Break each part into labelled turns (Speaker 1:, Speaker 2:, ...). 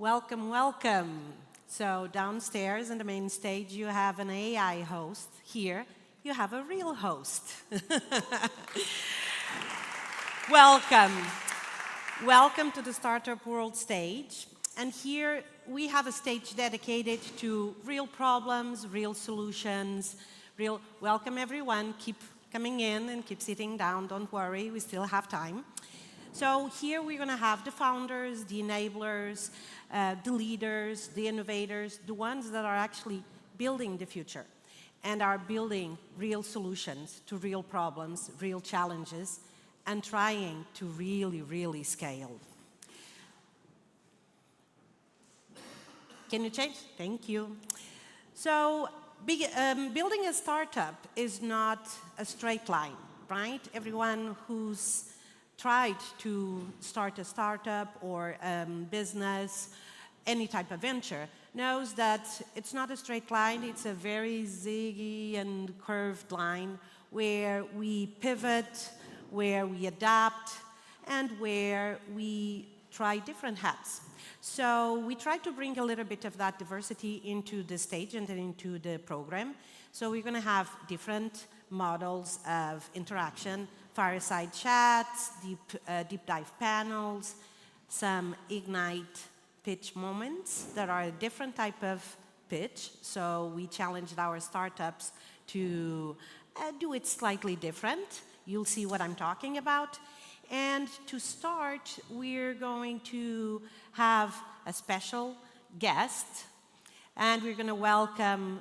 Speaker 1: Welcome, welcome. So downstairs in the main stage, you have an AI host. Here, you have a real host. Welcome. Welcome to the Startup World stage. And here, we have a stage dedicated to real problems, real solutions, Welcome, everyone. Keep coming in and keep sitting down. Don't worry, we still have time. So here we're going to have the founders, the enablers, the leaders, the innovators, the ones that are actually building the future and are building real solutions to real problems, real challenges, and trying to really, really scale. Can you change? Thank you. So building a startup is not a straight line, right? Everyone who's tried to start a startup or business, any type of venture, knows that it's not a straight line, it's a very ziggy and curved line where we pivot, where we adapt, and where we try different hats. So we try to bring a little bit of that diversity into the stage and then into the program. So we're going to have different models of interaction, fireside chats, deep dive panels, some Ignite pitch moments that are a different type of pitch. So we challenged our startups to do it slightly different. You'll see what I'm talking about. And to start, we're going to have a special guest. And we're going to welcome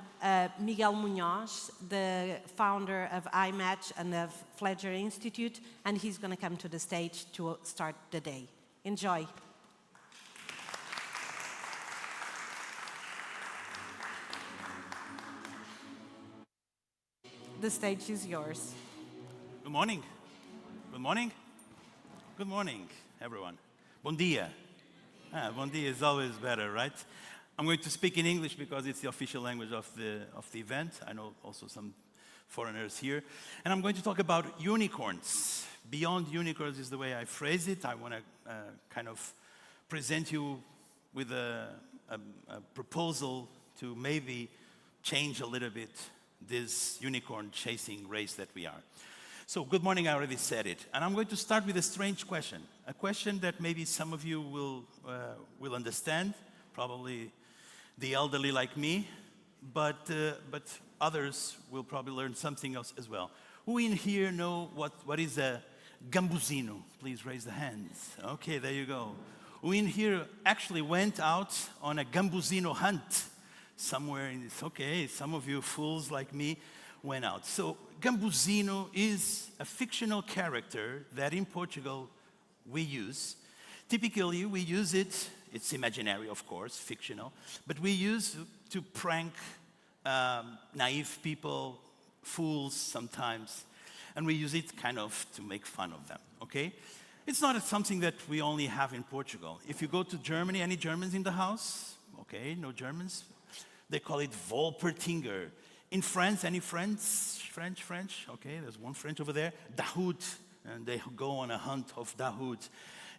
Speaker 1: Miguel Munoz, the founder of iMatch and of Fletcher Institute. And he's going to come to the stage to start the day. Enjoy. The stage is yours.
Speaker 2: Good morning. Good morning. Good morning, everyone. Bom dia. Bom dia is always better, right? I'm going to speak in English because it's the official language of the event. I know also some foreigners here. And I'm going to talk about unicorns. Beyond unicorns is the way I phrase it. I want to kind of present you with a proposal to maybe change a little bit this unicorn chasing race that we are. So, good morning, I already said it. And I'm going to start with a strange question. A question that maybe some of you will understand, probably the elderly like me, but others will probably learn something else as well. Who in here know what is a gambuzino? Please raise the hands. Okay, there you go. Who in here actually went out on a gambuzino hunt? Somewhere in this, okay, some of you fools like me went out. So gambuzino is a fictional character that in Portugal we use. Typically we use it, it's imaginary of course, fictional, but we use to prank naive people, fools sometimes, and we use it kind of to make fun of them, okay? It's not something that we only have in Portugal. If you go to Germany, any Germans in the house? Okay, no Germans? They call it Wolpertinger. In France, any French? French? Okay, there's one French over there. Dahoud, and they go on a hunt of Dahoud.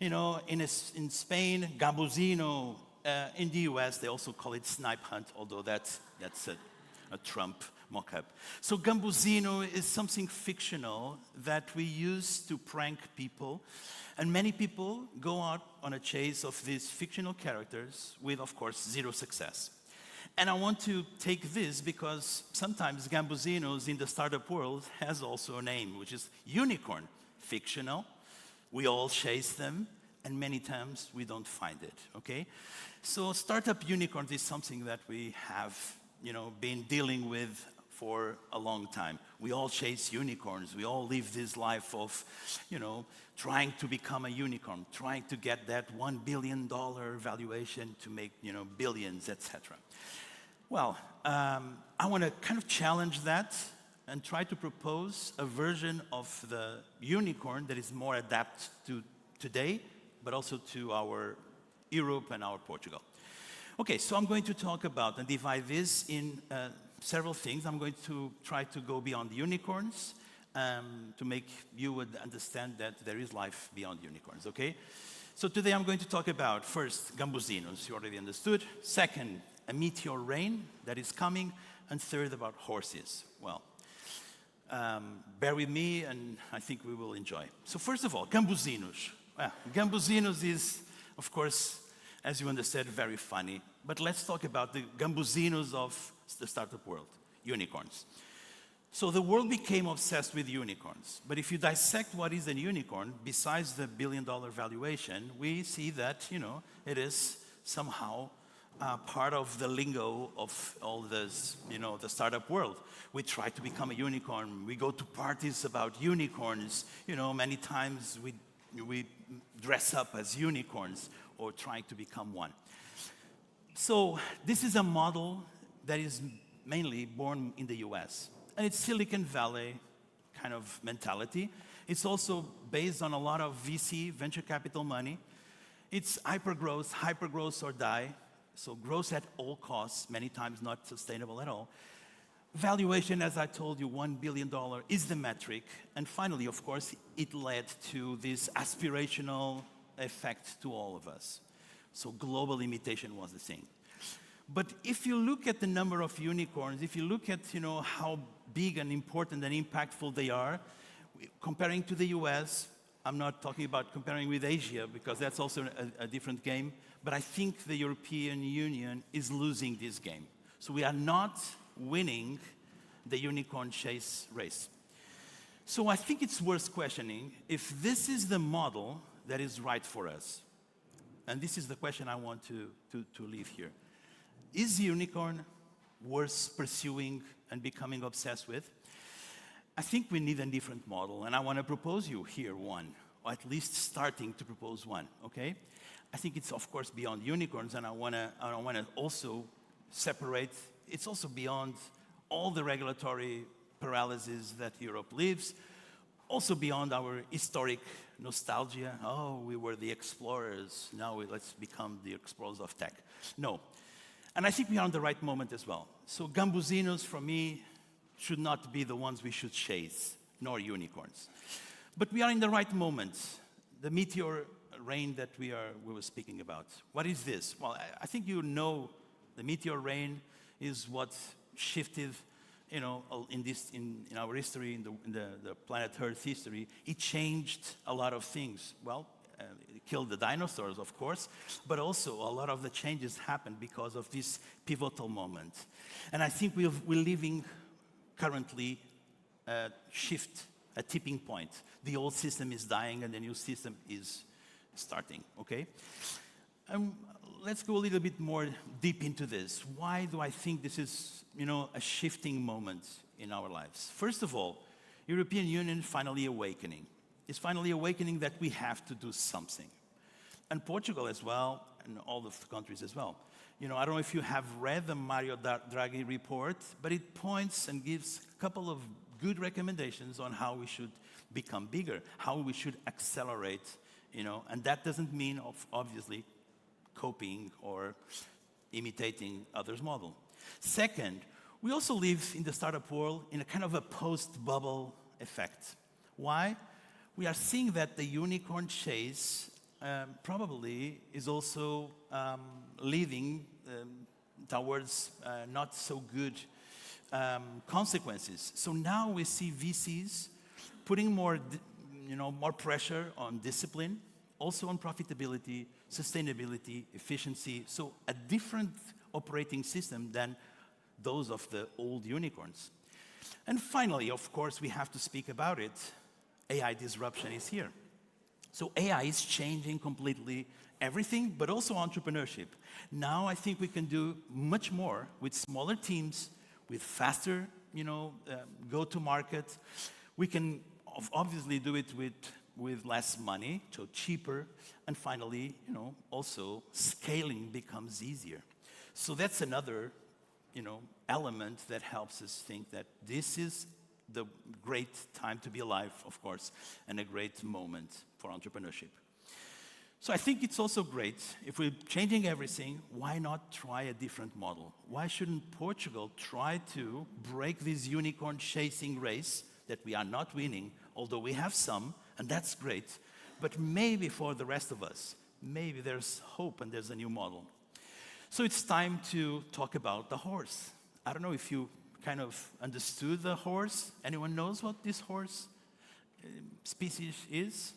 Speaker 2: You know, in Spain, gambuzino. In the US, they also call it snipe hunt, although that's a Trump mock-up. So gambuzino is something fictional that we use to prank people. And many people go out on a chase of these fictional characters with, of course, zero success. And I want to take this because sometimes gambuzinos in the startup world has also a name, which is unicorn. Fictional, we all chase them, and many times we don't find it, okay? So startup unicorns is something that we have, been dealing with for a long time. We all chase unicorns. We all live this life of, trying to become a unicorn, trying to get that $1 billion valuation to make, billions, etc. Well, I want to kind of challenge that and try to propose a version of the unicorn that is more adapted to today, but also to our Europe and our Portugal. Okay, so I'm going to talk about and divide this in several things. I'm going to try to go beyond unicorns to make you understand that there is life beyond unicorns, okay? So today I'm going to talk about, first, gambuzinos, you already understood. Second, a meteor rain that is coming. And third, about horses. Well, bear with me and I think we will enjoy. So first of all, gambuzinos. Gambuzinos is, of course, as you understand, very funny. But let's talk about the gambuzinos of the startup world, unicorns. So the world became obsessed with unicorns. But if you dissect what is a unicorn, besides the billion-dollar valuation, we see that, it is somehow part of the lingo of all this, the startup world. We try to become a unicorn. We go to parties about unicorns. Many times we dress up as unicorns or try to become one. So this is a model that is mainly born in the US. And it's Silicon Valley kind of mentality. It's also based on a lot of VC, venture capital money. It's hypergrowth or die. So growth at all costs, many times not sustainable at all. Valuation, as I told you, $1 billion is the metric. And finally, of course, it led to this aspirational effect to all of us. So global imitation was the thing. But if you look at the number of unicorns, if you look at how big and important and impactful they are, comparing to the US, I'm not talking about comparing with Asia because that's also a different game, but I think the European Union is losing this game. So we are not winning the unicorn chase race. So I think it's worth questioning if this is the model that is right for us. And this is the question I want to leave here. Is unicorn worth pursuing and becoming obsessed with? I think we need a different model, and I want to propose you here one, or at least starting to propose one, okay? I think it's, of course, beyond unicorns, and I want to also separate, it's also beyond all the regulatory paralysis that Europe lives, also beyond our historic nostalgia. Oh, we were the explorers, now let's become the explorers of tech. No. And I think we are on the right moment as well. So gambuzinos, for me, should not be the ones we should chase, nor unicorns. But we are in the right moment. The meteor rain that we were speaking about. What is this? Well, I think you know the meteor rain is what shifted, in our history, in the planet Earth history. It changed a lot of things. Well, it killed the dinosaurs, of course, but also a lot of the changes happened because of this pivotal moment. And I think we're living currently a shift, a tipping point. The old system is dying and the new system is starting, okay? Let's go a little bit more deep into this. Why do I think this is, a shifting moment in our lives? First of all, European Union finally awakening. It's finally awakening that we have to do something. And Portugal as well, and all of the countries as well. I don't know if you have read the Mario Draghi report, but it points and gives a couple of good recommendations on how we should become bigger, how we should accelerate, and that doesn't mean, obviously, copying or imitating others' model. Second, we also live in the startup world in a kind of a post-bubble effect. Why? We are seeing that the unicorn chase probably is also leading towards not so good consequences. So now we see VCs putting more pressure on discipline, also on profitability, sustainability, efficiency. So a different operating system than those of the old unicorns. And finally, of course, we have to speak about it. AI disruption is here. So AI is changing completely everything, but also entrepreneurship. Now I think we can do much more with smaller teams, with faster, go-to-market. We can obviously do it with less money, so cheaper. And finally, also scaling becomes easier. So that's another, element that helps us think that this is the great time to be alive, of course, and a great moment for entrepreneurship. So I think it's also great, if we're changing everything, why not try a different model? Why shouldn't Portugal try to break this unicorn chasing race that we are not winning, although we have some, and that's great, but maybe for the rest of us, maybe there's hope and there's a new model. So it's time to talk about the horse. I don't know if you kind of understood the horse. Anyone knows what this horse species is?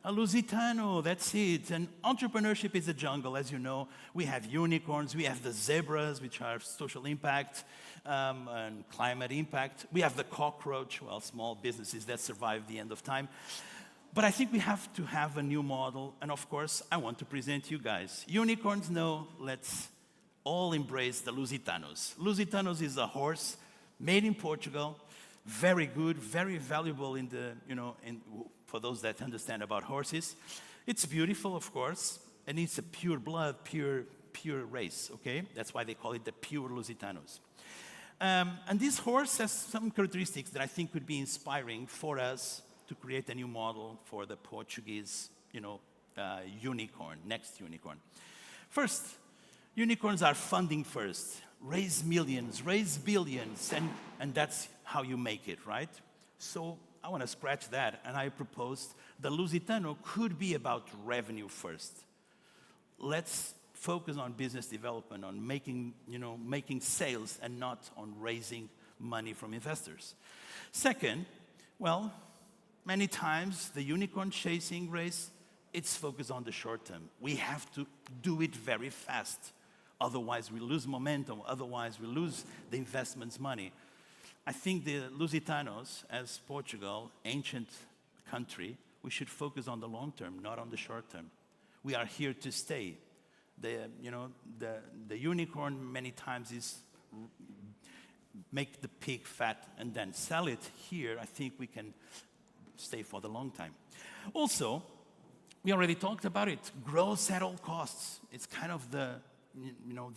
Speaker 2: A Lusitano, that's it. And entrepreneurship is a jungle, as you know. We have unicorns, we have the zebras, which are social impact and climate impact. We have the cockroach, well, small businesses that survive the end of time. But I think we have to have a new model, and of course, I want to present you guys. Unicorns, no, let's all embrace the Lusitanos. Lusitanos is a horse made in Portugal, very good, very valuable in the, for those that understand about horses. It's beautiful, of course, and it's a pure blood, pure race, okay? That's why they call it the pure Lusitanos. And this horse has some characteristics that I think could be inspiring for us to create a new model for the Portuguese, unicorn, next unicorn. First, unicorns are funding first. Raise millions, raise billions, and that's how you make it, right? So I want to scratch that, and I proposed the Lusitano could be about revenue first. Let's focus on business development, on making sales, and not on raising money from investors. Second, well, many times the unicorn chasing race, it's focused on the short term. We have to do it very fast. Otherwise, we lose momentum. Otherwise, we lose the investment's money. I think the Lusitanos, as Portugal, ancient country, we should focus on the long term, not on the short term. We are here to stay. The unicorn many times is make the pig fat and then sell it. Here, I think we can stay for the long time. Also, we already talked about it. Growth at all costs. It's kind of the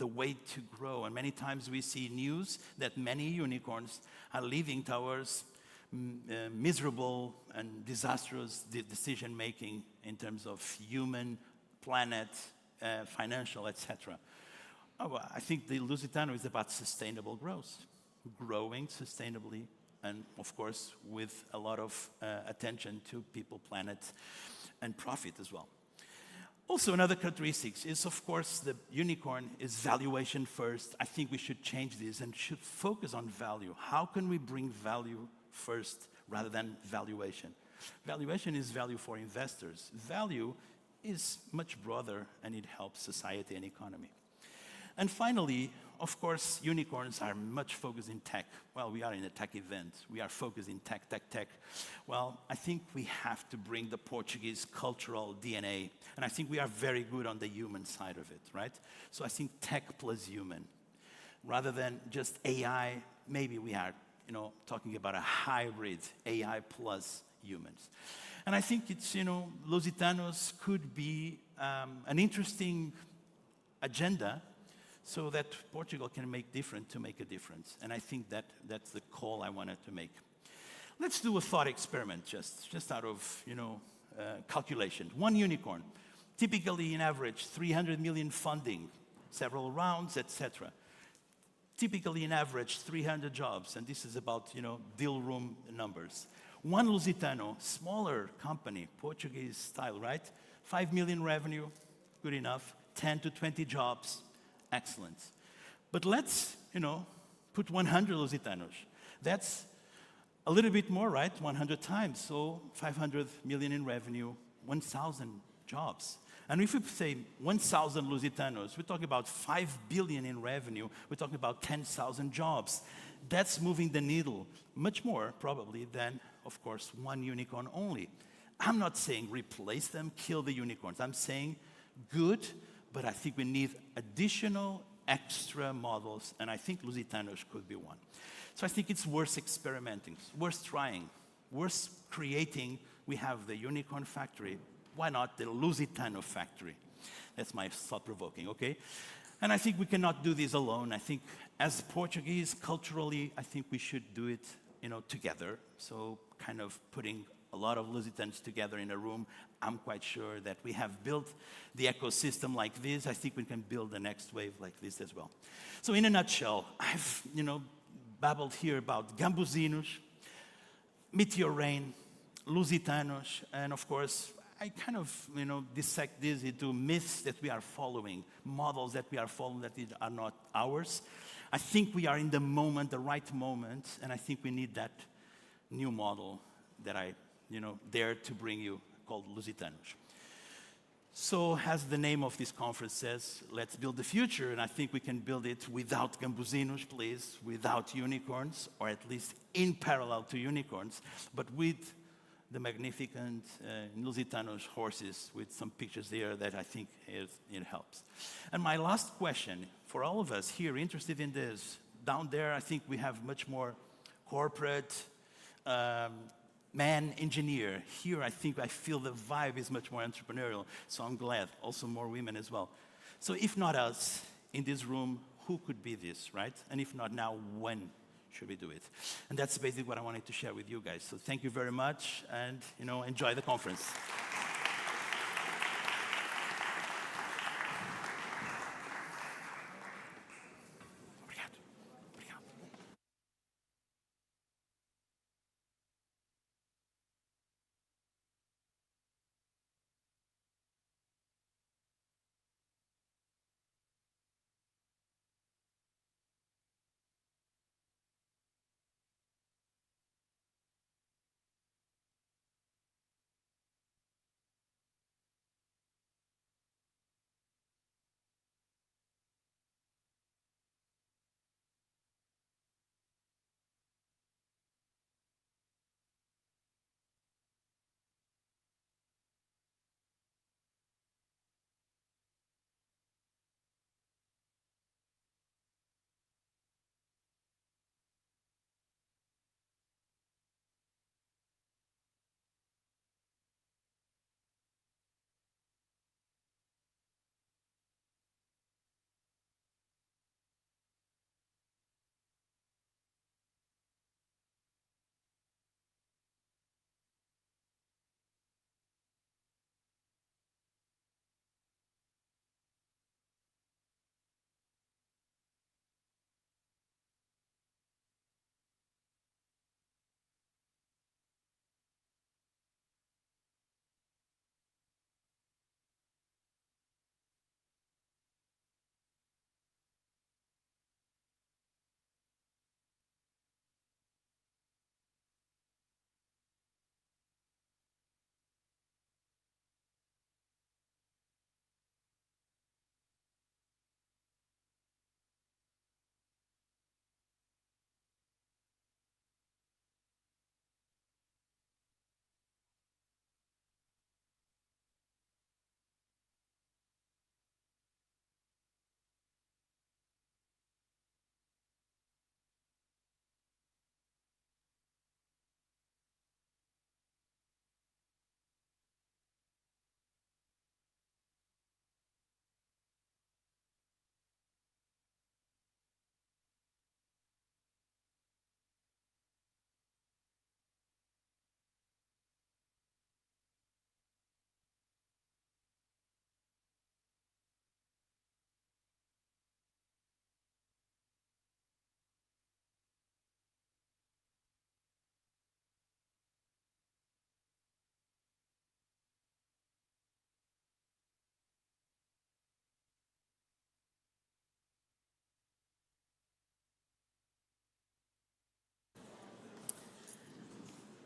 Speaker 2: way to grow. And many times we see news that many unicorns are leaving towards miserable and disastrous decision-making in terms of human, planet, financial, etc. I think the Lusitano is about sustainable growth, growing sustainably, and of course with a lot of attention to people, planet, and profit as well. Also, another characteristic is, of course, the unicorn is valuation first. I think we should change this and should focus on value. How can we bring value first rather than valuation? Valuation is value for investors. Value is much broader, and it helps society and economy. And finally, of course, unicorns are much focused in tech. Well, we are in a tech event. We are focused in tech. Well, I think we have to bring the Portuguese cultural DNA. And I think we are very good on the human side of it, right? So I think tech plus human. Rather than just AI, maybe we are, talking about a hybrid AI plus humans. And I think it's, Lusitanos could be an interesting agenda so that Portugal can make a difference. And I think that's the call I wanted to make. Let's do a thought experiment, just out of, calculation. One unicorn, typically in average 300 million funding, several rounds, etc. Typically in average 300 jobs, and this is about, deal room numbers. One Lusitano, smaller company, Portuguese style, right? 5 million revenue, good enough, 10 to 20 jobs, excellent. But let's, put 100 Lusitanos. That's a little bit more, right? 100 times, so 500 million in revenue, 1,000 jobs. And if we say 1,000 Lusitanos, we're talking about 5 billion in revenue, we're talking about 10,000 jobs. That's moving the needle much more, probably, than, of course, one unicorn only. I'm not saying replace them, kill the unicorns. I'm saying good, but I think we need additional extra models, and I think Lusitanos could be one. So I think it's worth experimenting, worth trying, worth creating. We have the unicorn factory. Why not the Lusitano factory? That's my thought-provoking, okay? And I think we cannot do this alone. I think as Portuguese, culturally, I think we should do it, together. So kind of putting a lot of Lusitans together in a room. I'm quite sure that we have built the ecosystem like this. I think we can build the next wave like this as well. So in a nutshell, I've, babbled here about gambuzinos, meteor rain, Lusitanos, and of course, I kind of, dissect this into myths that we are following, models that we are following that are not ours. I think we are in the moment, the right moment, and I think we need that new model that I, dare to bring you, called Lusitanos. So, as the name of this conference says, let's build the future, and I think we can build it without gambuzinos, please, without unicorns, or at least in parallel to unicorns, but with the magnificent Lusitanos horses with some pictures there that I think it helps. And my last question, for all of us here interested in this, down there I think we have much more corporate, man, engineer. Here I think I feel the vibe is much more entrepreneurial, so I'm glad. Also more women as well. So if not us, in this room, who could be this, right? And if not now, when should we do it? And that's basically what I wanted to share with you guys. So thank you very much, and enjoy the conference.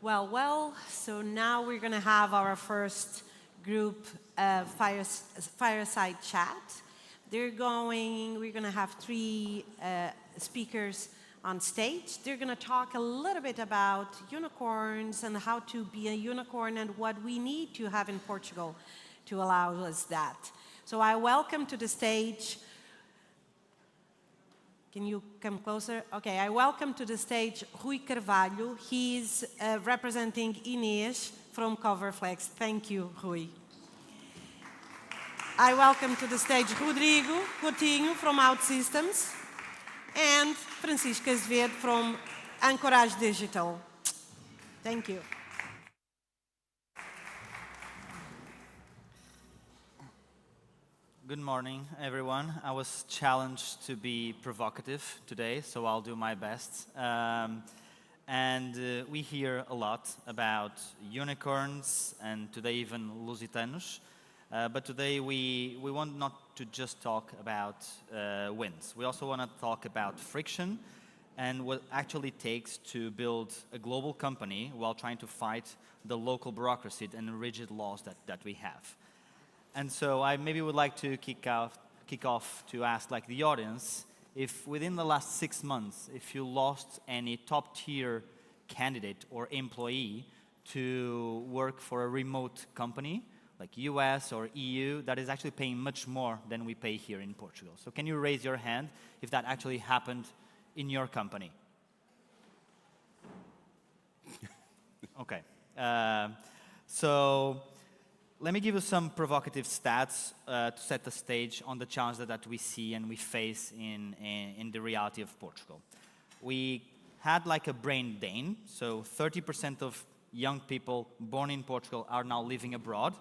Speaker 1: Well, so now we're going to have our first group fireside chat. We're going to have three speakers on stage. They're going to talk a little bit about unicorns and how to be a unicorn and what we need to have in Portugal to allow us that. So I welcome to the stage. Can you come closer? Okay, I welcome to the stage Rui Carvalho. He's representing Inês from Coverflex. Thank you, Rui. I welcome to the stage Rodrigo Coutinho from OutSystems and Francisca Azevedo from Anchorage Digital. Thank you.
Speaker 3: Good morning, everyone. I was challenged to be provocative today, so I'll do my best. And we hear a lot about unicorns and today even lusitanos. But today we want not to just talk about wins. We also want to talk about friction and what actually takes to build a global company while trying to fight the local bureaucracy and rigid laws that we have. And so I maybe would like to kick off to ask like the audience, if within the last 6 months, if you lost any top tier candidate or employee to work for a remote company, like US or EU, that is actually paying much more than we pay here in Portugal. So can you raise your hand if that actually happened in your company? Okay. So let me give you some provocative stats to set the stage on the challenge that we see and we face in the reality of Portugal. We had like a brain drain, so 30% of young people born in Portugal are now living abroad,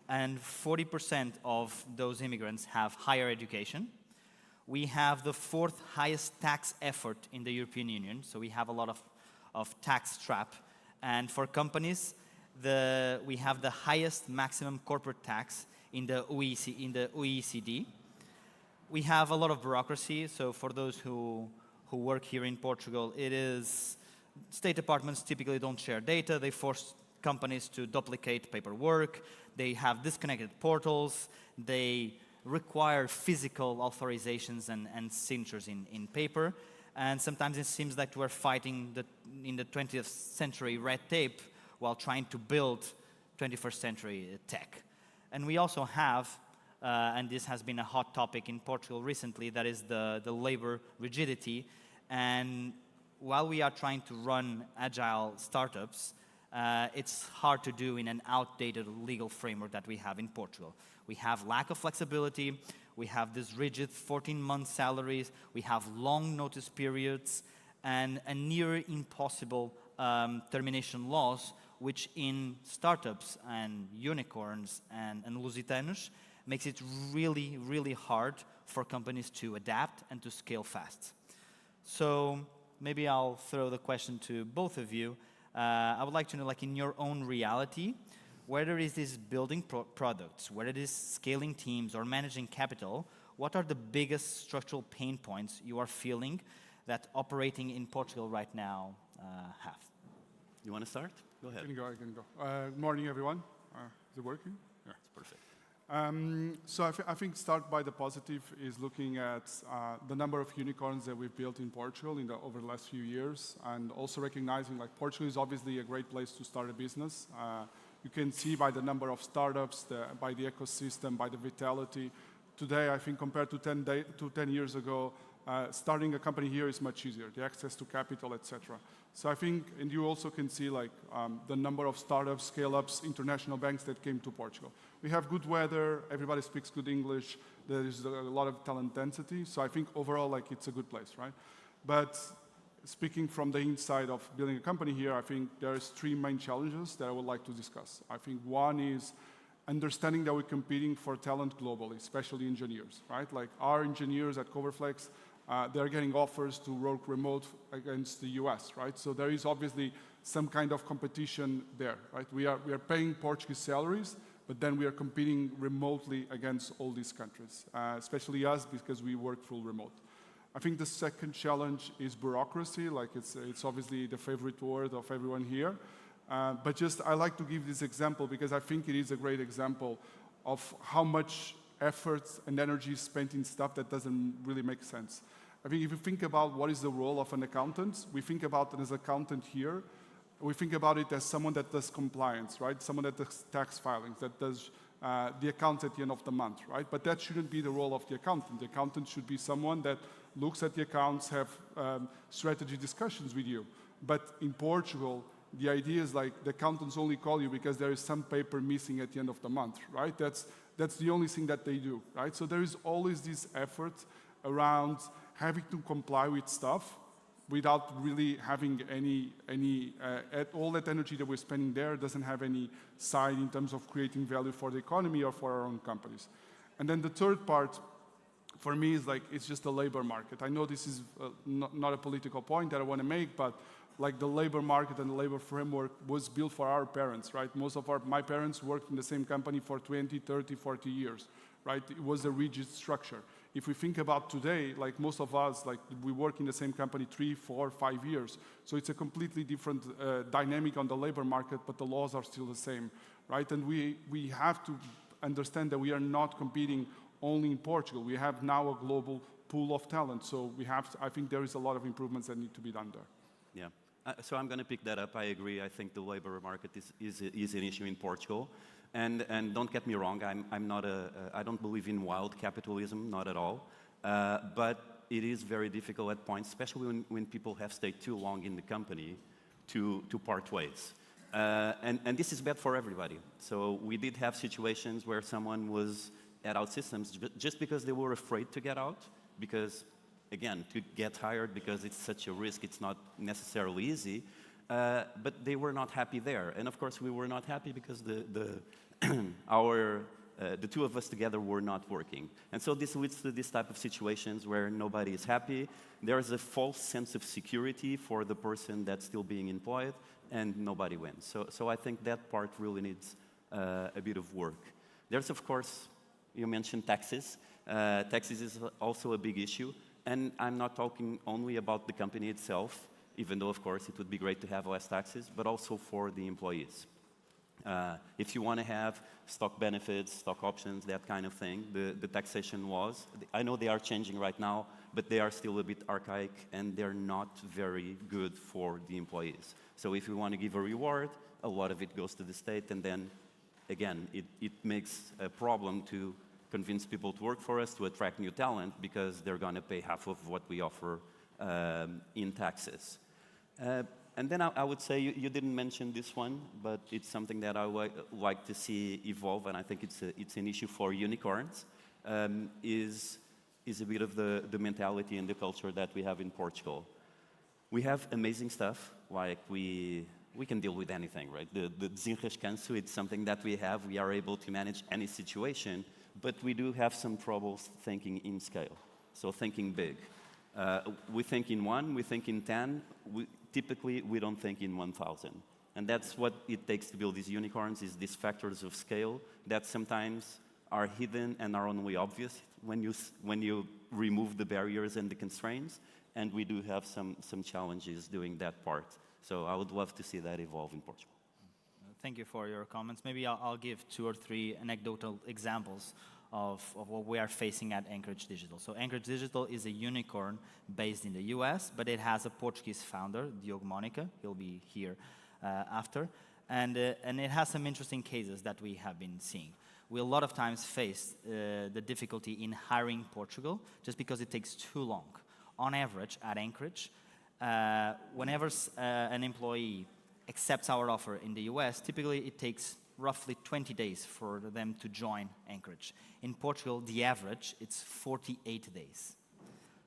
Speaker 3: and 40% of those immigrants have higher education. We have the 4th highest tax effort in the European Union, so we have a lot of tax trap. And for companies, we have the highest maximum corporate tax in the OECD. We have a lot of bureaucracy, so for those who work here in Portugal, it is state departments typically don't share data. They force companies to duplicate paperwork. They have disconnected portals. They require physical authorizations and signatures in paper. And sometimes it seems like we're fighting in the 20th century red tape while trying to build 21st century tech. And we also have, and this has been a hot topic in Portugal recently, that is the labor rigidity. And while we are trying to run agile startups, it's hard to do in an outdated legal framework that we have in Portugal. We have lack of flexibility, we have this rigid 14-month salaries, we have long notice periods, and a near impossible termination laws, which in startups and unicorns and lusitanos makes it really, really hard for companies to adapt and to scale fast. So maybe I'll throw the question to both of you. I would like to know, like in your own reality, whether it is building products, whether it is scaling teams or managing capital, what are the biggest structural pain points you are feeling that operating in Portugal right now have?
Speaker 2: You want to start? Go ahead.
Speaker 4: I can go. Good morning, everyone. Is it working?
Speaker 2: Yeah, it's perfect.
Speaker 4: So I think start by the positive is looking at the number of unicorns that we've built in Portugal over the last few years, and also recognizing like Portugal is obviously a great place to start a business. You can see by the number of startups, by the ecosystem, by the vitality. Today, I think compared to 10 years ago, starting a company here is much easier, the access to capital, etc. So I think, and you also can see like the number of startups, scale-ups, international banks that came to Portugal. We have good weather, everybody speaks good English, there is a lot of talent density, so I think overall like it's a good place, right? But speaking from the inside of building a company here, I think there's 3 main challenges that I would like to discuss. I think one is understanding that we're competing for talent globally, especially engineers, right? Like our engineers at Coverflex, they're getting offers to work remote against the US, right? So there is obviously some kind of competition there, right? We are paying Portuguese salaries, but then we are competing remotely against all these countries, especially us because we work full remote. I think the second challenge is bureaucracy, like it's obviously the favorite word of everyone here. But just I like to give this example because I think it is a great example of how much effort and energy is spent in stuff that doesn't really make sense. I think if you think about what is the role of an accountant, we think about it as an accountant here. We think about it as someone that does compliance, right? Someone that does tax filings, that does the accounts at the end of the month, right? But that shouldn't be the role of the accountant. The accountant should be someone that looks at the accounts, have strategy discussions with you. But in Portugal, the idea is like the accountants only call you because there is some paper missing at the end of the month, right? That's the only thing that they do, right? So there is always this effort around having to comply with stuff without really having all that energy that we're spending there doesn't have any side in terms of creating value for the economy or for our own companies. And then the third part for me is like, it's just the labor market. I know this is not a political point that I want to make, but like the labor market and the labor framework was built for our parents, right? My parents worked in the same company for 20, 30, 40 years, right? It was a rigid structure. If we think about today, like most of us, like we work in the same company 3, 4, 5 years. So it's a completely different dynamic on the labor market, but the laws are still the same, right? And we have to understand that we are not competing only in Portugal. We have now a global pool of talent. So I think there is a lot of improvements that need to be done there.
Speaker 5: Yeah. So I'm going to pick that up. I agree. I think the labor market is an issue in Portugal. And don't get me wrong, I don't believe in wild capitalism, not at all. But it is very difficult at points, especially when people have stayed too long in the company, to part ways. And this is bad for everybody. So we did have situations where someone was at OutSystems just because they were afraid to get out, because, again, to get hired because it's such a risk, it's not necessarily easy. But they were not happy there. And of course, we were not happy because the two of us together were not working. And so this leads to this type of situations where nobody is happy. There is a false sense of security for the person that's still being employed, and nobody wins. So I think that part really needs a bit of work. There's, of course, you mentioned taxes. Taxes is also a big issue. And I'm not talking only about the company itself, even though, of course, it would be great to have less taxes, but also for the employees. If you want to have stock benefits, stock options, that kind of thing, the taxation laws, I know they are changing right now, but they are still a bit archaic, and they're not very good for the employees. So if we want to give a reward, a lot of it goes to the state, and then, again, it makes a problem to convince people to work for us, to attract new talent, because they're going to pay half of what we offer in taxes. And then I would say, you didn't mention this one, but it's something that I like to see evolve, and I think it's an issue for unicorns, is a bit of the mentality and the culture that we have in Portugal. We have amazing stuff, like we can deal with anything, right? The desenrascanço, it's something that we have. We are able to manage any situation, but we do have some troubles thinking in scale, so thinking big. We think in 1, we think in 10, typically we don't think in 1,000. And that's what it takes to build these unicorns, is these factors of scale that sometimes are hidden and are only obvious when you remove the barriers and the constraints, and we do have some challenges doing that part. So I would love to see that evolve in Portugal.
Speaker 3: Thank you for your comments. Maybe I'll give 2 or 3 anecdotal examples of what we are facing at Anchorage Digital. So Anchorage Digital is a unicorn based in the US, but it has a Portuguese founder, Diogo Monica. He'll be here after. And it has some interesting cases that we have been seeing. We a lot of times face the difficulty in hiring Portugal just because it takes too long. On average, at Anchorage, whenever an employee accepts our offer in the US, typically it takes roughly 20 days for them to join Anchorage. In Portugal, the average, it's 48 days.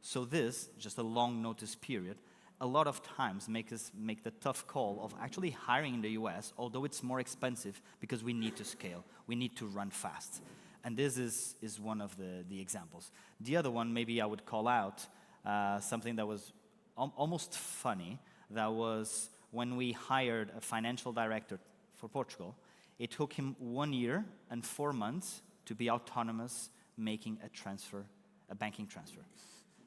Speaker 3: So this, just a long notice period, a lot of times make us make the tough call of actually hiring in the US, although it's more expensive because we need to scale, we need to run fast. And this is one of the examples. The other one, maybe I would call out something that was almost funny. That was when we hired a financial director for Portugal. It took him 1 year and 4 months to be autonomous making a banking transfer.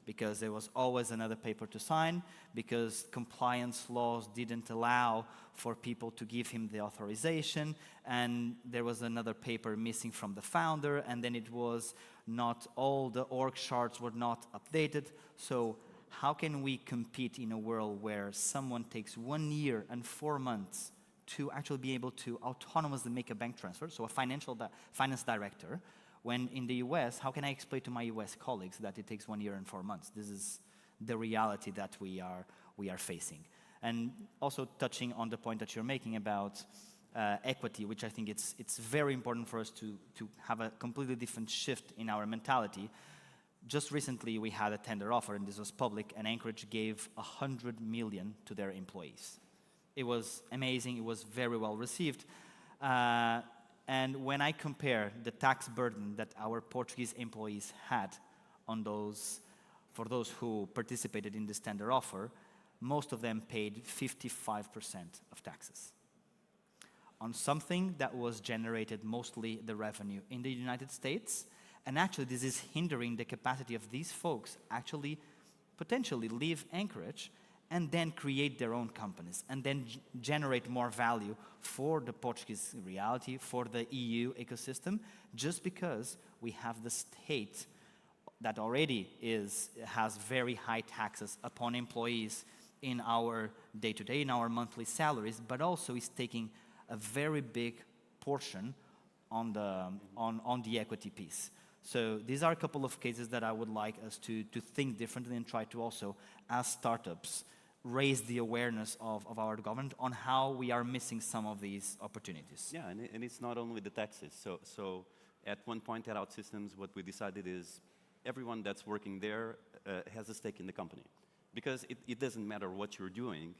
Speaker 3: Because there was always another paper to sign, because compliance laws didn't allow for people to give him the authorization, and there was another paper missing from the founder, and then it was not all the org charts were not updated. So how can we compete in a world where someone takes 1 year and 4 months to actually be able to autonomously make a bank transfer, so a finance director, when in the US, how can I explain to my US colleagues that it takes 1 year and 4 months? This is the reality that we are facing. And also touching on the point that you're making about equity, which I think it's very important for us to have a completely different shift in our mentality. Just recently, we had a tender offer, and this was public, and Anchorage gave 100 million to their employees. It was amazing. It was very well received. And when I compare the tax burden that our Portuguese employees had on for those who participated in this tender offer, most of them paid 55% of taxes on something that was generated mostly the revenue in the United States. And actually, this is hindering the capacity of these folks actually potentially leave Anchorage and then create their own companies and then generate more value for the Portuguese reality, for the EU ecosystem, just because we have the state that already has very high taxes upon employees in our day-to-day, in our monthly salaries, but also is taking a very big portion on the equity piece. So these are a couple of cases that I would like us to think differently and try to also, as startups, raise the awareness of our government on how we are missing some of these opportunities.
Speaker 5: Yeah, and it's not only the taxes. So at one point at OutSystems, what we decided is everyone that's working there has a stake in the company. Because it doesn't matter what you're doing.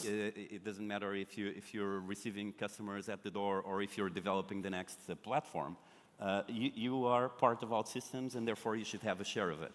Speaker 5: It doesn't matter if you're receiving customers at the door or if you're developing the next platform. You are part of OutSystems, and therefore you should have a share of it.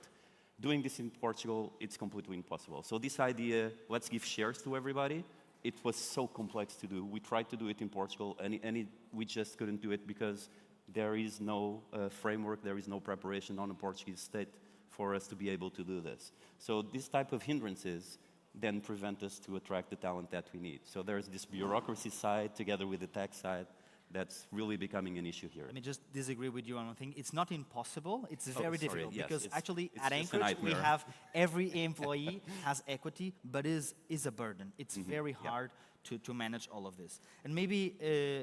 Speaker 5: Doing this in Portugal, it's completely impossible. So this idea, let's give shares to everybody, it was so complex to do. We tried to do it in Portugal, and we just couldn't do it because there is no framework, there is no preparation on a Portuguese state for us to be able to do this. So this type of hindrances then prevent us to attract the talent that we need. So there's this bureaucracy side together with the tech side that's really becoming an issue here.
Speaker 3: Let me just disagree with you on one thing. It's not impossible, it's very
Speaker 5: sorry,
Speaker 3: difficult
Speaker 5: yes,
Speaker 3: because actually
Speaker 5: it's
Speaker 3: at
Speaker 5: just a
Speaker 3: Anchorage we
Speaker 5: nightmare.
Speaker 3: have every employee has equity, but is a burden. It's very hard to manage all of this. And maybe,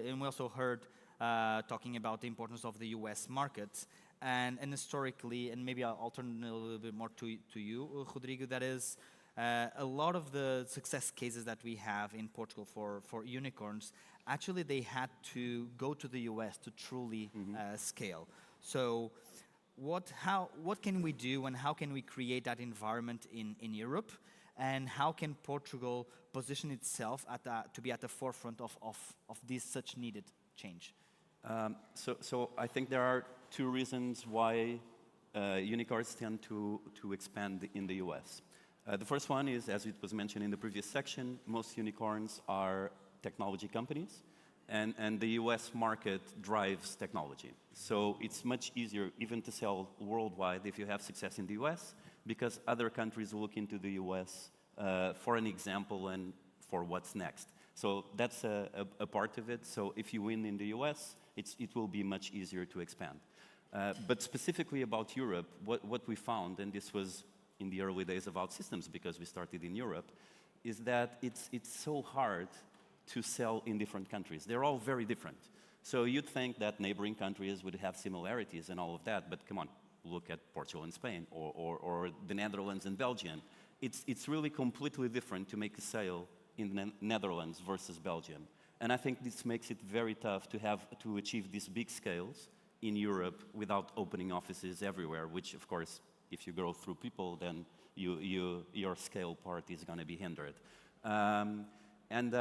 Speaker 3: and we also heard talking about the importance of the US market, and historically, and maybe I'll turn a little bit more to you, Rodrigo, that is, a lot of the success cases that we have in Portugal for unicorns, actually they had to go to the US to truly scale. So what can we do and how can we create that environment in Europe? And how can Portugal position itself to be at the forefront of this such needed change?
Speaker 5: So I think there are two reasons why unicorns tend to expand in the US. The first one is, as it was mentioned in the previous section, most unicorns are technology companies, and the US market drives technology. So it's much easier even to sell worldwide if you have success in the US, because other countries look into the US for an example and for what's next. So that's a part of it. So if you win in the US, it will be much easier to expand. But specifically about Europe, what we found, and this was in the early days of OutSystems because we started in Europe, is that it's so hard to sell in different countries. They're all very different. So you'd think that neighboring countries would have similarities and all of that, but come on, look at Portugal and Spain, or the Netherlands and Belgium. It's really completely different to make a sale in the Netherlands versus Belgium. And I think this makes it very tough to achieve these big scales in Europe without opening offices everywhere, which of course, if you grow through people, then your scale part is going to be hindered. And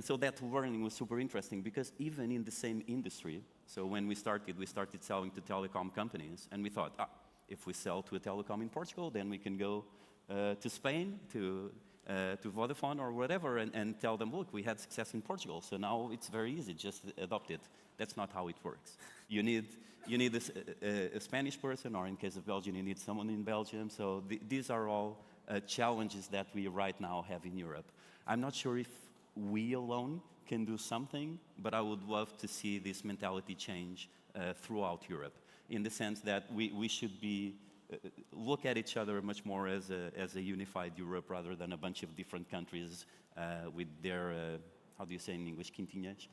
Speaker 5: so that learning was super interesting because even in the same industry, so when we started selling to telecom companies, and we thought, if we sell to a telecom in Portugal, then we can go to Spain, to Vodafone or whatever, and tell them, look, we had success in Portugal, so now it's very easy, just adopt it. That's not how it works. You need a Spanish person, or in case of Belgium, you need someone in Belgium. So these are all challenges that we right now have in Europe. I'm not sure if we alone can do something, but I would love to see this mentality change throughout Europe, in the sense that we should be look at each other much more as a unified Europe rather than a bunch of different countries with their how do you say in English, quintinhas,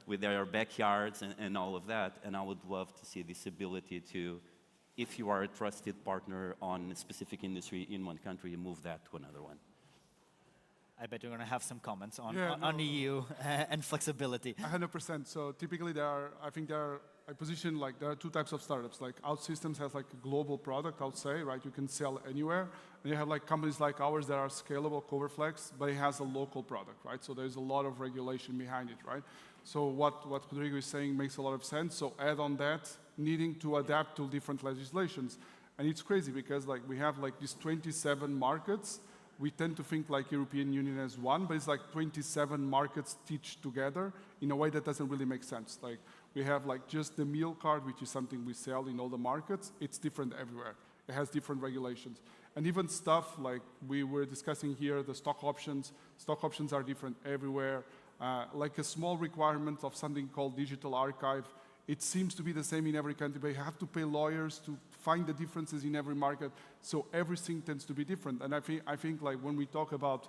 Speaker 5: with their backyards and all of that. And I would love to see this ability to, if you are a trusted partner on a specific industry in one country, move that to another one.
Speaker 3: I bet you're going to have some comments on EU and flexibility.
Speaker 4: 100%. So typically I position like there are two types of startups. Like OutSystems has like a global product, I would say, right? You can sell anywhere. And you have like companies like ours that are scalable, Coverflex, but it has a local product, right? So there's a lot of regulation behind it, right? So what Rodrigo is saying makes a lot of sense. So add on that, needing to adapt to different legislations. And it's crazy because like we have like these 27 markets, we tend to think like European Union as one, but it's like 27 markets stitched together in a way that doesn't really make sense. Like we have like just the meal card, which is something we sell in all the markets. It's different everywhere. It has different regulations. And even stuff like we were discussing here, the stock options are different everywhere. Like a small requirement of something called digital archive, it seems to be the same in every country, but you have to pay lawyers to find the differences in every market. So everything tends to be different. And I think like when we talk about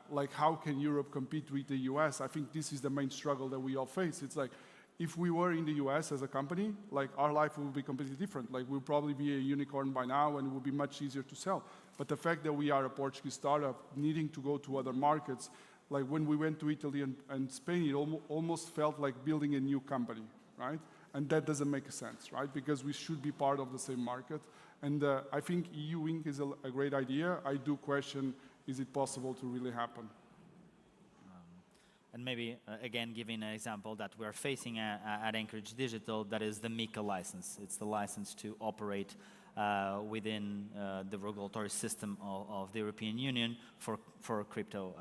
Speaker 4: like how can Europe compete with the US, I think this is the main struggle that we all face. It's like, if we were in the US as a company, like our life would be completely different. Like we'll probably be a unicorn by now and it would be much easier to sell. But the fact that we are a Portuguese startup needing to go to other markets, like when we went to Italy and Spain, it almost felt like building a new company, right? And that doesn't make sense, right? Because we should be part of the same market. And I think EU Inc. is a great idea. I do question, is it possible to really happen?
Speaker 3: And maybe, again, giving an example that we're facing at Anchorage Digital, that is the MiCA license. It's the license to operate within the regulatory system of the European Union for crypto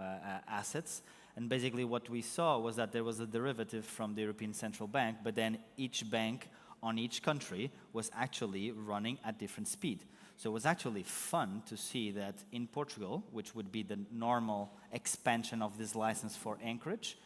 Speaker 3: assets. And basically what we saw was that there was a derivative from the European Central Bank, but then each bank on each country was actually running at different speed. So it was actually fun to see that in Portugal, which would be the normal expansion of this license for Anchorage,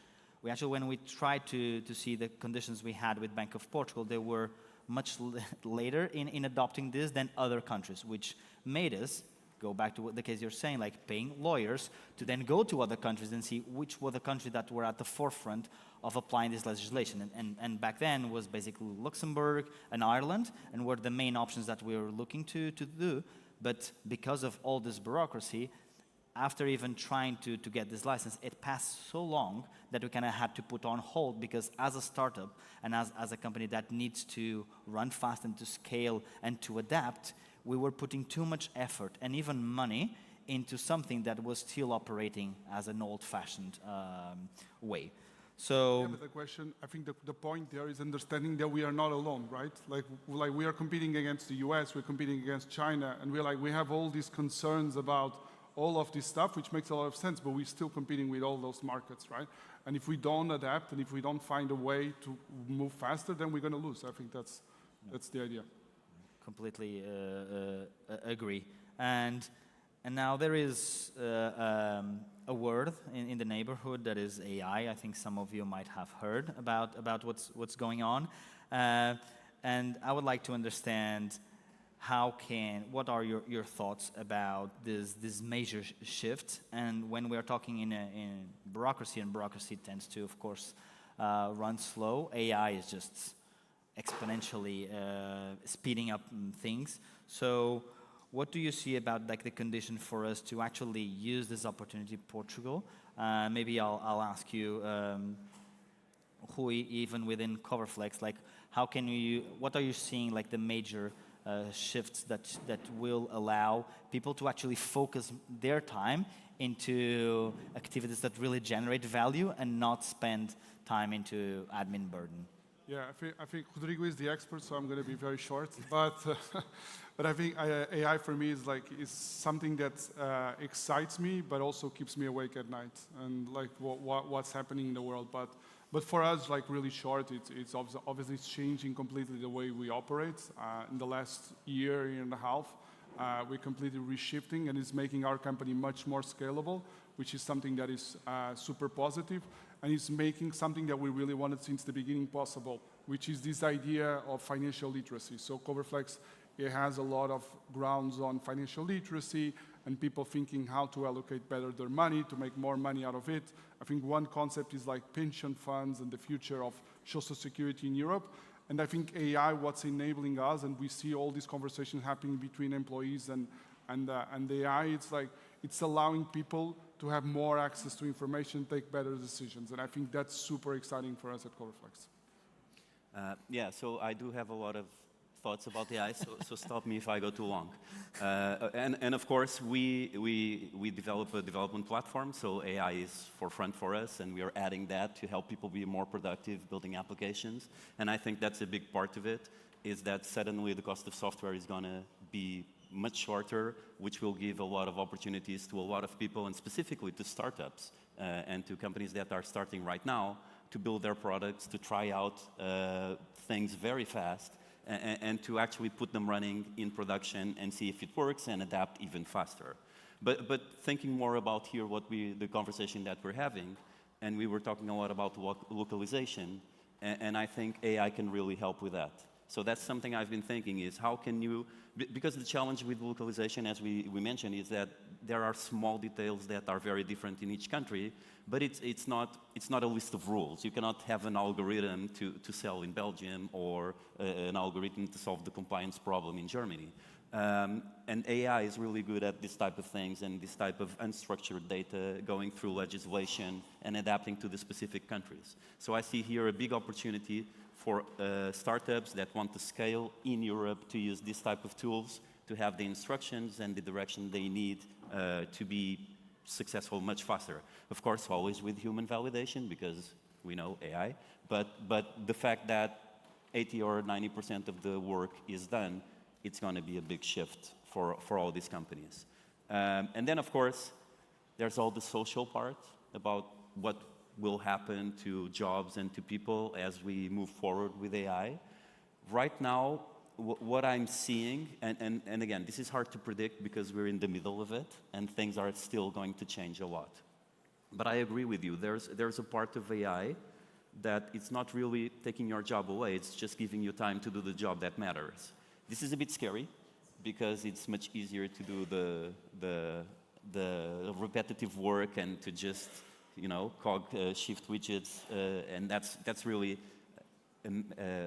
Speaker 3: we actually, when we tried to see the conditions we had with Bank of Portugal, they were much later in adopting this than other countries, which made us go back to what the case you're saying, like paying lawyers to then go to other countries and see which were the countries that were at the forefront of applying this legislation. And back then was basically Luxembourg and Ireland, and were the main options that we were looking to do. But because of all this bureaucracy, after even trying to get this license, it passed so long that we kind of had to put on hold, because as a startup and as a company that needs to run fast and to scale and to adapt, we were putting too much effort and even money into something that was still operating as an old-fashioned way. So,
Speaker 4: yeah, but the question, I think the point there is understanding that we are not alone, right? Like we are competing against the US, we're competing against China, and we have all these concerns about all of this stuff, which makes a lot of sense, but we're still competing with all those markets, right? And if we don't adapt and if we don't find a way to move faster, then we're going to lose. I think that's the idea.
Speaker 3: Completely agree. And now there is a word in the neighborhood that is AI. I think some of you might have heard about what's going on. And I would like to understand what are your thoughts about this major shift? And when we're talking in bureaucracy, and bureaucracy tends to, of course, run slow, AI is just exponentially speeding up things. So what do you see about like the condition for us to actually use this opportunity in Portugal? Maybe I'll ask you, Rui, even within Coverflex, like what are you seeing like the major shifts that will allow people to actually focus their time into activities that really generate value and not spend time into admin burden?
Speaker 4: Yeah, I think Rodrigo is the expert, so I'm going to be very short. But I think AI for me is something that excites me, but also keeps me awake at night, and like what's happening in the world. But for us, like really short, it's obviously changing completely the way we operate. In the last year and a half, we're completely reshifting, and it's making our company much more scalable, which is something that is super positive. And it's making something that we really wanted since the beginning possible, which is this idea of financial literacy. So Coverflex, it has a lot of grounds on financial literacy and people thinking how to allocate better their money, to make more money out of it. I think one concept is like pension funds and the future of social security in Europe. And I think AI, what's enabling us, and we see all these conversations happening between employees and AI, it's allowing people to have more access to information, take better decisions. And I think that's super exciting for us at Coverflex.
Speaker 5: Yeah, so I do have a lot of thoughts about AI, so stop me if I go too long. And of course, we develop a development platform, so AI is forefront for us, and we are adding that to help people be more productive building applications. And I think that's a big part of it, is that suddenly the cost of software is going to be much shorter, which will give a lot of opportunities to a lot of people, and specifically to startups and to companies that are starting right now to build their products, to try out things very fast, and to actually put them running in production and see if it works and adapt even faster. But thinking more about here the conversation that we're having, and we were talking a lot about localization, and I think AI can really help with that. So that's something I've been thinking is how can you, because the challenge with localization, as we mentioned, is that there are small details that are very different in each country, but it's not a list of rules. You cannot have an algorithm to sell in Belgium or an algorithm to solve the compliance problem in Germany. And AI is really good at this type of things and this type of unstructured data going through legislation and adapting to the specific countries. So I see here a big opportunity for startups that want to scale in Europe to use this type of tools to have the instructions and the direction they need to be successful much faster. Of course, always with human validation because we know AI, but the fact that 80 or 90% of the work is done, it's going to be a big shift for all these companies. And then, of course, there's all the social part about what will happen to jobs and to people as we move forward with AI. Right now, what I'm seeing, and again, this is hard to predict because we're in the middle of it, and things are still going to change a lot. But I agree with you. There's a part of AI that it's not really taking your job away, it's just giving you time to do the job that matters. This is a bit scary because it's much easier to do the repetitive work and to just, shift widgets, and that's really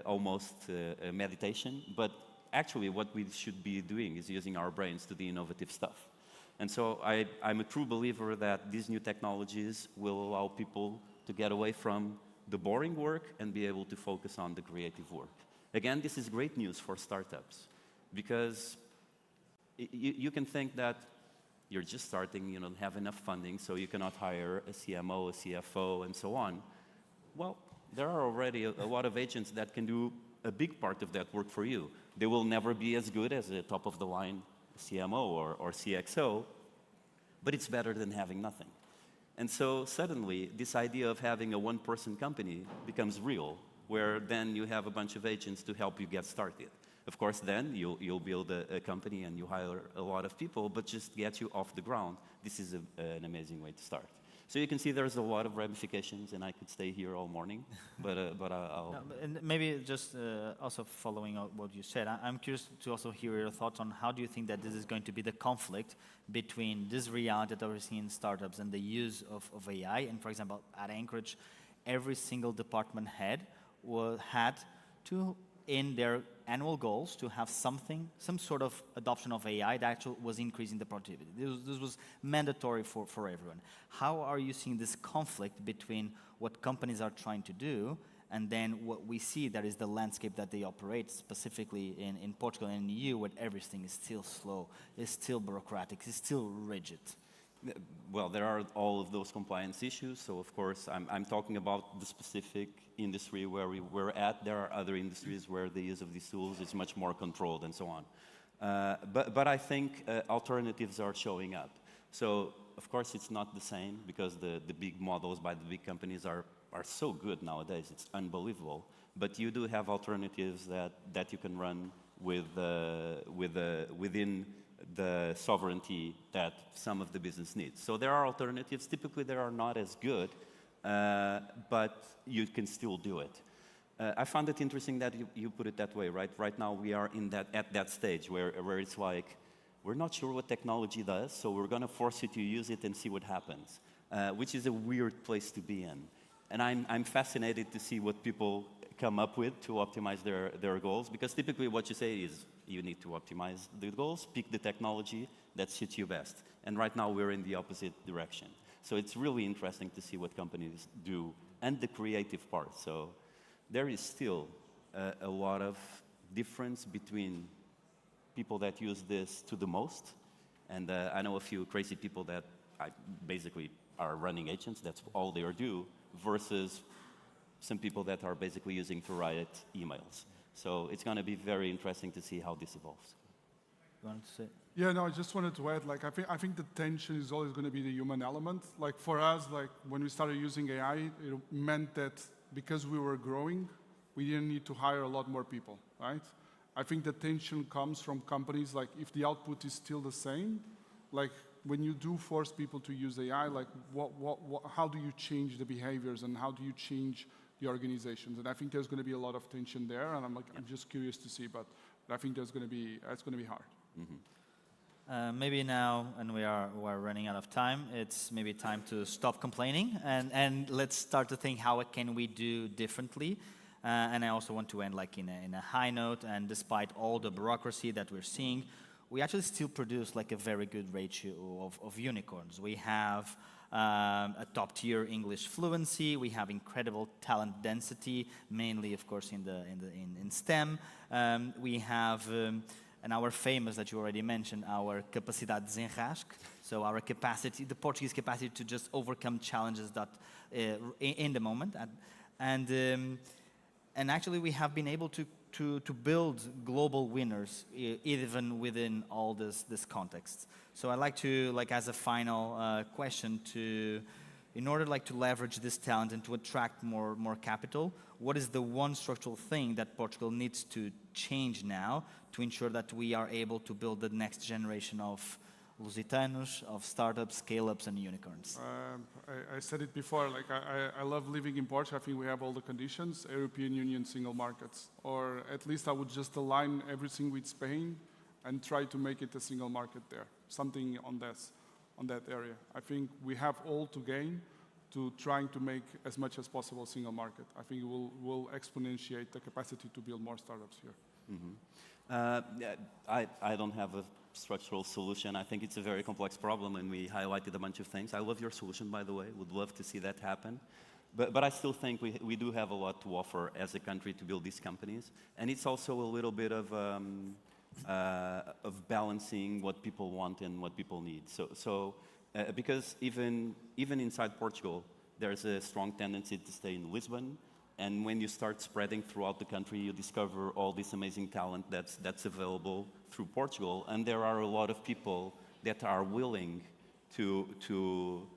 Speaker 5: almost a meditation. But actually, what we should be doing is using our brains to do innovative stuff. And so I'm a true believer that these new technologies will allow people to get away from the boring work and be able to focus on the creative work. Again, this is great news for startups because you can think that you're just starting, you don't have enough funding, so you cannot hire a CMO, a CFO, and so on. Well, there are already a lot of agents that can do a big part of that work for you. They will never be as good as a top-of-the-line CMO or CXO, but it's better than having nothing. And so suddenly, this idea of having a one-person company becomes real, where then you have a bunch of agents to help you get started. Of course, then you'll build a company and you hire a lot of people, but just get you off the ground, this is an amazing way to start. So you can see there's a lot of ramifications, and I could stay here all morning, but I'll...
Speaker 3: No, and maybe just also following up what you said, I'm curious to also hear your thoughts on how do you think that this is going to be the conflict between this reality that we're seeing in startups and the use of AI. And for example, at Anchorage, every single department head had to, in their annual goals, to have some sort of adoption of AI that actually was increasing the productivity. This was mandatory for everyone. How are you seeing this conflict between what companies are trying to do and then what we see that is the landscape that they operate, specifically in Portugal and in the EU, where everything is still slow, is still bureaucratic, is still rigid?
Speaker 5: Well, there are all of those compliance issues. So, of course, I'm talking about the specific industry where we're at. There are other industries where the use of these tools is much more controlled and so on. But I think alternatives are showing up. So, of course, it's not the same because the big models by the big companies are so good nowadays. It's unbelievable. But you do have alternatives that you can run within the sovereignty that some of the business needs. So there are alternatives. Typically, they are not as good, but you can still do it. I found it interesting that you put it that way, right? Right now, we are at that stage where it's like, we're not sure what technology does, so we're going to force you to use it and see what happens, which is a weird place to be in. And I'm fascinated to see what people come up with to optimize their goals, because typically what you say is you need to optimize the goals, pick the technology that suits you best. And right now we're in the opposite direction. So it's really interesting to see what companies do and the creative part. So there is still a lot of difference between people that use this to the most, and I know a few crazy people that basically are running agents, that's all they do, versus some people that are basically using to write emails. So it's going to be very interesting to see how this evolves.
Speaker 3: You wanted to say?
Speaker 4: Yeah, no, I just wanted to add, like, I think the tension is always going to be the human element. Like, for us, like, when we started using AI, it meant that because we were growing, we didn't need to hire a lot more people, right? I think the tension comes from companies, like, if the output is still the same, like, when you do force people to use AI, like, how do you change the behaviors and how do you change the organizations? And I think there's going to be a lot of tension there, and I'm just curious to see, but I think it's going to be hard.
Speaker 3: Maybe now, and we're running out of time, it's maybe time to stop complaining and let's start to think how can we do differently. And I also want to end like in a high note, and despite all the bureaucracy that we're seeing, we actually still produce like a very good ratio of unicorns. We have a top-tier English fluency. We have incredible talent density, mainly, of course, in STEM. We have, and our famous that you already mentioned, our capacidade de desenrasque. So our capacity, the Portuguese capacity to just overcome challenges that in the moment, and actually we have been able to build global winners even within all this context. So I'd like to, like as a final question, in order like to leverage this talent and to attract more capital, what is the one structural thing that Portugal needs to change now to ensure that we are able to build the next generation of Lusitanos, of startups, scale-ups, and unicorns?
Speaker 4: I said it before, like I love living in Portugal. I think we have all the conditions, European Union single markets, or at least I would just align everything with Spain and try to make it a single market there, something on that area. I think we have all to gain to trying to make as much as possible a single market. I think it will exponentiate the capacity to build more startups here.
Speaker 5: I don't have a structural solution. I think it's a very complex problem, and we highlighted a bunch of things. I love your solution, by the way. Would love to see that happen. But I still think we do have a lot to offer as a country to build these companies. And it's also a little bit of balancing what people want and what people need. Because even inside Portugal, there's a strong tendency to stay in Lisbon. And when you start spreading throughout the country, you discover all this amazing talent that's available through Portugal. And there are a lot of people that are willing to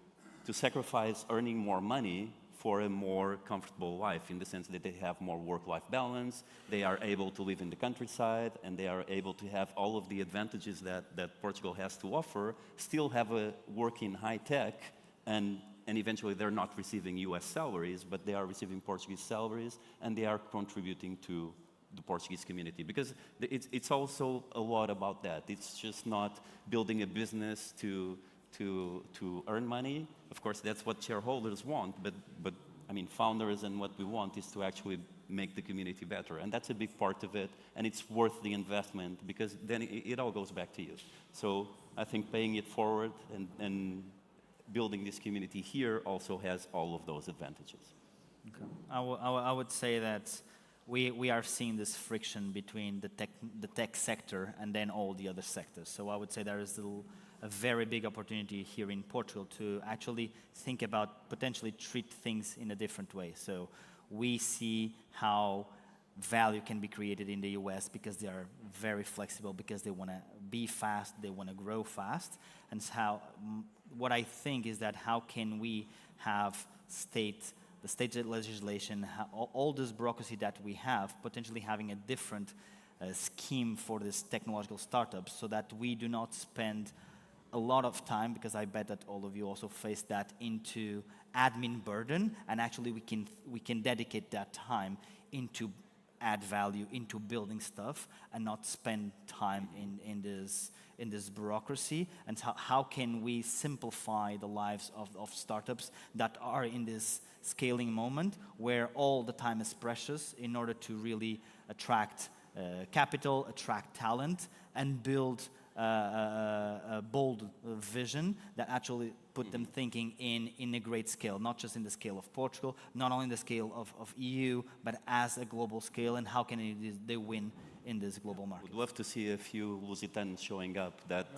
Speaker 5: sacrifice earning more money for a more comfortable life, in the sense that they have more work-life balance, they are able to live in the countryside, and they are able to have all of the advantages that Portugal has to offer, still have a work in high tech, and eventually they're not receiving US salaries, but they are receiving Portuguese salaries, and they are contributing to the Portuguese community. Because it's also a lot about that. It's just not building a business to earn money. Of course, that's what shareholders want, but I mean, founders and what we want is to actually make the community better. And that's a big part of it, and it's worth the investment, because then it all goes back to you. So I think paying it forward and building this community here also has all of those advantages.
Speaker 3: Okay. I would say that we are seeing this friction between the tech sector and then all the other sectors. So I would say there is a very big opportunity here in Portugal to actually think about potentially treat things in a different way. So we see how value can be created in the US because they are very flexible, because they want to be fast, they want to grow fast. And so what I think is that how can we have the state legislation, all this bureaucracy that we have, potentially having a different scheme for this technological startups, so that we do not spend a lot of time, because I bet that all of you also face that, into admin burden, and actually we can dedicate that time into add value, into building stuff, and not spend time in this bureaucracy. And how can we simplify the lives of startups that are in this scaling moment where all the time is precious, in order to really attract capital, attract talent, and build a bold vision that actually put them thinking in a great scale, not just in the scale of Portugal, not only in the scale of EU, but as a global scale, and how can they win in this global market.
Speaker 5: Would love to see a few Lusitans showing up that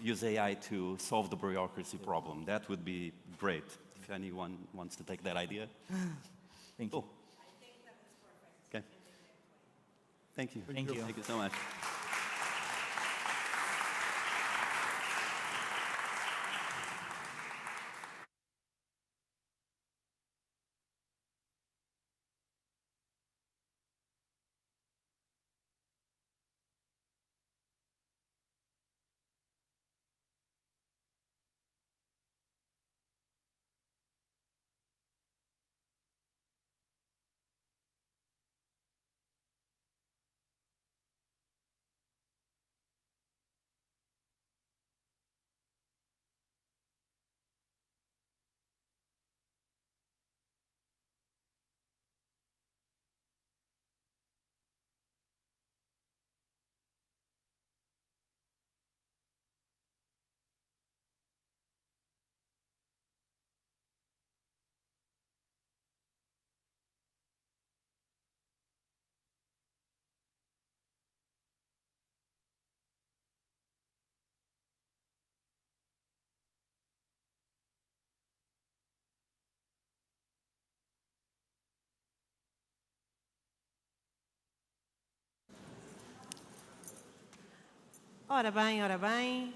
Speaker 5: use AI to solve the bureaucracy problem. That would be great, if anyone wants to take that idea.
Speaker 3: Thank you.
Speaker 5: Cool.
Speaker 1: I think that was perfect.
Speaker 5: Okay. Thank you.
Speaker 3: Thank you.
Speaker 5: Thank you so much.
Speaker 1: Ora bem, ora bem.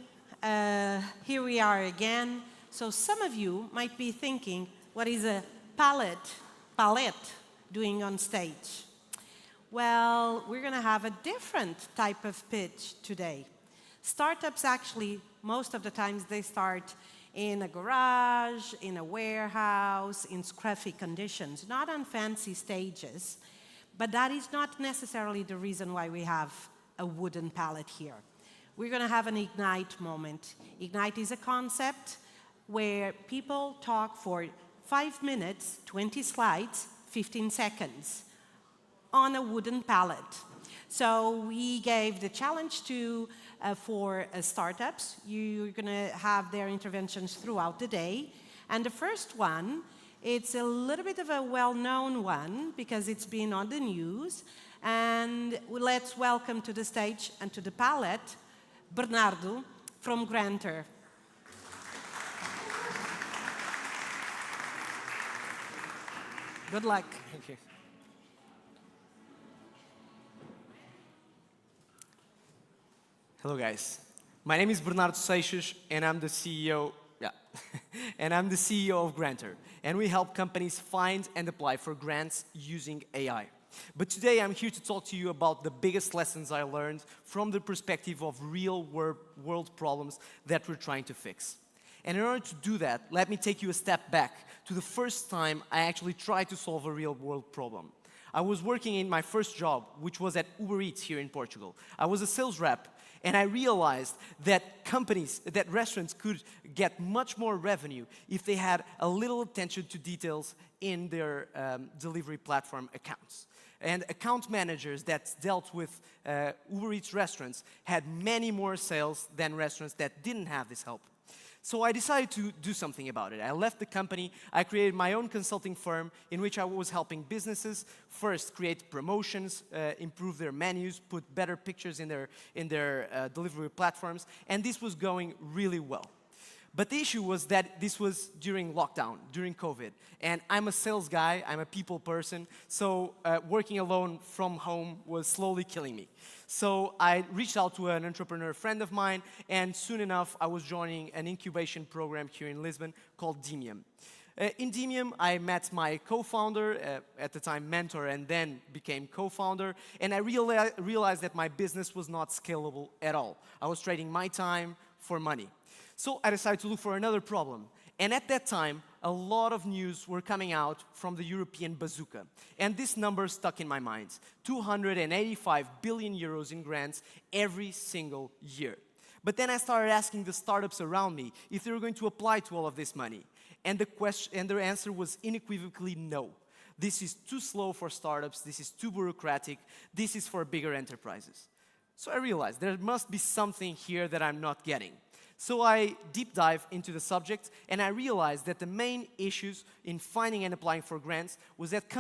Speaker 1: Here we are again. So some of you might be thinking, what is a palette doing on stage? Well, we're going to have a different type of pitch today. Startups actually, most of the times they start in a garage, in a warehouse, in scruffy conditions, not on fancy stages. But that is not necessarily the reason why we have a wooden palette here. We're going to have an Ignite moment. Ignite is a concept where people talk for 5 minutes, 20 slides, 15 seconds on a wooden palette. So we gave the challenge for startups. You're going to have their interventions throughout the day. And the first one, it's a little bit of a well-known one because it's been on the news. And let's welcome to the stage and to the palette, Bernardo from Granter. Good luck.
Speaker 6: Thank you. Hello, guys. My name is Bernardo Seixas, and I'm the CEO. And I'm the CEO of Granter. And we help companies find and apply for grants using AI. But today I'm here to talk to you about the biggest lessons I learned from the perspective of real-world problems that we're trying to fix. And in order to do that, let me take you a step back to the first time I actually tried to solve a real-world problem. I was working in my first job, which was at Uber Eats here in Portugal. I was a sales rep, and I realized that restaurants could get much more revenue if they had a little attention to details in their delivery platform accounts. And account managers that dealt with Uber Eats restaurants had many more sales than restaurants that didn't have this help. So I decided to do something about it. I left the company, I created my own consulting firm in which I was helping businesses first create promotions, improve their menus, put better pictures in their delivery platforms, and this was going really well. But the issue was that this was during lockdown, during COVID, and I'm a sales guy, I'm a people person, so working alone from home was slowly killing me. So I reached out to an entrepreneur friend of mine, and soon enough I was joining an incubation program here in Lisbon called Demium. In Demium, I met my co-founder, at the time mentor, and then became co-founder, and I realized that my business was not scalable at all. I was trading my time for money. So I decided to look for another problem. And at that time, a lot of news were coming out from the European bazooka. And this number stuck in my mind. 285 billion euros in grants every single year. But then I started asking the startups around me if they were going to apply to all of this money. And their answer was unequivocally no. This is too slow for startups, this is too bureaucratic, this is for bigger enterprises. So I realized there must be something here that I'm not getting. So I deep dive into the subject, and I realized that the main issues in finding and applying for grants was that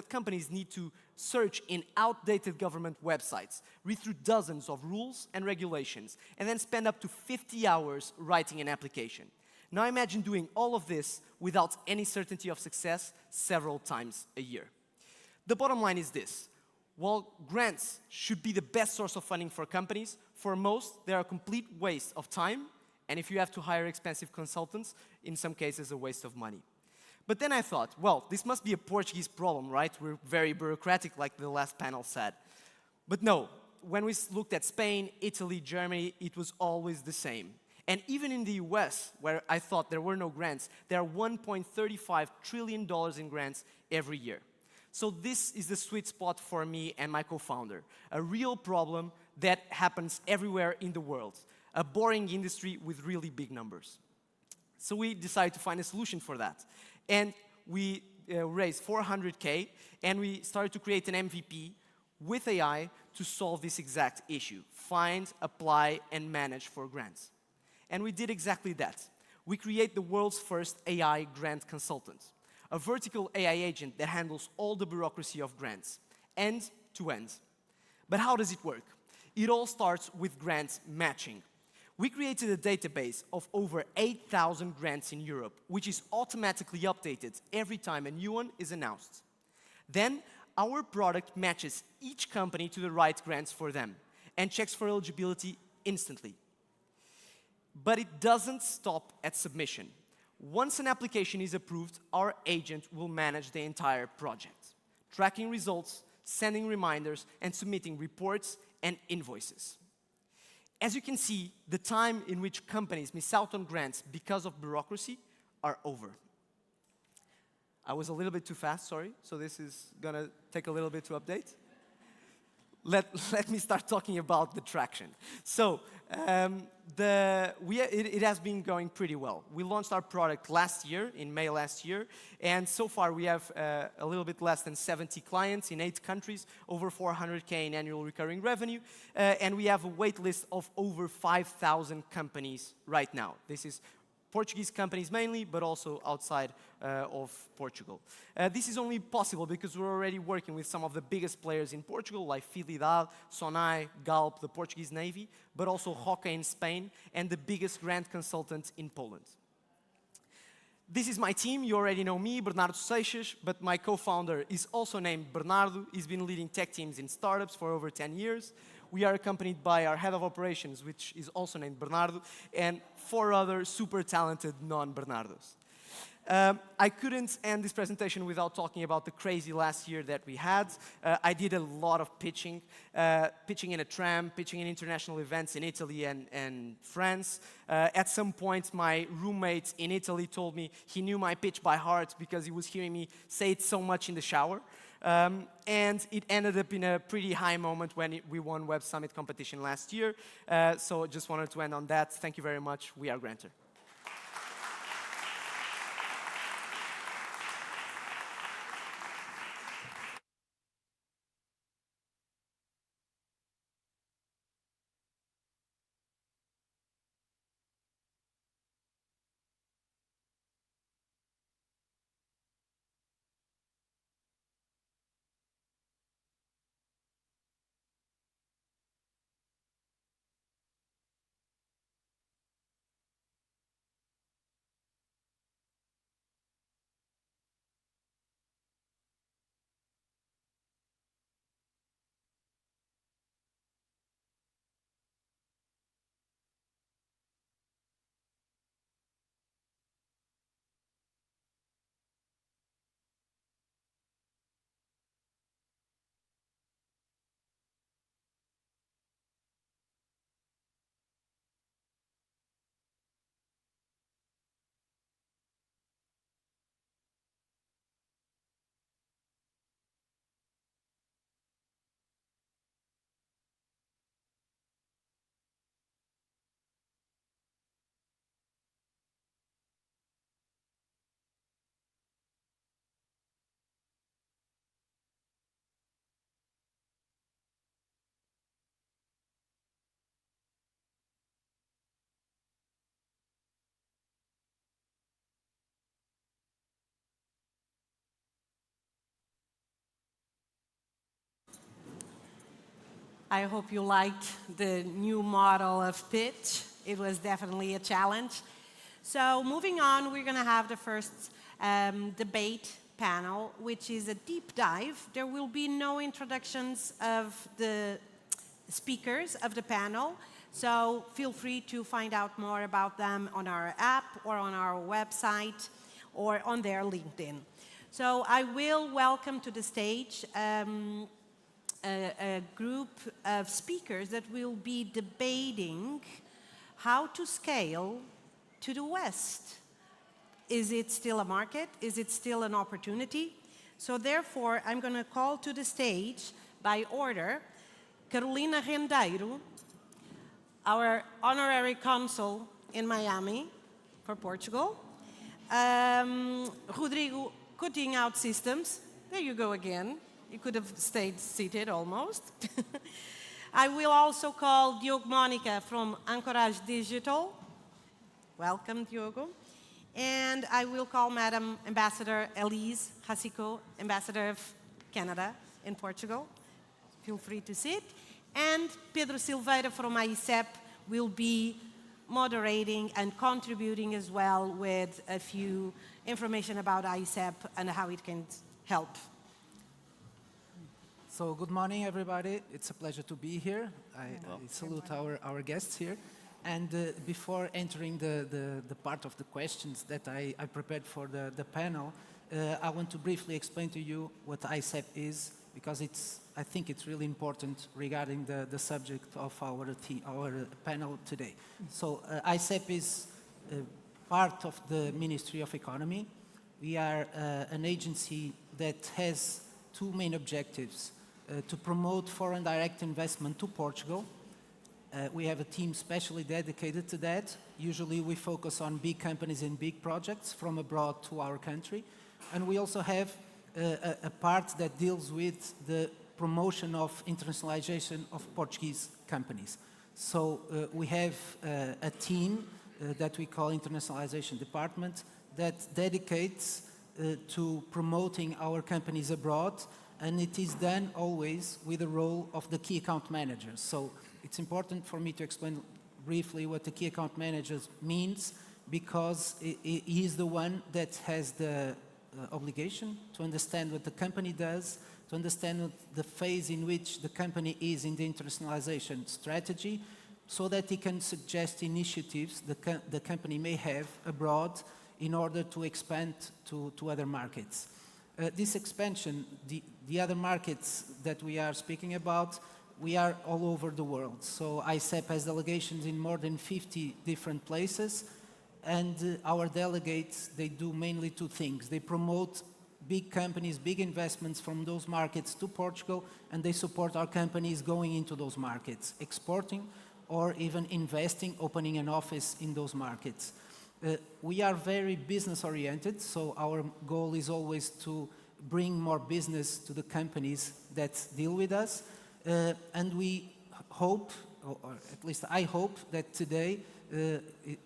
Speaker 6: companies need to search in outdated government websites, read through dozens of rules and regulations, and then spend up to 50 hours writing an application. Now imagine doing all of this without any certainty of success several times a year. The bottom line is this. While grants should be the best source of funding for companies, for most, they're a complete waste of time, and if you have to hire expensive consultants, in some cases, a waste of money. But then I thought, well, this must be a Portuguese problem, right? We're very bureaucratic, like the last panel said. But no, when we looked at Spain, Italy, Germany, it was always the same. And even in the US, where I thought there were no grants, there are $1.35 trillion in grants every year. So this is the sweet spot for me and my co-founder, a real problem that happens everywhere in the world, a boring industry with really big numbers. So we decided to find a solution for that. And we raised 400K, and we started to create an MVP with AI to solve this exact issue, find, apply, and manage for grants. And we did exactly that. We create the world's first AI grant consultant, a vertical AI agent that handles all the bureaucracy of grants, end to end. But how does it work? It all starts with grants matching. We created a database of over 8,000 grants in Europe, which is automatically updated every time a new one is announced. Then, our product matches each company to the right grants for them and checks for eligibility instantly. But it doesn't stop at submission. Once an application is approved, our agent will manage the entire project, tracking results, sending reminders, and submitting reports and invoices. As you can see, the time in which companies miss out on grants because of bureaucracy are over. I was a little bit too fast, sorry, so this is gonna take a little bit to update. Let me start talking about the traction. So, it has been going pretty well. We launched our product last year, in May last year, and so far we have a little bit less than 70 clients in 8 countries, over 400K in annual recurring revenue, and we have a wait list of over 5,000 companies right now. This is Portuguese companies mainly, but also outside of Portugal. This is only possible because we're already working with some of the biggest players in Portugal, like Fidelidade, Sonai, Galp, the Portuguese Navy, but also Roca in Spain, and the biggest grant consultant in Poland. This is my team. You already know me, Bernardo Seixas, but my co-founder is also named Bernardo. He's been leading tech teams in startups for over 10 years. We are accompanied by our head of operations, which is also named Bernardo, and 4 other super talented non-Bernardos. I couldn't end this presentation without talking about the crazy last year that we had. I did a lot of pitching, pitching in a tram, pitching in international events in Italy and France. At some point, my roommate in Italy told me he knew my pitch by heart because he was hearing me say it so much in the shower. And it ended up in a pretty high moment when we won Web Summit competition last year. So just wanted to end on that. Thank you very much. We are Granter.
Speaker 1: I hope you liked the new model of pitch. It was definitely a challenge. So moving on, we're going to have the first debate panel, which is a deep dive. There will be no introductions of the speakers of the panel, so feel free to find out more about them on our app or on our website or on their LinkedIn. So I will welcome to the stage a group of speakers that will be debating how to scale to the West. Is it still a market? Is it still an opportunity? So therefore, I'm going to call to the stage, by order, Carolina Rendeiro, our honorary consul in Miami for Portugal, Rodrigo Coutinho OutSystems, there you go again. You could have stayed seated almost. I will also call Diogo Monica from Anchorage Digital. Welcome, Diogo. And I will call Madam Ambassador Elise Racico, Ambassador of Canada in Portugal. Feel free to sit. And Pedro Silveira from ICEP will be moderating and contributing as well with a few information about ICEP and how it can help.
Speaker 7: So good morning, everybody. It's a pleasure to be here. I salute our guests here. And before entering the part of the questions that I prepared for the panel, I want to briefly explain to you what ICEP is, because I think it's really important regarding the subject of our panel today. So ICEP is part of the Ministry of Economy. We are an agency that has two main objectives: to promote foreign direct investment to Portugal. We have a team specially dedicated to that. Usually we focus on big companies and big projects from abroad to our country. And we also have a part that deals with the promotion of internationalization of Portuguese companies. So we have a team that we call Internationalization Department that dedicates to promoting our companies abroad, and it is done always with the role of the key account managers. So it's important for me to explain briefly what the key account manager means, because he is the one that has the obligation to understand what the company does, to understand what the phase in which the company is in the internationalization strategy, so that he can suggest initiatives the company may have abroad in order to expand to other markets. This expansion, the other markets that we are speaking about, we are all over the world. So ICEP has delegations in more than 50 different places, and our delegates, they do mainly two things. They promote big companies, big investments from those markets to Portugal, and they support our companies going into those markets, exporting or even investing, opening an office in those markets. We are very business oriented, so our goal is always to bring more business to the companies that deal with us. And we hope, or at least I hope, that today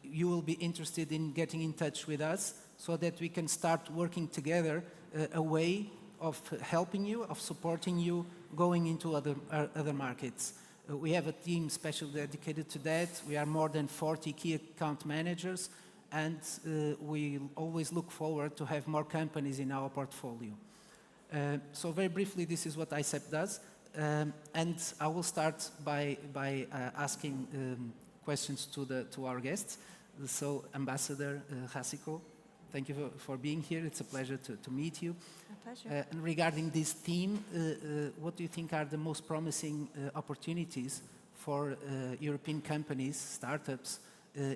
Speaker 7: you will be interested in getting in touch with us so that we can start working together a way of helping you, of supporting you going into other markets. We have a team specially dedicated to that. We are more than 40 key account managers, and we always look forward to have more companies in our portfolio. So very briefly, this is what ICEP does. And I will start by asking questions to our guests. So Ambassador Hasiko, thank you for being here. It's a pleasure to meet you.
Speaker 8: A pleasure.
Speaker 7: And regarding this theme, what do you think are the most promising opportunities for European companies, startups,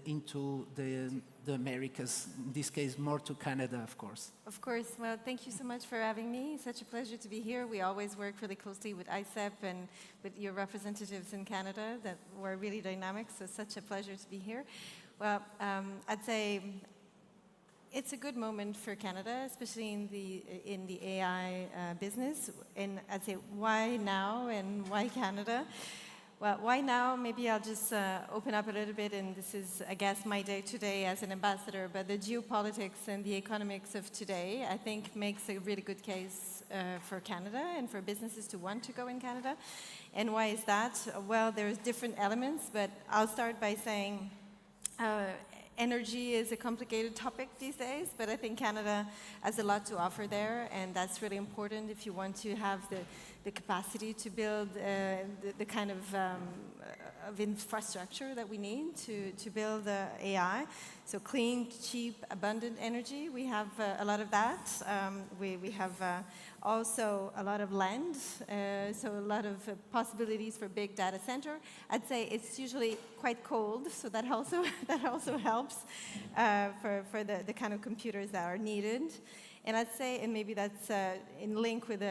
Speaker 7: into the Americas, in this case more to Canada, of course?
Speaker 8: Of course. Well, thank you so much for having me. Such a pleasure to be here. We always work really closely with ICEP and with your representatives in Canada that were really dynamic, so such a pleasure to be here. Well, I'd say it's a good moment for Canada, especially in the AI business. And I'd say, why now and why Canada? Well, why now? Maybe I'll just open up a little bit, and this is, I guess, my day today as an ambassador, but the geopolitics and the economics of today, I think, makes a really good case for Canada and for businesses to want to go in Canada. And why is that? Well, there's different elements, but I'll start by saying energy is a complicated topic these days, but I think Canada has a lot to offer there, and that's really important if you want to have the capacity to build the kind of infrastructure that we need to build AI. So clean, cheap, abundant energy, we have a lot of that. We have also a lot of land, so a lot of possibilities for big data center. I'd say it's usually quite cold, so that also helps for the kind of computers that are needed. And I'd say, and maybe that's in link with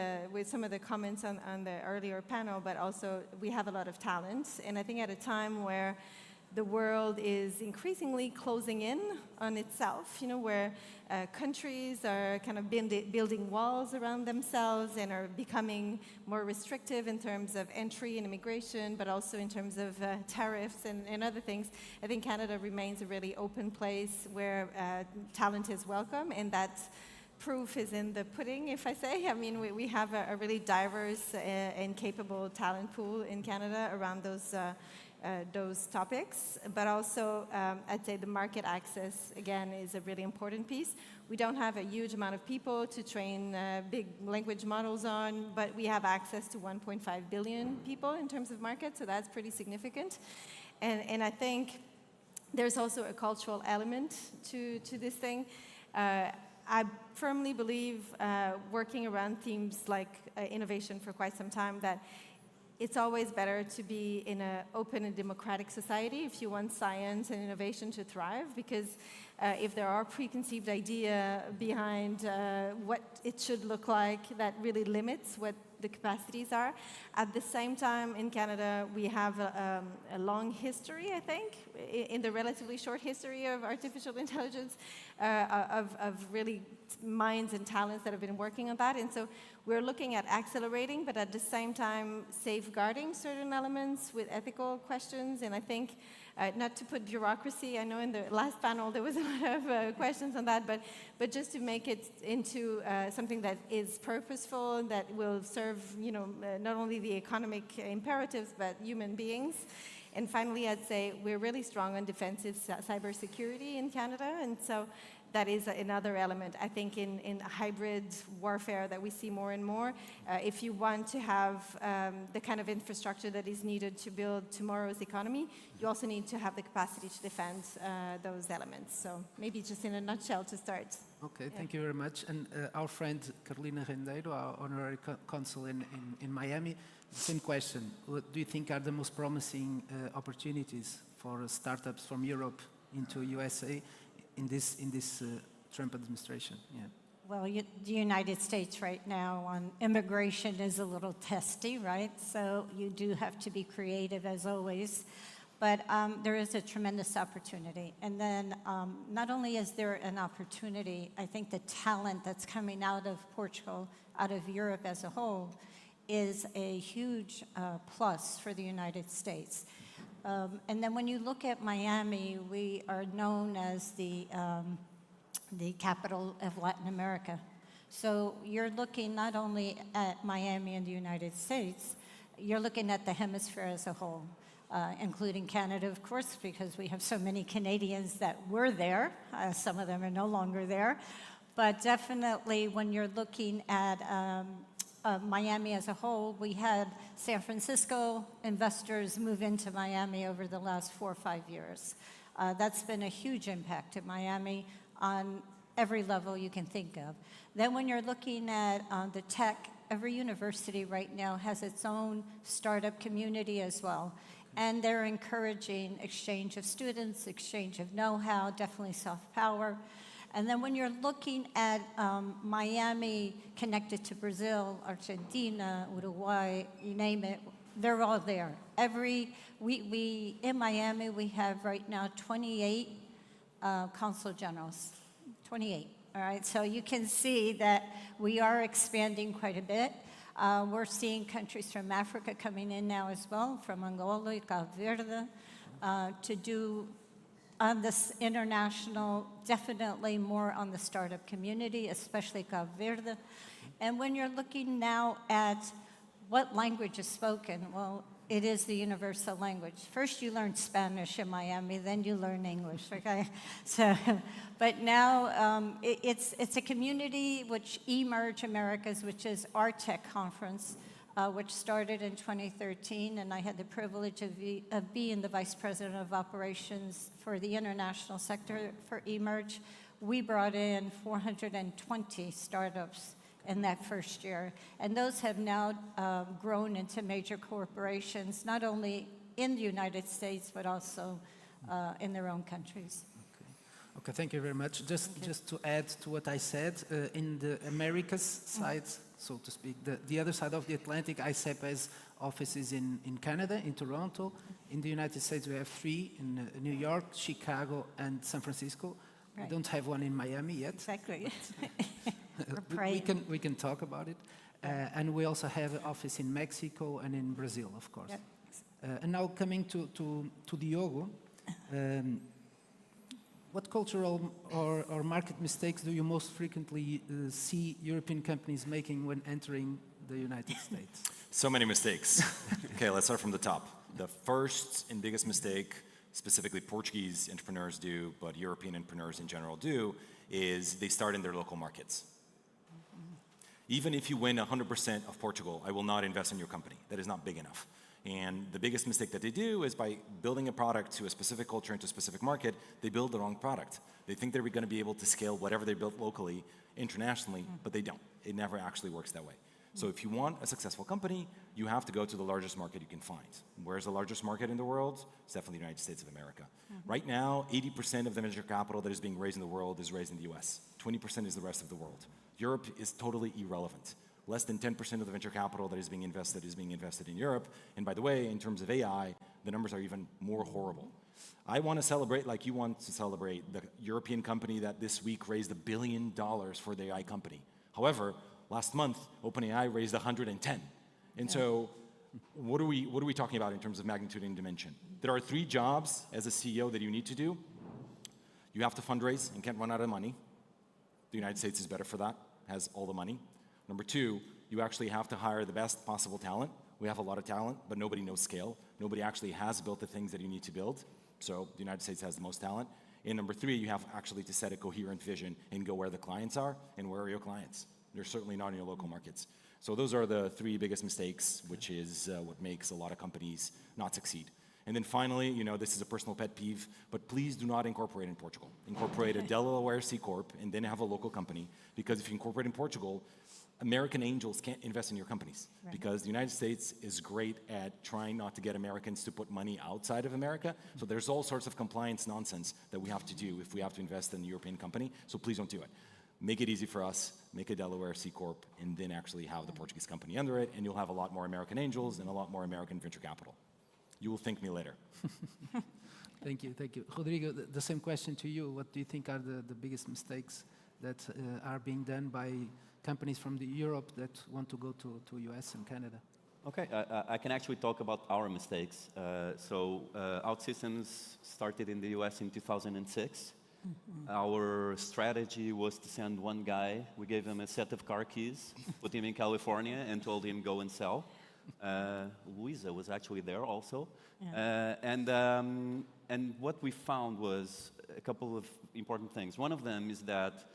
Speaker 8: some of the comments on the earlier panel, but also we have a lot of talent. And I think at a time where the world is increasingly closing in on itself, you know, where countries are kind of building walls around themselves and are becoming more restrictive in terms of entry and immigration, but also in terms of tariffs and other things. I think Canada remains a really open place where talent is welcome, and that proof is in the pudding, if I say. I mean, we have a really diverse and capable talent pool in Canada around those those topics, but also I'd say the market access, again, is a really important piece. We don't have a huge amount of people to train big language models on, but we have access to 1.5 billion people in terms of market, so that's pretty significant. And I think there's also a cultural element to this thing. I firmly believe, working around themes like innovation for quite some time, that it's always better to be in an open and democratic society if you want science and innovation to thrive, because if there are preconceived idea behind what it should look like, that really limits what the capacities are. At the same time, in Canada, we have a long history, I think, in the relatively short history of artificial intelligence, of really minds and talents that have been working on that. And so we're looking at accelerating, but at the same time safeguarding certain elements with ethical questions. And I think, not to put bureaucracy, I know in the last panel there was a lot of questions on that, but just to make it into something that is purposeful, that will serve, not only the economic imperatives, but human beings. And finally, I'd say we're really strong on defensive cybersecurity in Canada, and so that is another element. I think in hybrid warfare that we see more and more, if you want to have the kind of infrastructure that is needed to build tomorrow's economy, you also need to have the capacity to defend those elements. So maybe just in a nutshell to start.
Speaker 7: Okay, thank you very much. And our friend Carolina Rendeiro, our honorary consul in Miami, same question. What do you think are the most promising opportunities for startups from Europe into USA in this Trump administration? Yeah.
Speaker 9: Well, the United States right now on immigration is a little testy, right? So you do have to be creative as always. But there is a tremendous opportunity. And then not only is there an opportunity, I think the talent that's coming out of Portugal, out of Europe as a whole, is a huge plus for the United States. And then when you look at Miami, we are known as the capital of Latin America. So you're looking not only at Miami and the United States, you're looking at the hemisphere as a whole. Including Canada, of course, because we have so many Canadians that were there. Some of them are no longer there. But definitely when you're looking at Miami as a whole, we had San Francisco investors move into Miami over the last 4 or 5 years. That's been a huge impact to Miami on every level you can think of. Then when you're looking at the tech, every university right now has its own startup community as well. And they're encouraging exchange of students, exchange of know-how, definitely soft power. And then when you're looking at Miami connected to Brazil, Argentina, Uruguay, you name it, they're all there. In Miami, we have right now 28 consul generals, 28, all right? So you can see that we are expanding quite a bit. We're seeing countries from Africa coming in now as well, from Angola, Cabo Verde, to do on this international, definitely more on the startup community, especially Cabo Verde. And when you're looking now at what language is spoken, well, it is the universal language. First you learn Spanish in Miami, then you learn English, okay? So, but now it's a community which eMERGE Americas, which is our tech conference, which started in 2013, and I had the privilege of being the Vice President of Operations for the international sector for eMERGE. We brought in 420 startups in that first year. And those have now grown into major corporations, not only in the United States, but also in their own countries.
Speaker 7: Okay, thank you very much. Just to add to what I said, in the Americas side, so to speak, the other side of the Atlantic, ICEP has offices in Canada, in Toronto. In the United States, we have 3 in New York, Chicago, and San Francisco.
Speaker 9: Right.
Speaker 7: We don't have one in Miami yet.
Speaker 9: Exactly.
Speaker 7: We can talk about it. And we also have an office in Mexico and in Brazil, of course. Yep. And now coming to Diogo, what cultural or market mistakes do you most frequently see European companies making when entering the United States?
Speaker 10: So many mistakes. Okay, let's start from the top. The first and biggest mistake, specifically Portuguese entrepreneurs do, but European entrepreneurs in general do, is they start in their local markets. Even if you win 100% of Portugal, I will not invest in your company. That is not big enough. And the biggest mistake that they do is by building a product to a specific culture into a specific market, they build the wrong product. They think they're going to be able to scale whatever they built locally, internationally, but they don't. It never actually works that way. So if you want a successful company, you have to go to the largest market you can find. Where's the largest market in the world? It's definitely the United States of America. Right now, 80% of the venture capital that is being raised in the world is raised in the US. 20% is the rest of the world. Europe is totally irrelevant. Less than 10% of the venture capital that is being invested in Europe. And by the way, in terms of AI, the numbers are even more horrible. I want to celebrate, like you want to celebrate, the European company that this week raised $1 billion for the AI company. However, last month, OpenAI raised 110. And so what are we talking about in terms of magnitude and dimension? There are 3 jobs as a CEO that you need to do. You have to fundraise and can't run out of money. The United States is better for that, has all the money. Number 2, you actually have to hire the best possible talent. We have a lot of talent, but nobody knows scale. Nobody actually has built the things that you need to build. So the United States has the most talent. And number 3, you have actually to set a coherent vision and go where the clients are. And where are your clients? They're certainly not in your local markets. So those are the 3 biggest mistakes, which is what makes a lot of companies not succeed. And then finally, you know, this is a personal pet peeve, but please do not incorporate in Portugal. Incorporate a Delaware C Corp and then have a local company, because if you incorporate in Portugal, American angels can't invest in your companies, because the United States is great at trying not to get Americans to put money outside of America. So there's all sorts of compliance nonsense that we have to do if we have to invest in a European company. So please don't do it. Make it easy for us, make a Delaware C Corp, and then actually have the Portuguese company under it, and you'll have a lot more American angels and a lot more American venture capital. You will thank me later.
Speaker 7: Thank you, thank you. Rodrigo, the same question to you. What do you think are the biggest mistakes that are being done by companies from Europe that want to go to US and Canada?
Speaker 5: Okay, I can actually talk about our mistakes. OutSystems started in the US in 2006. Our strategy was to send one guy. We gave him a set of car keys, put him in California, and told him go and sell. Luisa was actually there also. And what we found was a couple of important things. One of them is that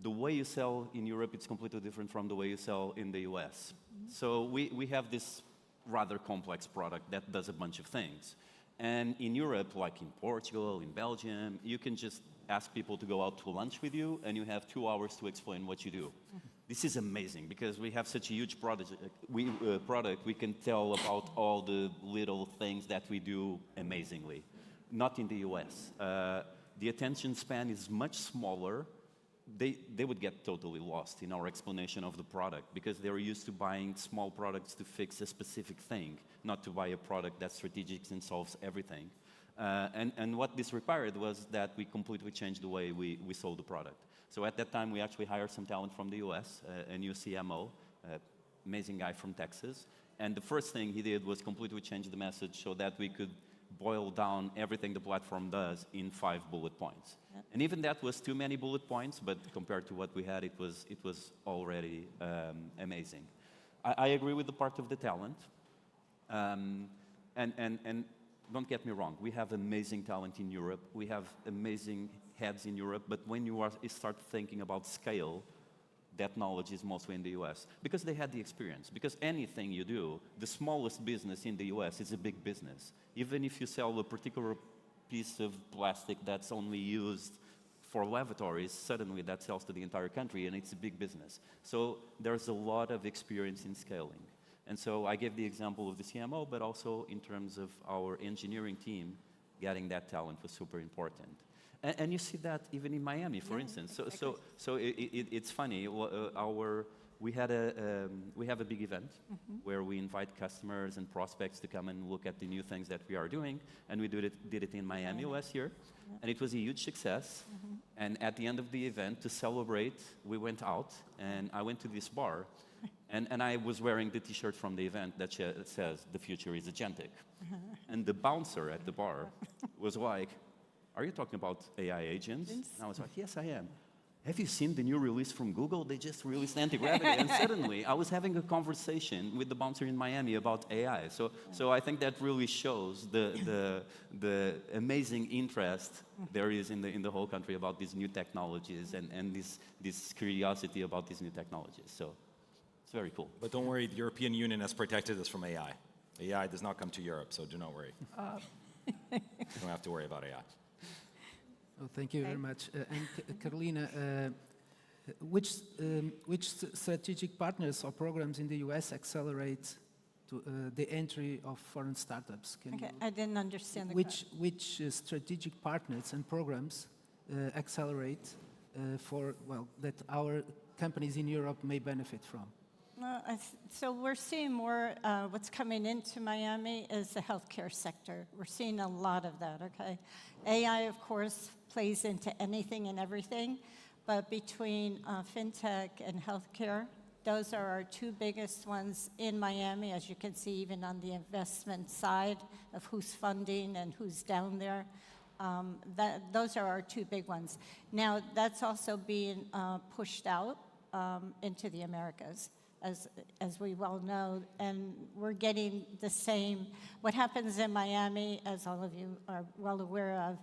Speaker 5: the way you sell in Europe, it's completely different from the way you sell in the US. So we have this rather complex product that does a bunch of things. And in Europe, like in Portugal, in Belgium, you can just ask people to go out to lunch with you, and you have 2 hours to explain what you do. This is amazing, because we have such a huge product, we can tell about all the little things that we do amazingly. Not in the US. The attention span is much smaller. They would get totally lost in our explanation of the product, because they're used to buying small products to fix a specific thing, not to buy a product that's strategic and solves everything. And what this required was that we completely changed the way we sold the product. So at that time, we actually hired some talent from the US, a new CMO, amazing guy from Texas. And the first thing he did was completely change the message so that we could boil down everything the platform does in 5 bullet points. And even that was too many bullet points, but compared to what we had, it was already amazing. I agree with the part of the talent. And don't get me wrong, we have amazing talent in Europe. We have amazing heads in Europe, but when you start thinking about scale, that knowledge is mostly in the US, because they had the experience. Because anything you do, the smallest business in the US is a big business. Even if you sell a particular piece of plastic that's only used for lavatories, suddenly that sells to the entire country, and it's a big business. So there's a lot of experience in scaling. And so I gave the example of the CMO, but also in terms of our engineering team, getting that talent was super important. And you see that even in Miami, for instance. So it's funny. We have a big event where we invite customers and prospects to come and look at the new things that we are doing, and we did it in Miami last year, and it was a huge success. And at the end of the event, to celebrate, we went out, and I went to this bar, and I was wearing the T-shirt from the event that says "The future is agentic," and the bouncer at the bar was like, "Are you talking about AI agents?" And I was like, "Yes, I am." have you seen the new release from Google? They just released anti-gravity. And suddenly, I was having a conversation with the bouncer in Miami about AI. So I think that really shows the amazing interest there is in the whole country about these new technologies and this curiosity about these new technologies. So it's very cool.
Speaker 10: But don't worry, the European Union has protected us from AI. AI does not come to Europe, so do not worry. You don't have to worry about AI.
Speaker 7: Oh, thank you very much. And Carolina, which strategic partners or programs in the US accelerate the entry of foreign startups?
Speaker 9: Okay, I didn't understand the question.
Speaker 7: Which strategic partners and programs accelerate that our companies in Europe may benefit from?
Speaker 9: So we're seeing more, what's coming into Miami is the healthcare sector. We're seeing a lot of that, okay? AI, of course, plays into anything and everything, but between fintech and healthcare, those are our two biggest ones in Miami, as you can see, even on the investment side of who's funding and who's down there. Those are our two big ones. Now, that's also being pushed out into the Americas, as we well know, and we're getting the same. What happens in Miami, as all of you are well aware of,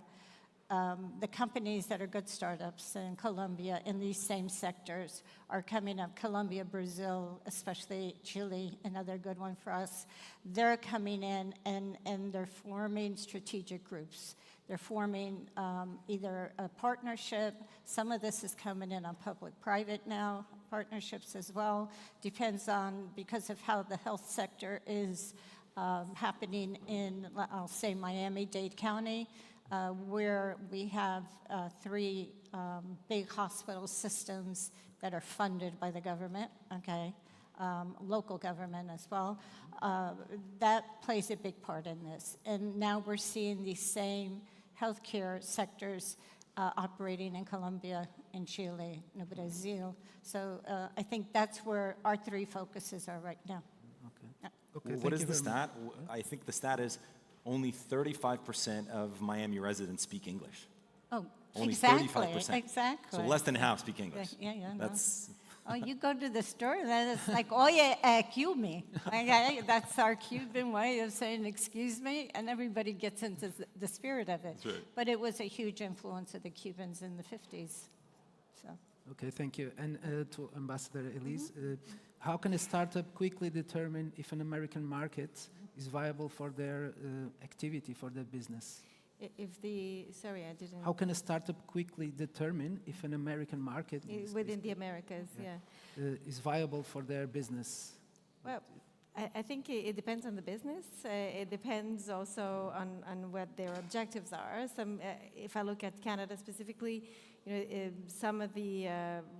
Speaker 9: the companies that are good startups in Colombia in these same sectors are coming up. Colombia, Brazil, especially Chile, another good one for us. They're coming in and they're forming strategic groups. They're forming either a partnership. Some of this is coming in on public-private now, partnerships as well. Depends on, because of how the health sector is happening in, I'll say, Miami-Dade County, where we have 3 big hospital systems that are funded by the government, okay? Local government as well. That plays a big part in this. And now we're seeing these same healthcare sectors operating in Colombia, in Chile, in Brazil. So I think that's where our 3 focuses are right now.
Speaker 7: Okay.
Speaker 9: Yeah.
Speaker 7: Okay,
Speaker 10: What is
Speaker 7: thank
Speaker 10: the
Speaker 7: you very
Speaker 10: stat? I think the stat is only 35% of Miami residents speak English.
Speaker 9: Oh,
Speaker 10: Only
Speaker 9: exactly,
Speaker 10: 35%.
Speaker 9: exactly.
Speaker 10: So less than half speak English.
Speaker 9: Yeah, no.
Speaker 10: That's
Speaker 9: Oh, you go to the store, and it's like, oye, cue me. Okay? That's our Cuban way of saying, excuse me, and everybody gets into the spirit of it.
Speaker 10: That's right.
Speaker 9: But it was a huge influence of the Cubans in the 50s. So.
Speaker 7: Okay, thank you. And to Ambassador Elise, how can a startup quickly determine if an American market is viable for their activity, for their business?
Speaker 8: Sorry, I didn't.
Speaker 7: How can a startup quickly determine if an American market
Speaker 8: Within the Americas,
Speaker 7: is viable for their business?
Speaker 8: Well, I think it depends on the business. It depends also on what their objectives are. If I look at Canada specifically, some of the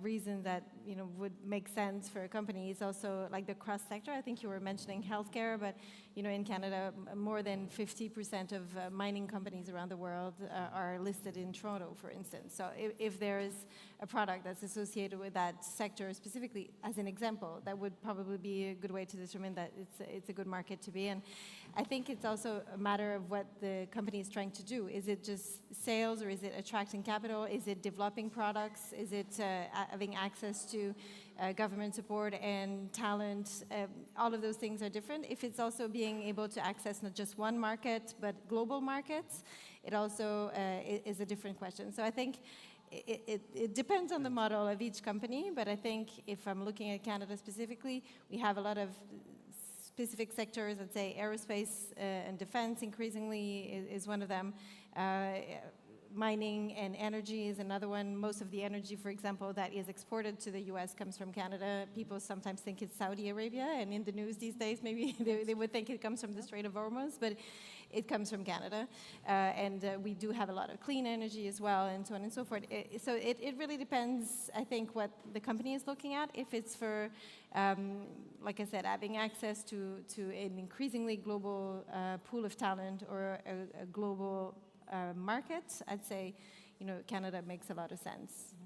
Speaker 8: reasons that would make sense for a company is also like the cross-sector. I think you were mentioning healthcare, but in Canada, more than 50% of mining companies around the world are listed in Toronto, for instance. So if there is a product that's associated with that sector specifically, as an example, that would probably be a good way to determine that it's a good market to be in. I think it's also a matter of what the company is trying to do. Is it just sales, or is it attracting capital? Is it developing products? Is it having access to government support and talent? All of those things are different. If it's also being able to access not just one market, but global markets, it also is a different question. So I think it depends on the model of each company, but I think if I'm looking at Canada specifically, we have a lot of specific sectors. I'd say aerospace and defense increasingly is one of them. Mining and energy is another one. Most of the energy, for example, that is exported to the US comes from Canada. People sometimes think it's Saudi Arabia, and in the news these days, maybe they would think it comes from the Strait of Hormuz, but it comes from Canada. And we do have a lot of clean energy as well, and so on and so forth. So it really depends, I think, what the company is looking at. If it's for, like I said, having access to an increasingly global pool of talent or a global market, I'd say, Canada makes a lot of sense.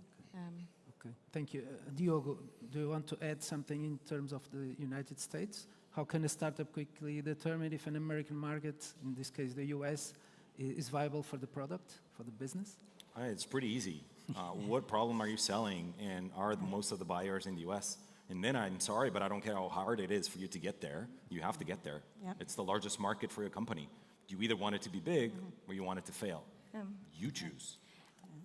Speaker 7: Okay, thank you. Diogo, do you want to add something in terms of the United States? How can a startup quickly determine if an American market, in this case the US, is viable for the product, for the business?
Speaker 10: It's pretty easy. What problem are you selling, and are most of the buyers in the US? And then I'm sorry, but I don't care how hard it is for you to get there. You have to get there.
Speaker 9: Yep.
Speaker 10: It's the largest market for your company. You either want it to be big or you want it to fail. You choose.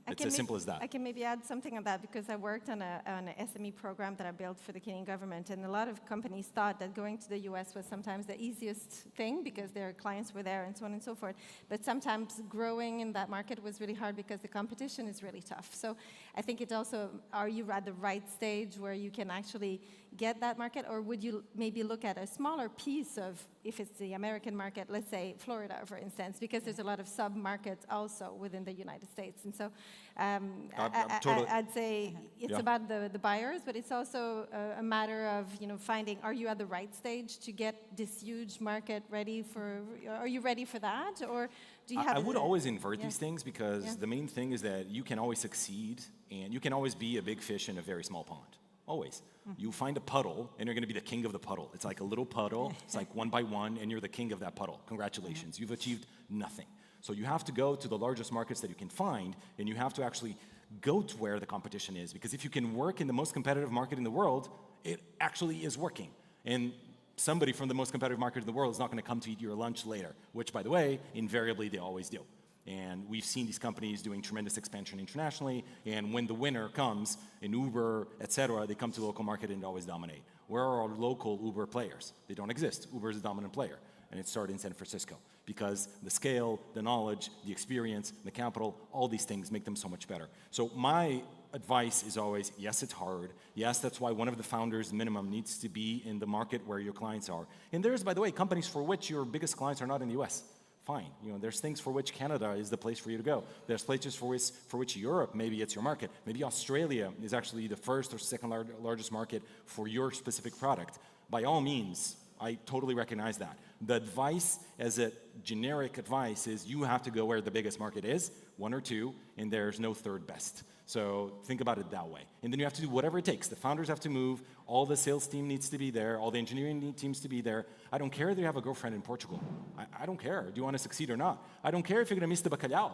Speaker 10: It's as simple as that.
Speaker 8: I can maybe add something on that because I worked on an SME program that I built for the Kenyan government, and a lot of companies thought that going to the US was sometimes the easiest thing because their clients were there and so on and so forth. But sometimes growing in that market was really hard because the competition is really tough. So I think it also, are you at the right stage where you can actually get that market, or would you maybe look at a smaller piece of, if it's the American market, let's say Florida, for instance, because there's a lot of sub-markets also within the United States. And so I'd say it's about the buyers, but it's also a matter of, finding, are you at the right stage to get this huge market ready for, are you ready for that? Or do you have...
Speaker 10: I would always invert these things because the main thing is that you can always succeed and you can always be a big fish in a very small pond. Always. You find a puddle, and you're going to be the king of the puddle. It's like a little puddle. It's like one by one, and you're the king of that puddle. Congratulations. You've achieved nothing. So you have to go to the largest markets that you can find, and you have to actually go to where the competition is. Because if you can work in the most competitive market in the world, it actually is working. And somebody from the most competitive market in the world is not going to come to eat your lunch later, which, by the way, invariably they always do. And we've seen these companies doing tremendous expansion internationally, and when the winner comes, in Uber, et cetera, they come to the local market and always dominate. Where are our local Uber players? They don't exist. Uber is a dominant player, and it started in San Francisco because the scale, the knowledge, the experience, the capital, all these things make them so much better. So my advice is always, yes, it's hard. Yes, that's why one of the founders minimum needs to be in the market where your clients are. And there's, by the way, companies for which your biggest clients are not in the US. Fine. There's things for which Canada is the place for you to go. There's places for which Europe, maybe it's your market. Maybe Australia is actually the first or second largest market for your specific product. By all means, I totally recognize that. The advice as a generic advice is you have to go where the biggest market is, one or two, and there's no third best. So think about it that way. And then you have to do whatever it takes. The founders have to move. All the sales team needs to be there. All the engineering teams to be there. I don't care if you have a girlfriend in Portugal. I don't care. Do you want to succeed or not? I don't care if you're going to miss the bacalhau.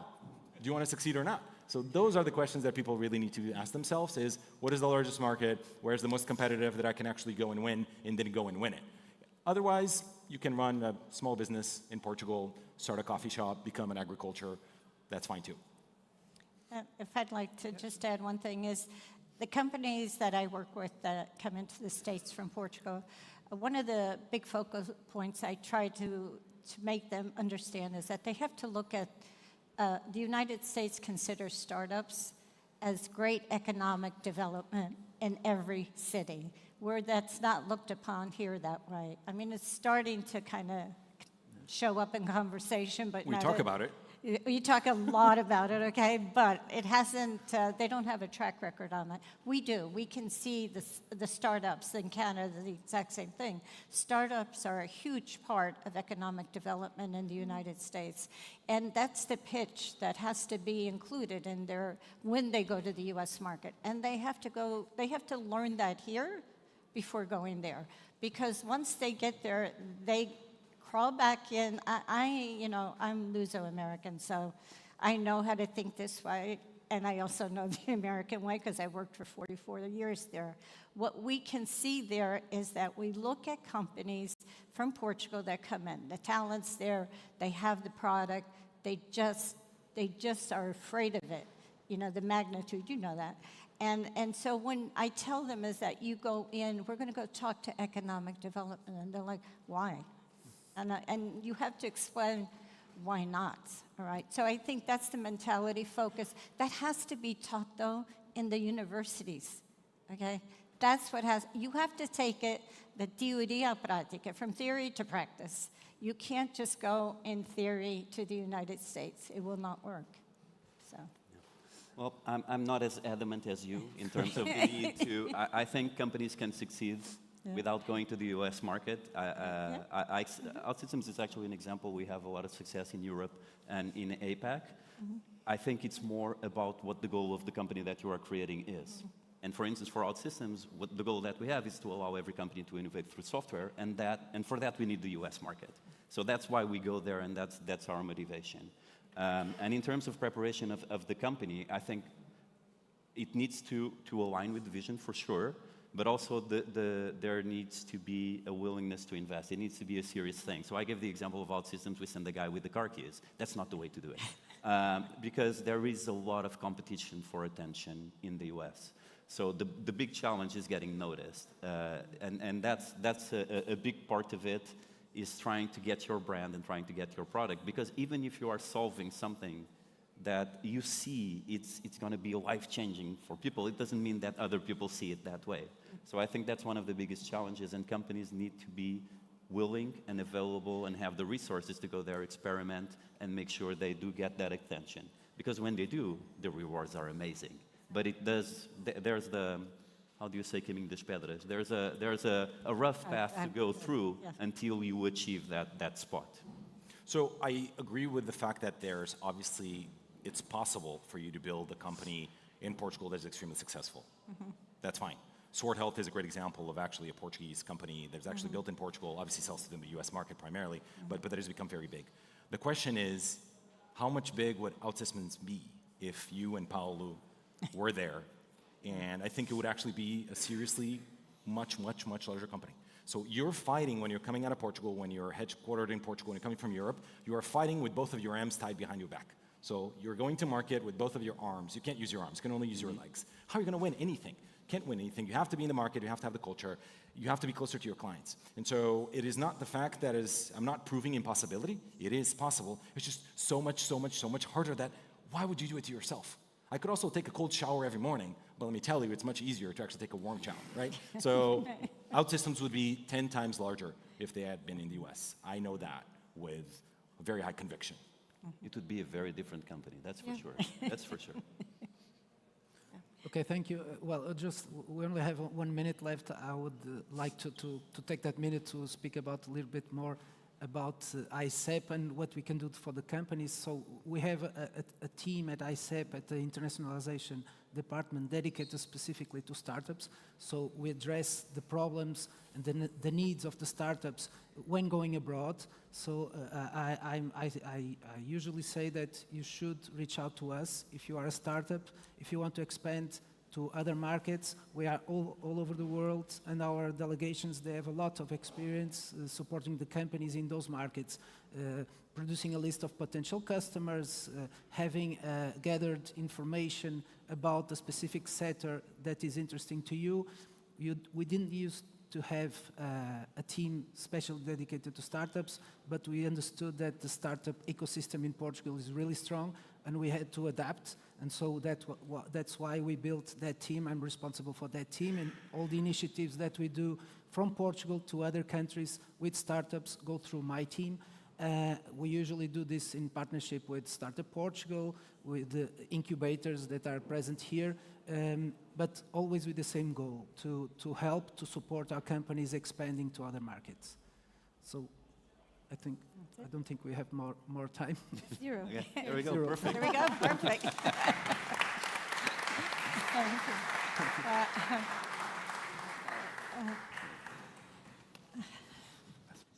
Speaker 10: Do you want to succeed or not? So those are the questions that people really need to ask themselves is, what is the largest market? Where's the most competitive that I can actually go and win, and then go and win it? Otherwise, you can run a small business in Portugal, start a coffee shop, become an agriculture. That's fine too.
Speaker 9: If I'd like to just add one thing is, the companies that I work with that come into the States from Portugal, one of the big focal points I try to make them understand is that they have to look at, the United States considers startups as great economic development in every city, where that's not looked upon here that way. I mean, it's starting to kind of show up in conversation, but
Speaker 10: we talk about it.
Speaker 9: You talk a lot about it, okay? But it hasn't, they don't have a track record on that. We do. We can see the startups in Canada, the exact same thing. Startups are a huge part of economic development in the United States. And that's the pitch that has to be included in their, when they go to the US market. And they have to learn that here before going there. Because once they get there, they crawl back in. I'm Luso-American, so I know how to think this way, and I also know the American way because I worked for 44 years there. What we can see there is that we look at companies from Portugal that come in. The talent's there, they have the product, they just are afraid of it. The magnitude, that. And so when I tell them is that you go in, we're going to go talk to economic development, and they're like, why? And you have to explain why not, all right? So I think that's the mentality focus. That has to be taught, though, in the universities, okay? That's what you have to take it, the teoria à prática, from theory to practice. You can't just go in theory to the United States. It will not work, so.
Speaker 5: Well, I'm not as adamant as you in terms of the need to, I think companies can succeed without going to the US market. OutSystems is actually an example. We have a lot of success in Europe and in APAC. I think it's more about what the goal of the company that you are creating is. And for instance, for OutSystems, the goal that we have is to allow every company to innovate through software, and for that we need the US market. So that's why we go there, and that's our motivation. And in terms of preparation of the company, I think it needs to align with the vision for sure, but also there needs to be a willingness to invest. It needs to be a serious thing. So I gave the example of OutSystems. We send the guy with the car keys. That's not the way to do it. Because there is a lot of competition for attention in the US. So the big challenge is getting noticed. And that's a big part of it, is trying to get your brand and trying to get your product. Because even if you are solving something that you see it's going to be life-changing for people, it doesn't mean that other people see it that way. So I think that's one of the biggest challenges, and companies need to be willing and available and have the resources to go there, experiment, and make sure they do get that attention. Because when they do, the rewards are amazing. But it does, there's the, how do you say, caminho das pedras? There's a rough path to go through until you achieve that spot.
Speaker 10: So I agree with the fact that there's obviously, it's possible for you to build a company in Portugal that is extremely successful. That's fine. Sword Health is a great example of actually a Portuguese company that's actually built in Portugal, obviously sells to the US market primarily, but that has become very big. The question is, how much big would OutSystems be if you and Paulo were there? And I think it would actually be a seriously much larger company. So you're fighting when you're coming out of Portugal, when you're headquartered in Portugal, when you're coming from Europe, you are fighting with both of your arms tied behind your back. So you're going to market with both of your arms. You can't use your arms, you can only use your legs. How are you going to win anything? Can't win anything. You have to be in the market, you have to have the culture, you have to be closer to your clients. And so it is not the fact that I'm not proving impossibility. It is possible. It's just so much harder that why would you do it to yourself? I could also take a cold shower every morning, but let me tell you, it's much easier to actually take a warm shower, right? So OutSystems would be 10 times larger if they had been in the US. I know that with a very high conviction.
Speaker 5: It would be a very different company, that's for sure. That's for sure.
Speaker 7: Okay, thank you. We only have 1 minute left. I would like to take that minute to speak about a little bit more about ICEP and what we can do for the companies. So we have a team at ICEP, at the internationalization department, dedicated specifically to startups. So we address the problems and the needs of the startups when going abroad. So I usually say that you should reach out to us if you are a startup, if you want to expand to other markets. We are all over the world, and our delegations, they have a lot of experience supporting the companies in those markets, producing a list of potential customers, having gathered information about the specific sector that is interesting to you. We didn't use to have a team specially dedicated to startups, but we understood that the startup ecosystem in Portugal is really strong, and we had to adapt. And so that's why we built that team. I'm responsible for that team, and all the initiatives that we do from Portugal to other countries with startups go through my team. We usually do this in partnership with Startup Portugal, with the incubators that are present here, but always with the same goal, to help, to support our companies expanding to other markets. So I don't think we have more time.
Speaker 8: Zero.
Speaker 5: Okay, there we go, perfect.
Speaker 8: There we go, perfect.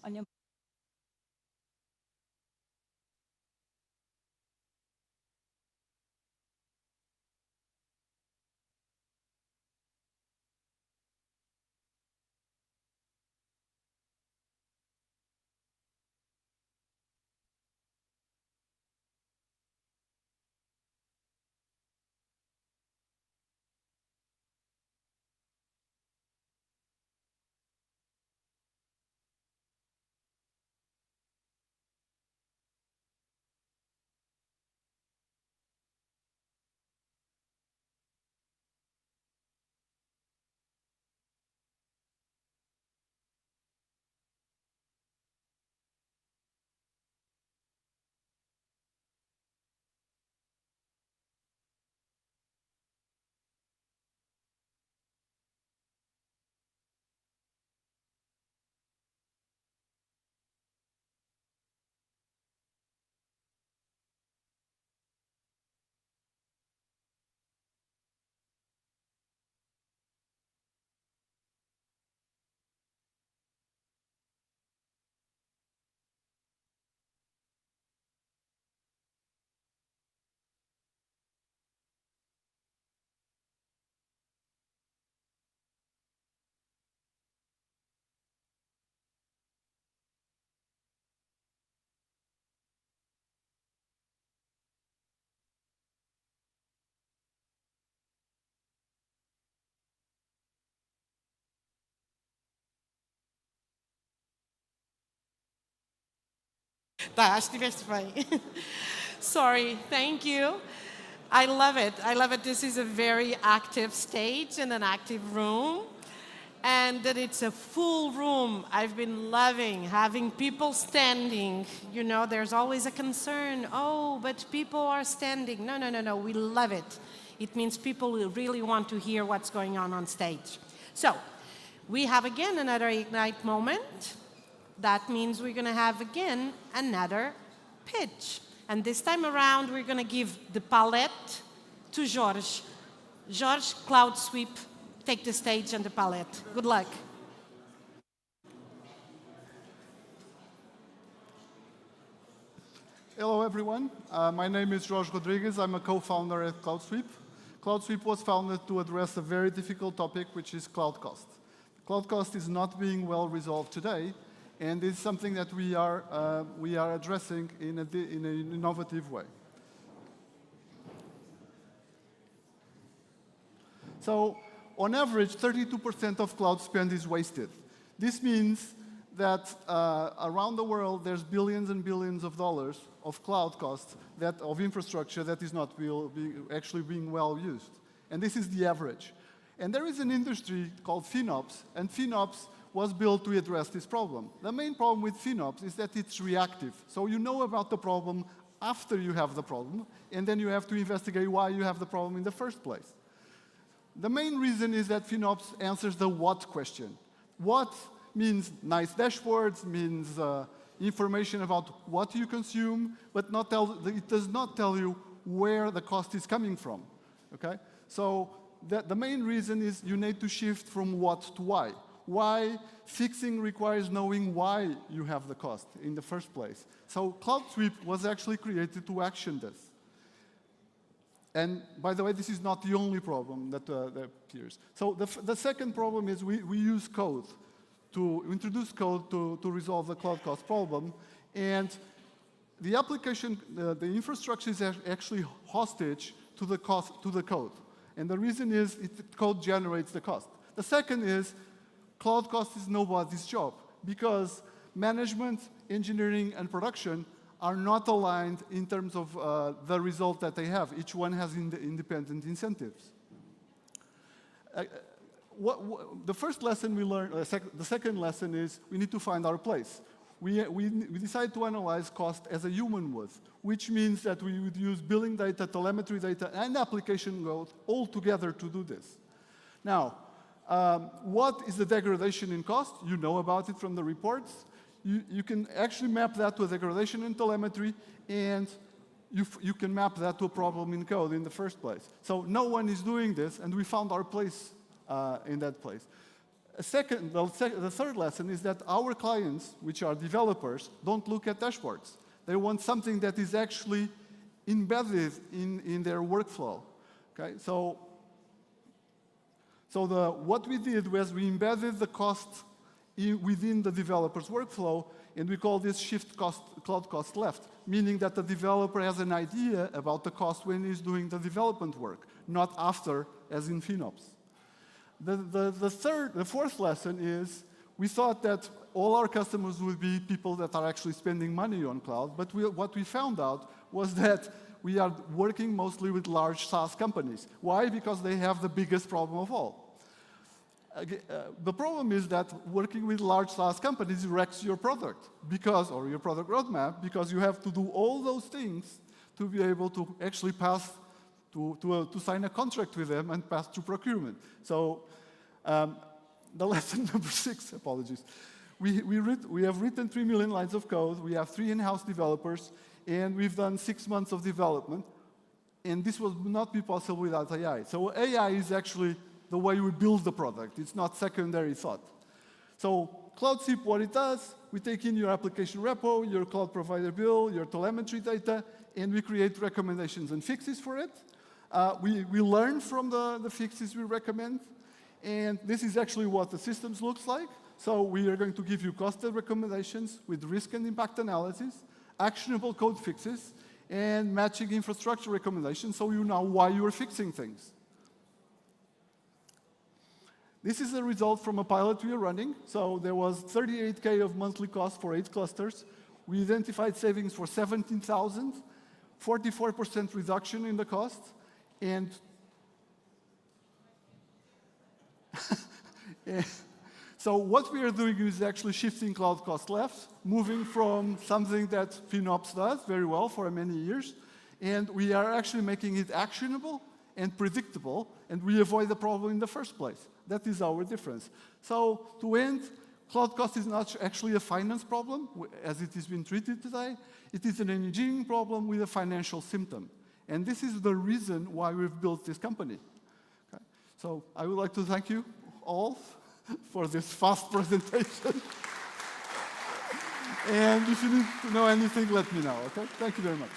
Speaker 9: On your
Speaker 11: Tá, acho que estiveste bem. Sorry, thank you. I love it. I love it. This is a very active stage and an active room. And that it's a full room. I've been loving having people standing. You know, there's always a concern. Oh, but people are standing. No, no, no, no. We love it. It means people really want to hear what's going on stage. So, we have again another Ignite moment. That means we're going to have again another pitch. And this time around, we're going to give the palette to Jorge. Jorge, Cloud Sweep, take the stage and the palette. Good luck.
Speaker 4: Hello, everyone. My name is Jorge Rodrigues. I'm a co-founder at CloudSweep. CloudSweep was founded to address a very difficult topic, which is cloud cost. Cloud cost is not being well resolved today, and it's something that we are addressing in an innovative way. So, on average, 32% of cloud spend is wasted. This means that around the world, there's billions and billions of dollars of cloud costs, of infrastructure that is not actually being well used. And this is the average. And there is an industry called FinOps, and FinOps was built to address this problem. The main problem with FinOps is that it's reactive. So you know about the problem after you have the problem, and then you have to investigate why you have the problem in the first place. The main reason is that FinOps answers the what question. What means nice dashboards, means information about what you consume, but it does not tell you where the cost is coming from. Okay? So the main reason is you need to shift from what to why. Why fixing requires knowing why you have the cost in the first place. So CloudSweep was actually created to action this. And by the way, this is not the only problem that appears. So the second problem is we use code to introduce code to resolve the cloud cost problem. And the application, the infrastructure is actually hostage to the code. And the reason is code generates the cost. The second is cloud cost is nobody's job because management, engineering, and production are not aligned in terms of the result that they have. Each one has independent incentives. The first lesson we learned, the second lesson is we need to find our place. We decided to analyze cost as a human would, which means that we would use billing data, telemetry data, and application code all together to do this. Now, what is the degradation in cost? You know about it from the reports. You can actually map that to a degradation in telemetry, and you can map that to a problem in code in the first place. So no one is doing this, and we found our place in that place. The third lesson is that our clients, which are developers, don't look at dashboards. They want something that is actually embedded in their workflow. Okay? So what we did was we embedded the cost within the developer's workflow, and we call this shift cloud cost left, meaning that the developer has an idea about the cost when he's doing the development work, not after, as in FinOps. The fourth lesson is we thought that all our customers would be people that are actually spending money on cloud, but what we found out was that we are working mostly with large SaaS companies. Why? Because they have the biggest problem of all. The problem is that working with large SaaS companies wrecks your product or your product roadmap because you have to do all those things to be able to actually pass to sign a contract with them and pass through procurement. So the lesson number 6, apologies. We have written 3 million lines of code. We have 3 in-house developers, and we've done 6 months of development. And this would not be possible without AI. So AI is actually the way we build the product. It's not secondary thought. So CloudSweep, what it does, we take in your application repo, your cloud provider bill, your telemetry data, and we create recommendations and fixes for it. We learn from the fixes we recommend, and this is actually what the systems looks like. So we are going to give you costed recommendations with risk and impact analysis, actionable code fixes, and matching infrastructure recommendations so you know why you are fixing things. This is a result from a pilot we are running. So there was 38K of monthly cost for 8 clusters. We identified savings for 17,000, 44% reduction in the cost, and so what we are doing is actually shifting cloud cost left, moving from something that FinOps does very well for many years, and we are actually making it actionable and predictable, and we avoid the problem in the first place. That is our difference. So to end, cloud cost is not actually a finance problem, as it has been treated today. It is an engineering problem with a financial symptom. And this is the reason why we've built this company. Okay. So I would like to thank you all for this fast presentation. And if you need to know anything, let me know, okay? Thank you very much.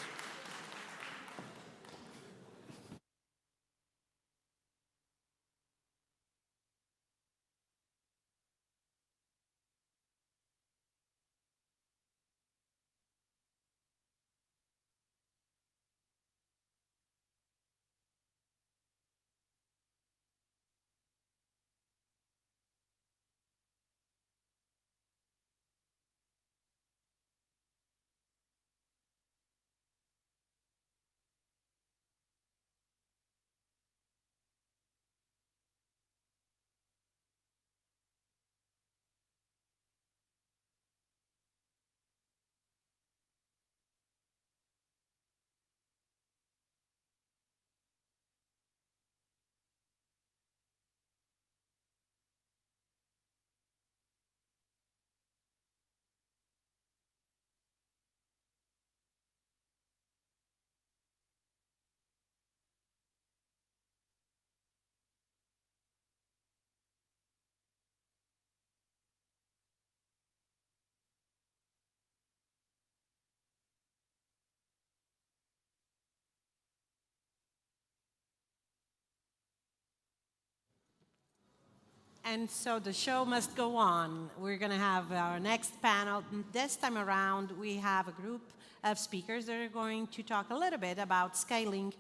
Speaker 1: And so the show must go on. We're going to have our next panel. This time around, we have a group of speakers that are going to talk a little bit about scaling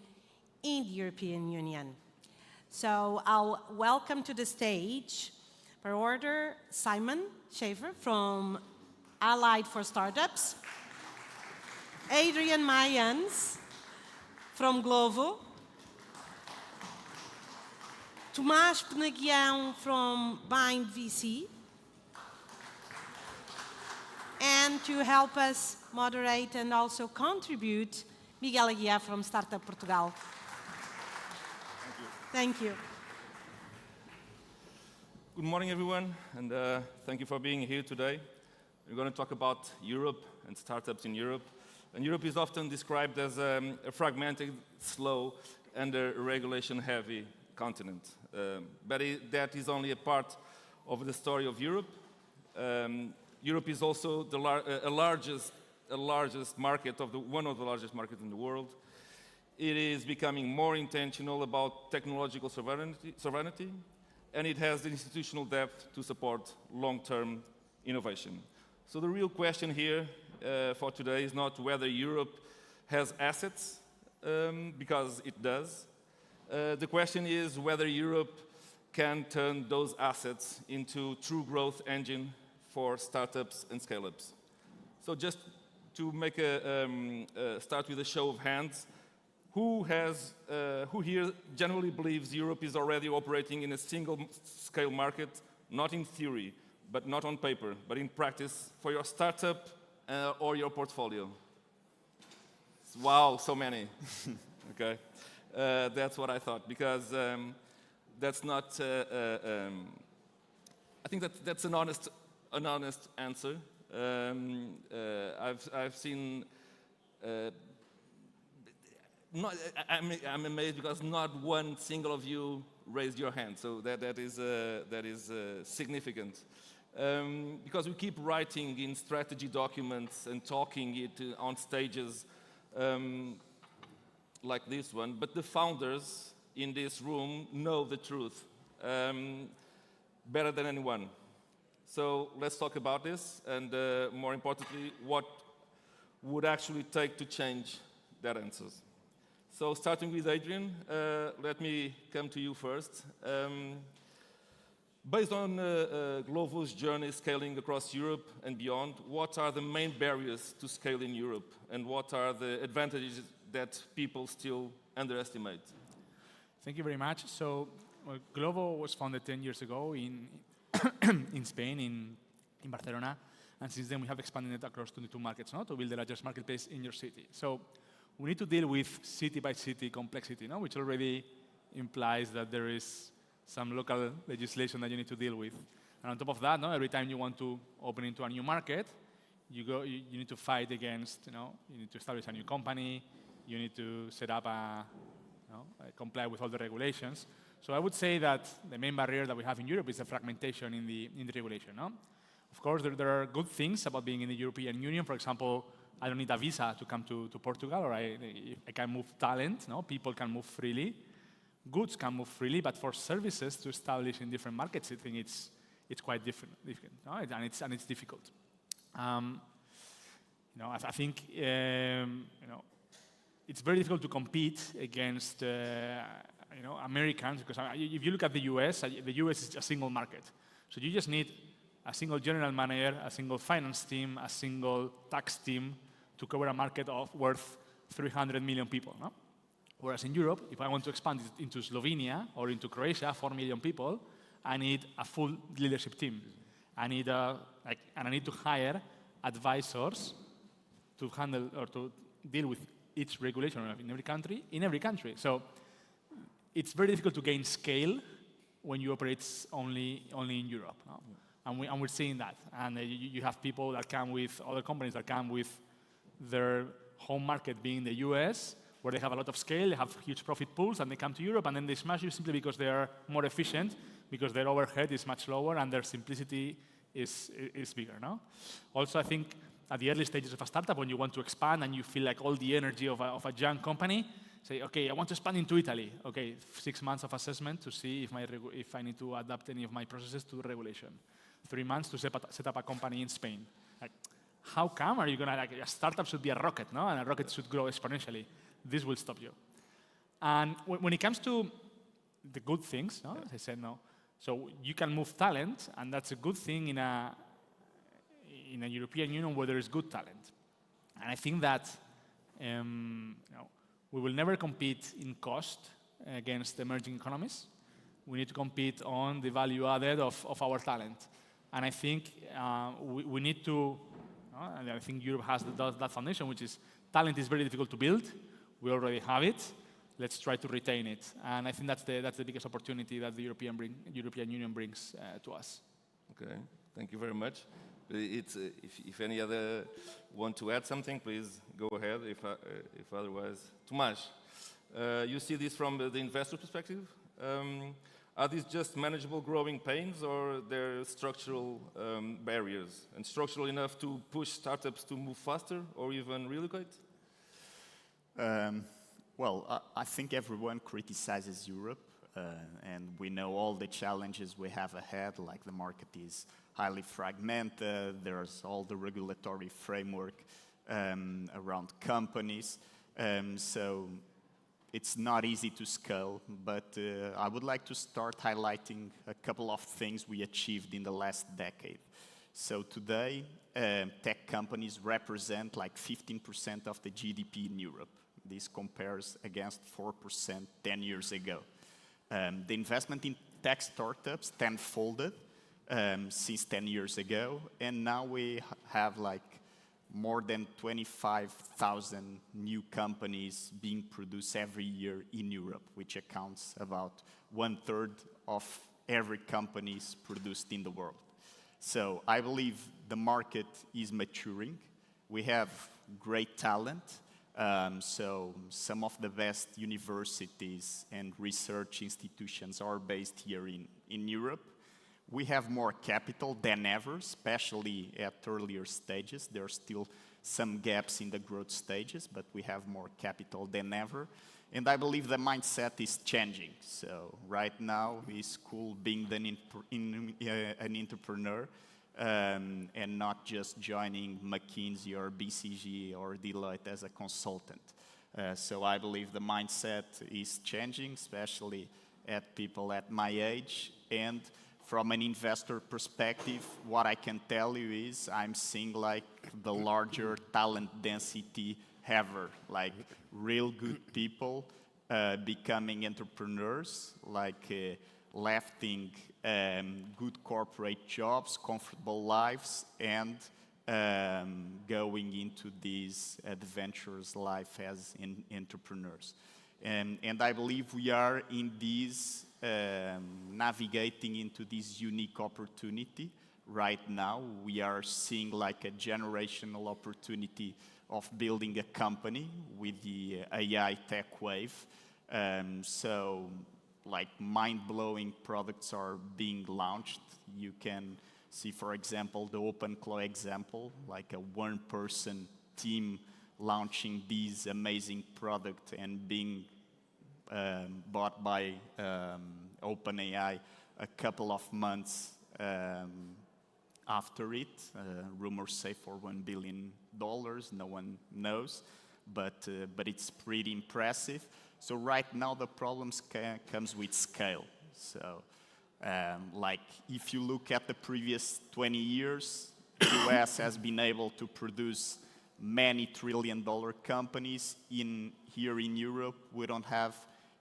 Speaker 1: in the European Union. So I'll welcome to the stage, per order, Simon Schaefer from Allied for Startups, Adrian Mayans from Glovo, Tomás Penaguião from Bind VC, and to help us moderate and also contribute, Miguel Aguiar from Startup Portugal. Thank you.
Speaker 12: Good morning, everyone, and thank you for being here today. We're going to talk about Europe and startups in Europe. And Europe is often described as a fragmented, slow, and a regulation-heavy continent. But that is only a part of the story of Europe. Europe is also the largest market one of the largest markets in the world. It is becoming more intentional about technological sovereignty, and it has the institutional depth to support long-term innovation. So the real question here for today is not whether Europe has assets, because it does. The question is whether Europe can turn those assets into true growth engine for startups and scale-ups. So just to make start with a show of hands, who here generally believes Europe is already operating in a single-scale market, not in theory, but not on paper, but in practice for your startup or your portfolio? Wow, so many. Okay. That's what I thought, because that's not. I think that's an honest answer. I've seen. I'm amazed because not one single of you raised your hand. So that is significant. Because we keep writing in strategy documents and talking it on stages. Like this one, but the founders in this room know the truth better than anyone. So let's talk about this, and more importantly, what would actually take to change that answers. So starting with Adrian, let me come to you first. Based on Glovo's journey scaling across Europe and beyond, what are the main barriers to scale in Europe, and what are the advantages that people still underestimate?
Speaker 13: Thank you very much. So, Glovo was founded 10 years ago in in Spain, in Barcelona, and since then we have expanded it across 22 markets, to build the largest marketplace in your city. So, we need to deal with city by city complexity, which already implies that there is some local legislation that you need to deal with. And on top of that, every time you want to open into a new market, you need to fight against, you need to establish a new company, you need to set up comply with all the regulations. So I would say that the main barrier that we have in Europe is the fragmentation in the regulation. Of course, there are good things about being in the European Union. For example, I don't need a visa to come to Portugal, or I can move talent. People can move freely. Goods can move freely, but for services to establish in different markets, I think it's quite different, and it's difficult. I think it's very difficult to compete against Americans, because if you look at the US is a single market, so you just need a single general manager, a single finance team, a single tax team to cover a market worth 300 million people. Whereas in Europe, if I want to expand it into Slovenia or into Croatia, 4 million people, I need a full leadership team. I need and I need to hire advisors to handle or to deal with each regulation in every country. So it's very difficult to gain scale when you operate only in Europe. And we're seeing that. And you have people that come with other companies that come with their home market being the US, where they have a lot of scale, they have huge profit pools, and they come to Europe, and then they smash you simply because they are more efficient, because their overhead is much lower and their simplicity is bigger. Also, I think at the early stages of a startup, when you want to expand and you feel like all the energy of a young company, say, okay, I want to expand into Italy. Okay, 6 months of assessment to see if I need to adapt any of my processes to the regulation. 3 months to set up a company in Spain. How come are you going to, a startup should be a rocket, and a rocket should grow exponentially. This will stop you. And when it comes to the good things, as I said, so you can move talent, and that's a good thing in a European Union where there is good talent. And I think that we will never compete in cost against emerging economies. We need to compete on the value added of our talent. And I think we need to, and I think Europe has that foundation, which is talent is very difficult to build. We already have it. Let's try to retain it. And I think that's the biggest opportunity that the European Union brings to us.
Speaker 12: Okay, thank you very much. If any other want to add something, please go ahead. If otherwise, Tomás, you see this from the investor perspective. Are these just manageable growing pains, or they're structural barriers, and structural enough to push startups to move faster or even relocate?
Speaker 14: Well, I think everyone criticizes Europe, and we know all the challenges we have ahead, like the market is highly fragmented, there's all the regulatory framework around companies, so it's not easy to scale, but I would like to start highlighting a couple of things we achieved in the last decade. So today, tech companies represent like 15% of the GDP in Europe. This compares against 4% 10 years ago. The investment in tech startups tenfolded since 10 years ago, and now we have like more than 25,000 new companies being produced every year in Europe, which accounts about 1/3 of every companies produced in the world. So I believe the market is maturing. We have great talent. So some of the best universities and research institutions are based here in Europe. We have more capital than ever, especially at earlier stages. There are still some gaps in the growth stages, but we have more capital than ever. And I believe the mindset is changing. So right now, it's cool being an entrepreneur and not just joining McKinsey or BCG or Deloitte as a consultant. So I believe the mindset is changing, especially at people at my age. And from an investor perspective, what I can tell you is I'm seeing like the larger talent density ever, like real good people becoming entrepreneurs, like lefting good corporate jobs, comfortable lives, and going into these adventurous life as entrepreneurs. And I believe we are in this, navigating into this unique opportunity right now. We are seeing like a generational opportunity of building a company with the AI tech wave. So like mind-blowing products are being launched. You can see, for example, the OpenClaw example, like a one-person team launching this amazing product and being bought by OpenAI a couple of months after it. Rumors say for $1 billion, no one knows, but it's pretty impressive. So right now the problems comes with scale. So like if you look at the previous 20 years, the US has been able to produce many trillion-dollar companies. Here in Europe, we don't have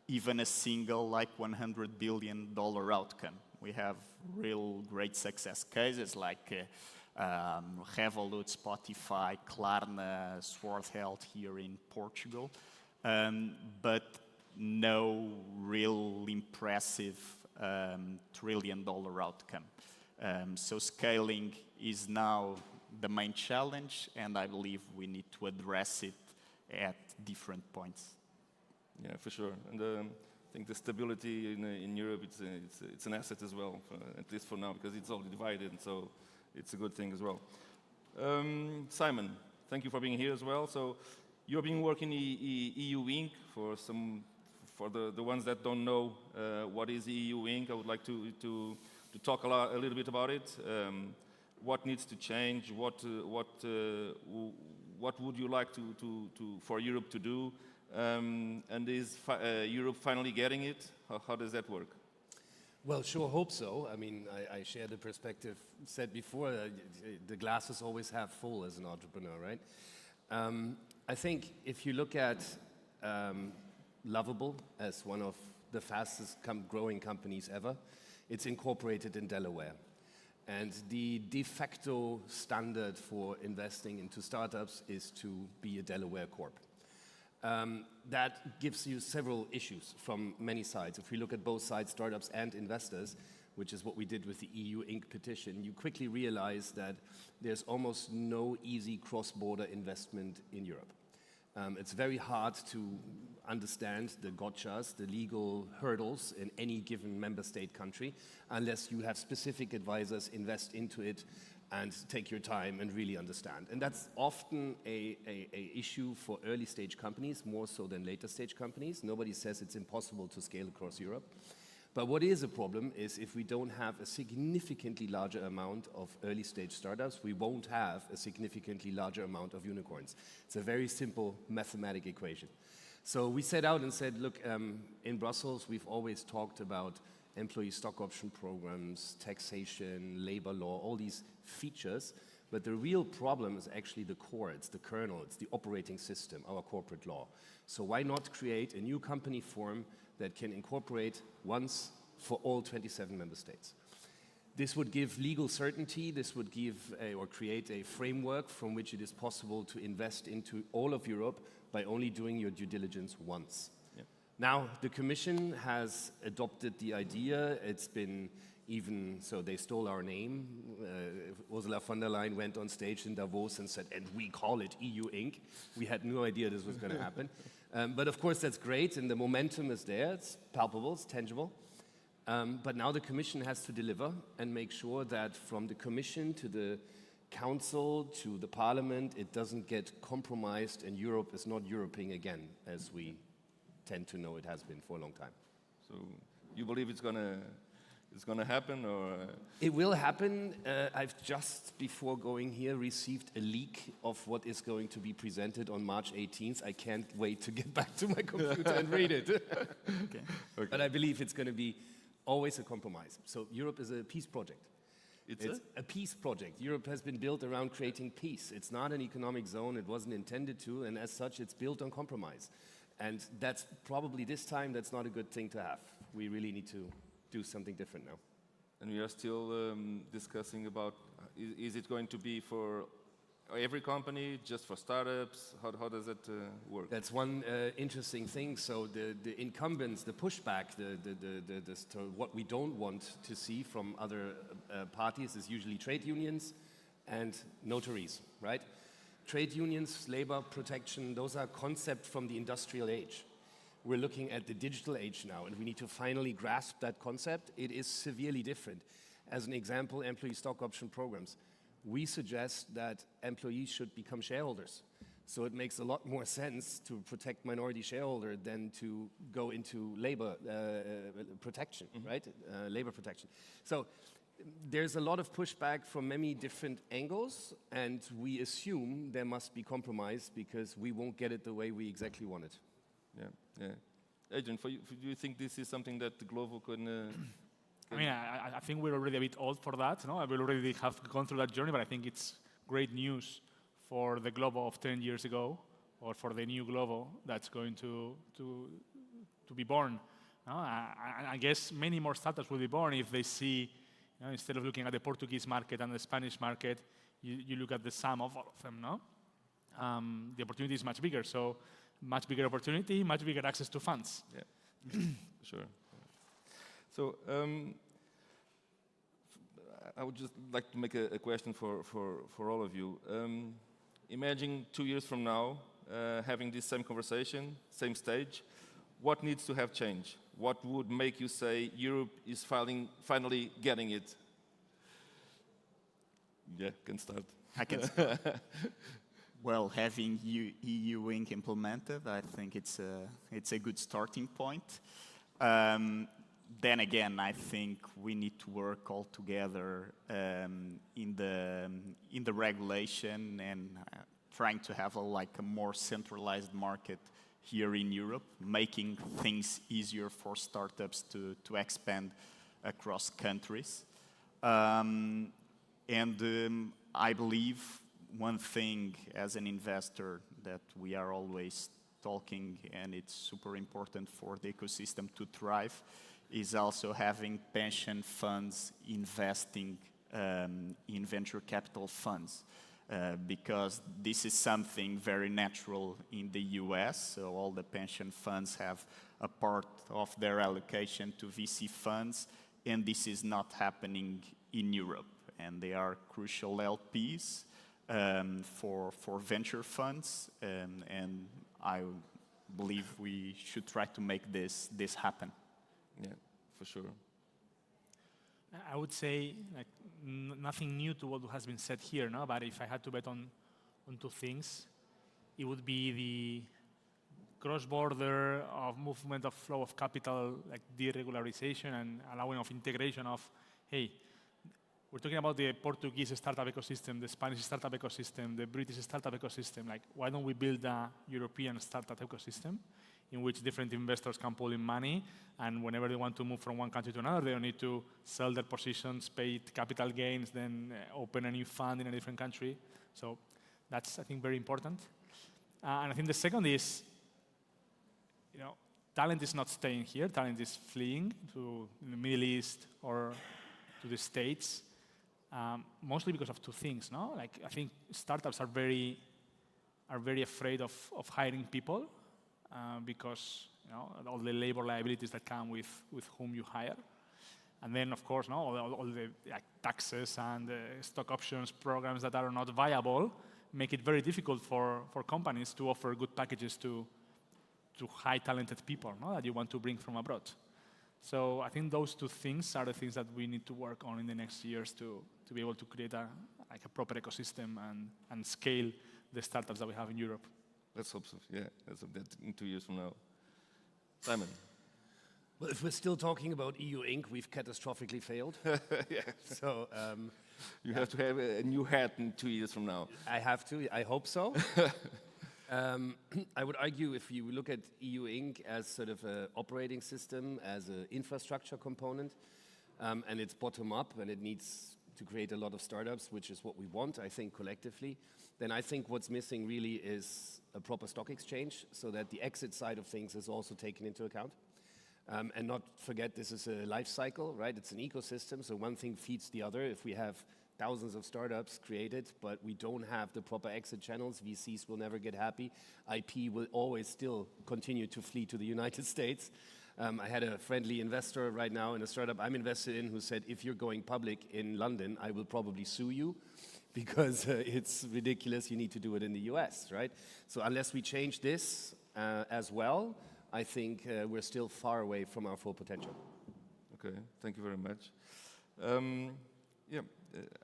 Speaker 14: even a single like $100 billion outcome. We have real great success cases like Revolut, Spotify, Klarna, Sword Health here in Portugal, but no real impressive trillion-dollar outcome. So scaling is now the main challenge, and I believe we need to address it at different points.
Speaker 12: Yeah, for sure. And I think the stability in Europe, it's an asset as well, at least for now, because it's all divided, so it's a good thing as well. Simon, thank you for being here as well. So you've been working EU Inc. for the ones that don't know what is EU Inc. I would like to talk a little bit about it. What needs to change? What would you like for Europe to do? And is Europe finally getting it? How does that work?
Speaker 15: Well, sure hope so. I mean, I share the perspective said before. The glass is always half full as an entrepreneur, right? I think if you look at Lovable as one of the fastest growing companies ever, it's incorporated in Delaware. And the de facto standard for investing into startups is to be a Delaware corp. That gives you several issues from many sides. If we look at both sides, startups and investors, which is what we did with the EU Inc. petition, you quickly realize that there's almost no easy cross-border investment in Europe. It's very hard to understand the gotchas, the legal hurdles in any given member state country, unless you have specific advisors invest into it and take your time and really understand. And that's often a issue for early stage companies, more so than later stage companies. Nobody says it's impossible to scale across Europe. But what is a problem is if we don't have a significantly larger amount of early stage startups, we won't have a significantly larger amount of unicorns. It's a very simple mathematic equation. So we set out and said, look, in Brussels, we've always talked about employee stock option programs, taxation, labor law, all these features. But the real problem is actually the core, it's the kernel, it's the operating system, our corporate law. So why not create a new company form that can incorporate once for all 27 member states? This would give legal certainty, this would give or create a framework from which it is possible to invest into all of Europe by only doing your due diligence once. Yeah. Now, the Commission has adopted the idea. It's been even, so they stole our name. Ursula von der Leyen went on stage in Davos and said, and we call it EU Inc. We had no idea this was going to happen. But of course, that's great, and the momentum is there. It's palpable, it's tangible. But now the Commission has to deliver and make sure that from the Commission to the Council to the Parliament, it doesn't get compromised and Europe is not Europing again, as we tend to know it has been for a long time.
Speaker 12: So you believe it's going to happen, or?
Speaker 15: It will happen. I've just, before going here, received a leak of what is going to be presented on March 18th. I can't wait to get back to my computer and read it. Okay. But I believe it's going to be always a compromise. So Europe is a peace project. It's a peace project. Europe has been built around creating peace. It's not an economic zone. It wasn't intended to, and as such, it's built on compromise. And that's probably this time, that's not a good thing to have. We really need to do something different now.
Speaker 12: And we are still discussing about, is it going to be for every company, just for startups? How does it work?
Speaker 15: That's one interesting thing. So the incumbents, the pushback, what we don't want to see from other parties is usually trade unions and notaries, right? Trade unions, labor protection, those are concepts from the industrial age. We're looking at the digital age now, and we need to finally grasp that concept. It is severely different. As an example, employee stock option programs. We suggest that employees should become shareholders. So it makes a lot more sense to protect minority shareholder than to go into labor protection, right? Labor protection. So there's a lot of pushback from many different angles, and we assume there must be compromise because we won't get it the way we exactly want it.
Speaker 12: Yeah. Adrian, do you think this is something that the Glovo can...
Speaker 13: I mean, I think we're already a bit old for that. No? We already have gone through that journey, but I think it's great news for the Glovo of 10 years ago, or for the new Glovo that's going to be born. No? I guess many more startups will be born if they see, instead of looking at the Portuguese market and the Spanish market, you look at the sum of all of them. No? The opportunity is much bigger, so much bigger opportunity, much bigger access to funds.
Speaker 12: Yeah, sure. So I would just like to make a question for all of you. Imagine 2 years from now, having this same conversation, same stage, what needs to have changed? What would make you say Europe is finally getting it? Yeah, can start.
Speaker 14: I can start. Well, having EU Inc. implemented, I think it's a good starting point. Then again, I think we need to work all together in the regulation and trying to have a more centralized market here in Europe, making things easier for startups to expand across countries. And I believe one thing as an investor that we are always talking, and it's super important for the ecosystem to thrive, is also having pension funds investing in venture capital funds. Because this is something very natural in the US, so all the pension funds have a part of their allocation to VC funds, and this is not happening in Europe. And they are crucial LPs for venture funds, and I believe we should try to make this happen.
Speaker 12: Yeah, for sure.
Speaker 13: I would say nothing new to what has been said here, no? But if I had to bet on two things, it would be the cross-border of movement of flow of capital, like deregularization and allowing of integration of, hey, we're talking about the Portuguese startup ecosystem, the Spanish startup ecosystem, the British startup ecosystem. Like, why don't we build a European startup ecosystem in which different investors can pull in money, and whenever they want to move from one country to another, they don't need to sell their positions, pay capital gains, then open a new fund in a different country. So that's, I think, very important. And I think the second is, talent is not staying here. Talent is fleeing to the Middle East or to the States, mostly because of two things. No, like I think startups are very afraid of hiring people because all the labor liabilities that come with whom you hire, and then of course all the taxes and stock options programs that are not viable make it very difficult for companies to offer good packages to high talented people that you want to bring from abroad. So I think those two things are the things that we need to work on in the next years to be able to create a proper ecosystem and scale the startups that we have in Europe.
Speaker 12: Let's hope so. Yeah, let's hope that in 2 years from now. Simon.
Speaker 15: Well, if we're still talking about EU Inc., we've catastrophically failed.
Speaker 12: Yeah.
Speaker 15: So
Speaker 12: you have to have a new hat in 2 years from now.
Speaker 15: I have to. I hope so. I would argue if you look at EU Inc. as sort of an operating system, as an infrastructure component, and it's bottom up and it needs to create a lot of startups, which is what we want, I think, collectively, then I think what's missing really is a proper stock exchange so that the exit side of things is also taken into account. And not forget, this is a life cycle, right? It's an ecosystem, so one thing feeds the other. If we have thousands of startups created, but we don't have the proper exit channels, VCs will never get happy. IP will always still continue to flee to the United States. I had a friendly investor right now in a startup I'm invested in who said, if you're going public in London, I will probably sue you because it's ridiculous, you need to do it in the US, right? So unless we change this as well, I think we're still far away from our full potential.
Speaker 12: Okay, thank you very much. Yeah,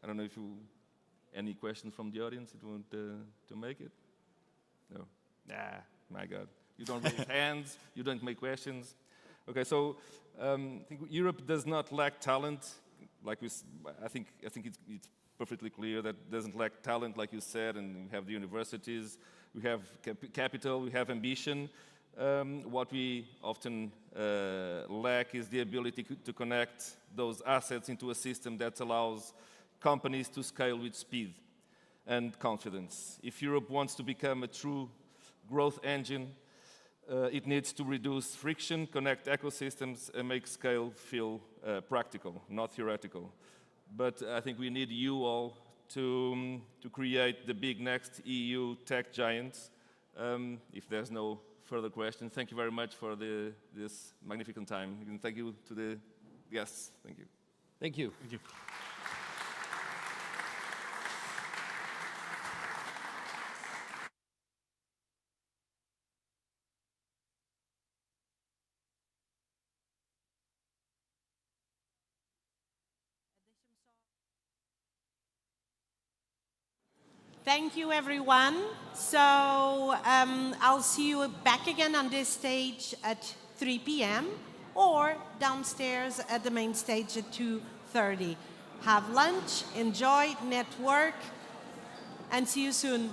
Speaker 12: I don't know if you, any questions from the audience that want to make it? No? Nah, my God. You don't raise hands, you don't make questions. Okay, so I think Europe does not lack talent. Like I think it's perfectly clear that it doesn't lack talent, like you said, and we have the universities, we have capital, we have ambition. What we often lack is the ability to connect those assets into a system that allows companies to scale with speed and confidence. If Europe wants to become a true growth engine, it needs to reduce friction, connect ecosystems, and make scale feel practical, not theoretical. But I think we need you all to create the big next EU tech giants. If there's no further questions, thank you very much for this magnificent time. And thank you to the guests. Thank you.
Speaker 15: Thank you.
Speaker 13: Thank you.
Speaker 1: Thank you, everyone. So I'll see you back again on this stage at 3 p.m. or downstairs at the main stage at 2:30. Have lunch, enjoy, network, and see you soon.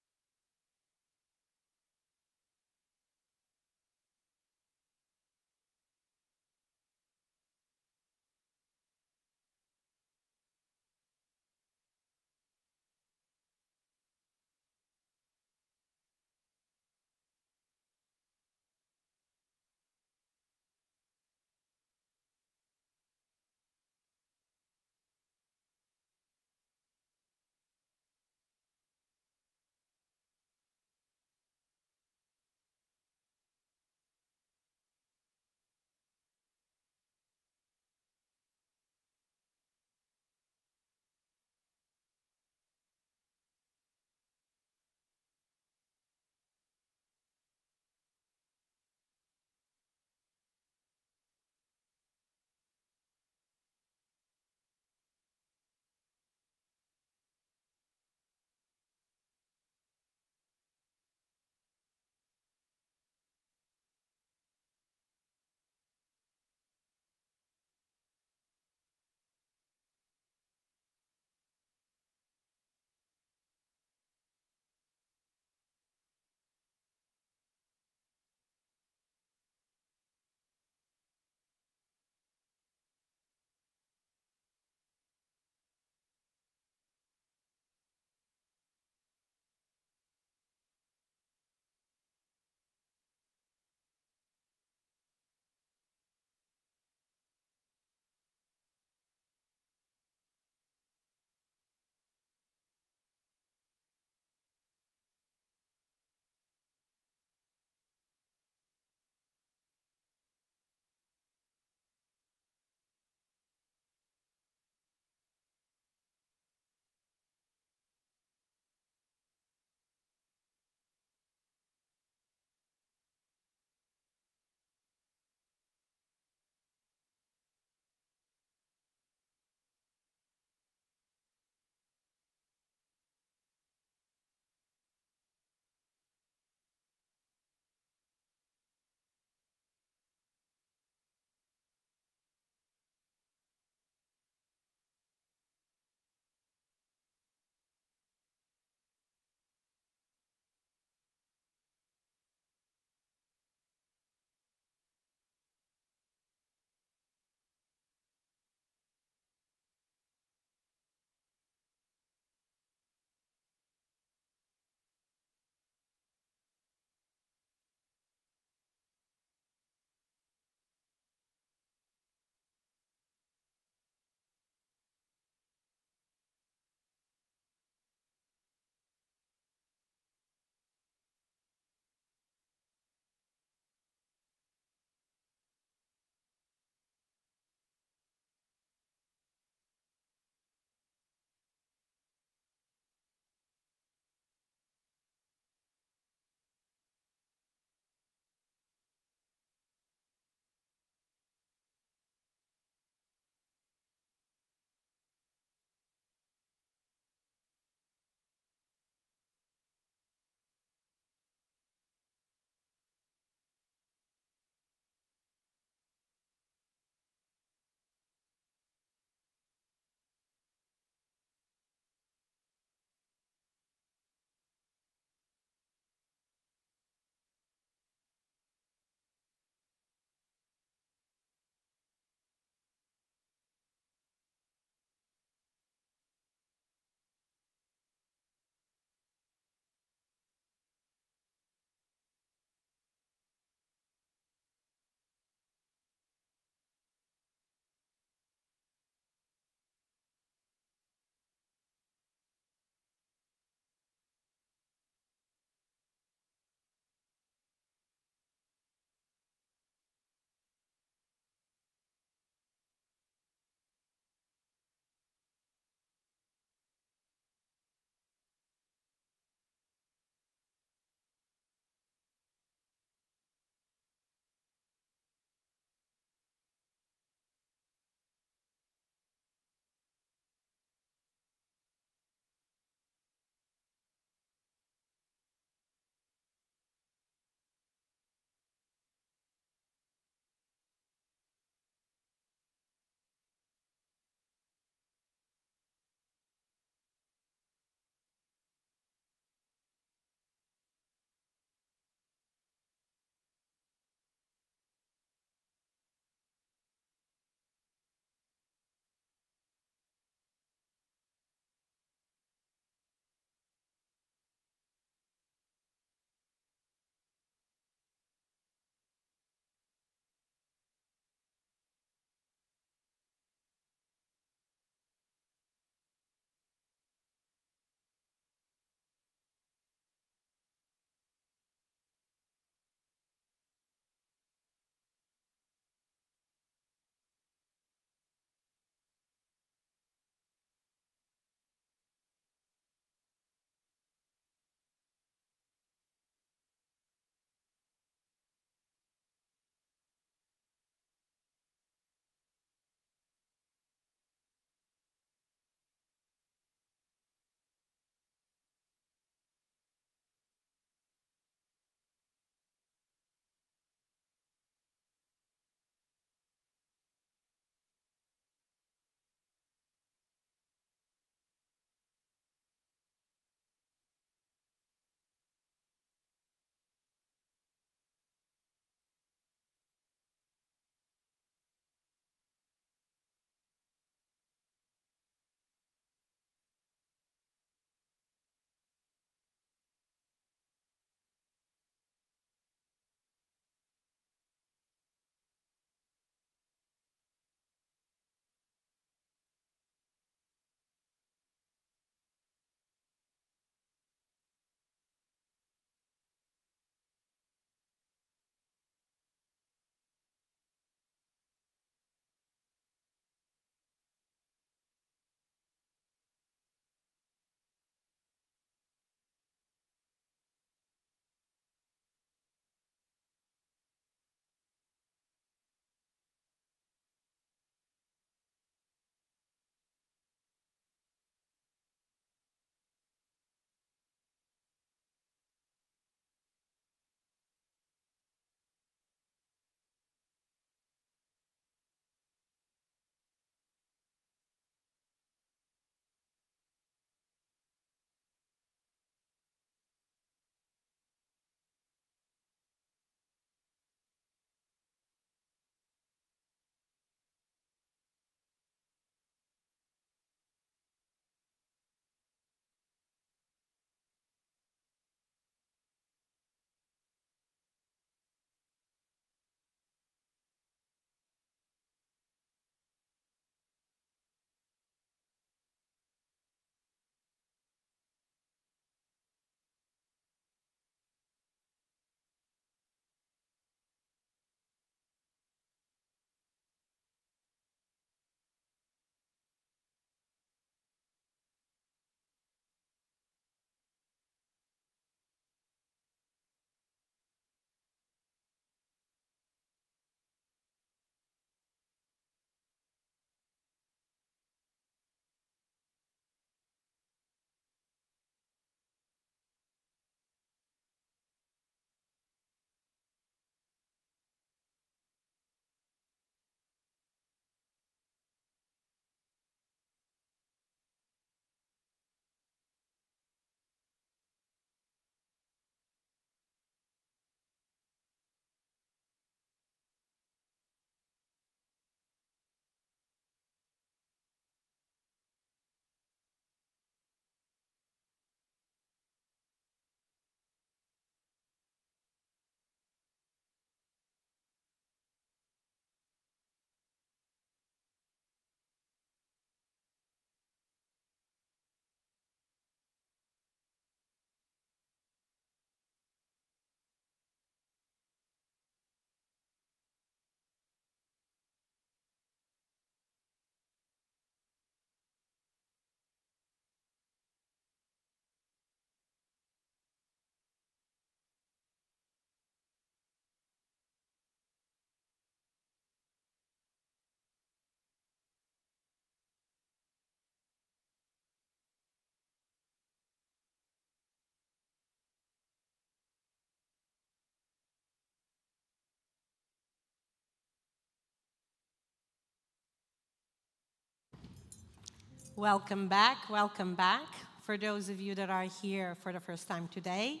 Speaker 1: Welcome back, welcome back. For those of you that are here for the first time today,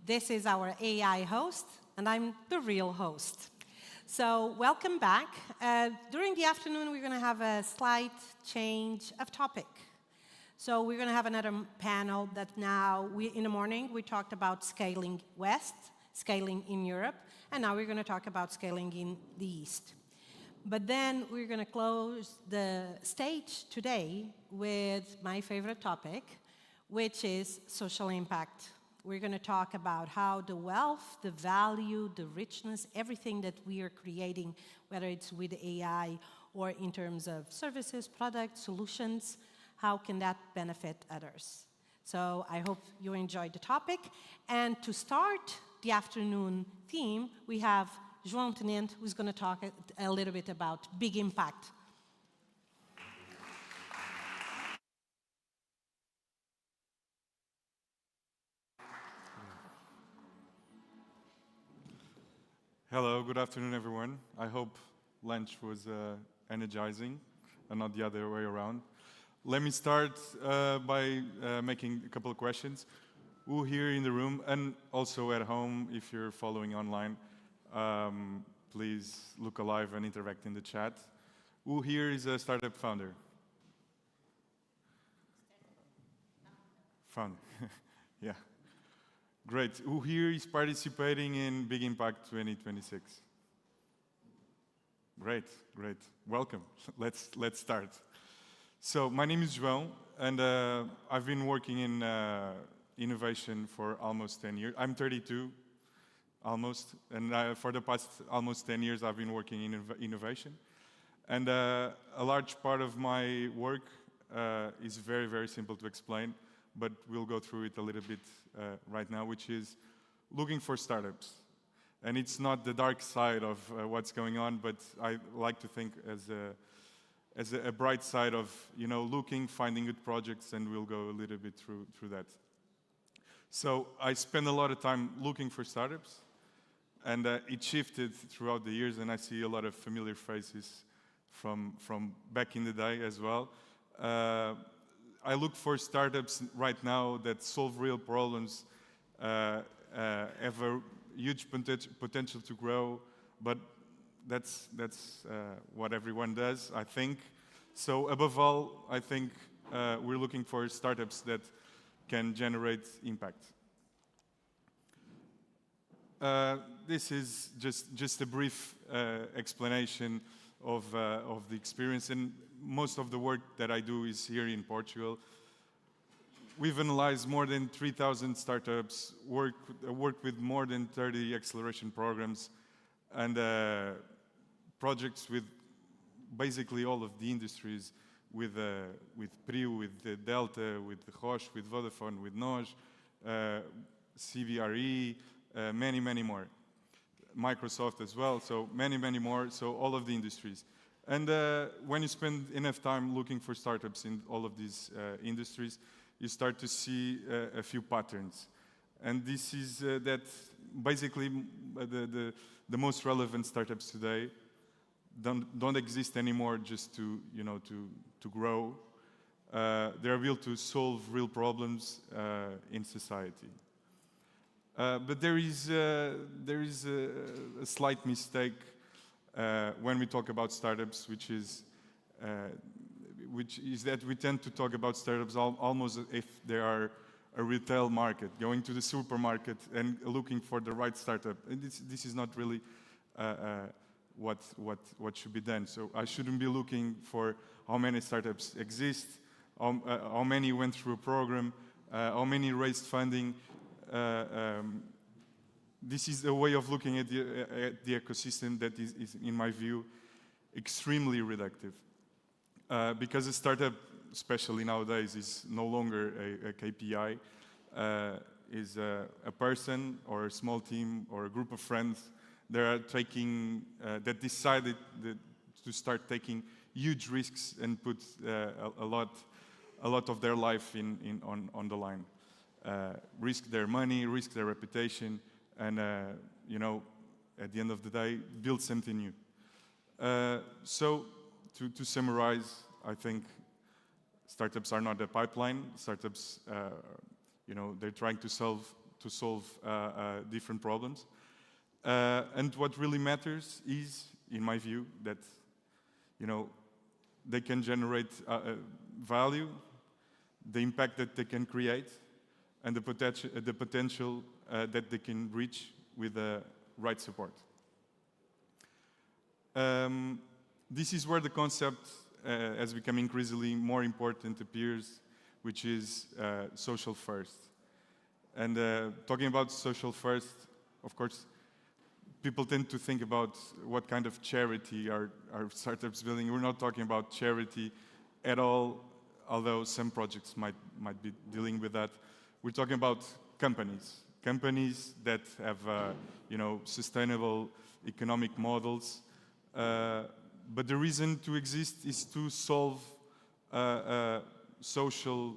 Speaker 1: this is our AI host, and I'm the real host. So welcome back. During the afternoon, we're going to have a slight change of topic. So we're going to have another panel that now, in the morning, we talked about scaling west, scaling in Europe, and now we're going to talk about scaling in the East. But then we're going to close the stage today with my favorite topic, which is social impact. We're going to talk about how the wealth, the value, the richness, everything that we are creating, whether it's with AI or in terms of services, products, solutions, how can that benefit others? So I hope you enjoyed the topic. And to start the afternoon theme, we have João Tenente, who's going to talk a little bit about big impact.
Speaker 16: Hello, good afternoon, everyone. I hope lunch was energizing and not the other way around. Let me start by making a couple of questions. Who here in the room, and also at home, if you're following online, please look alive and interact in the chat. Who here is a startup founder? Founder, yeah. Great. Who here is participating in Big Impact 2026? Great, great. Welcome. Let's start. So my name is João, and I've been working in innovation for almost 10 years. I'm 32, almost, and for the past almost 10 years I've been working in innovation. And a large part of my work is very, very simple to explain, but we'll go through it a little bit right now, which is looking for startups. And it's not the dark side of what's going on, but I like to think as a bright side of, you know, looking, finding good projects, and we'll go a little bit through that. So I spend a lot of time looking for startups, and it shifted throughout the years, and I see a lot of familiar faces from back in the day as well. I look for startups right now that solve real problems, have a huge potential to grow, but that's what everyone does, I think. So above all, I think we're looking for startups that can generate impact. This is just a brief explanation of the experience, and most of the work that I do is here in Portugal. We've analyzed more than 3,000 startups, worked with more than 30 acceleration programs, and projects with basically all of the industries, with PRIO, with Delta, with Roche, with Vodafone, with NOS, CBRE, many, many more. Microsoft as well, so many, many more, so all of the industries. And when you spend enough time looking for startups in all of these industries, you start to see a few patterns. And this is that basically the most relevant startups today don't exist anymore just to, you know, to grow. They're built to solve real problems in society. But there is a slight mistake when we talk about startups, which is that we tend to talk about startups almost as if they are a retail market, going to the supermarket and looking for the right startup. And this is not really what should be done. So I shouldn't be looking for how many startups exist, how many went through a program, how many raised funding. This is a way of looking at the ecosystem that is, in my view, extremely reductive. Because a startup, especially nowadays, is no longer a KPI, is a person or a small team or a group of friends that decided to start taking huge risks and put a lot of their life on the line. Risk their money, risk their reputation, and you know, at the end of the day, build something new. So to summarize, I think Startups are not a pipeline. Startups, they're trying to solve different problems. And what really matters is, in my view, that they can generate value, the impact that they can create, and the potential that they can reach with the right support. This is where the concept has become increasingly more important appears, which is social first. And talking about social first, of course, people tend to think about what kind of charity are startups building. We're not talking about charity at all, although some projects might be dealing with that. We're talking about companies that have sustainable economic models. But the reason to exist is to solve social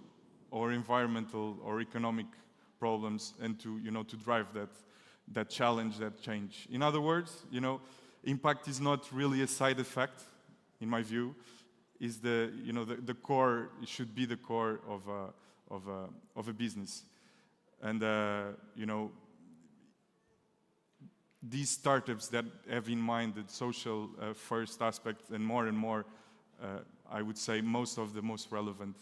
Speaker 16: or environmental or economic problems and to drive that challenge, that change. In other words, impact is not really a side effect, in my view. Is the core? It should be the core of a business, and these startups that have in mind the social first aspect, and more, I would say most of the most relevant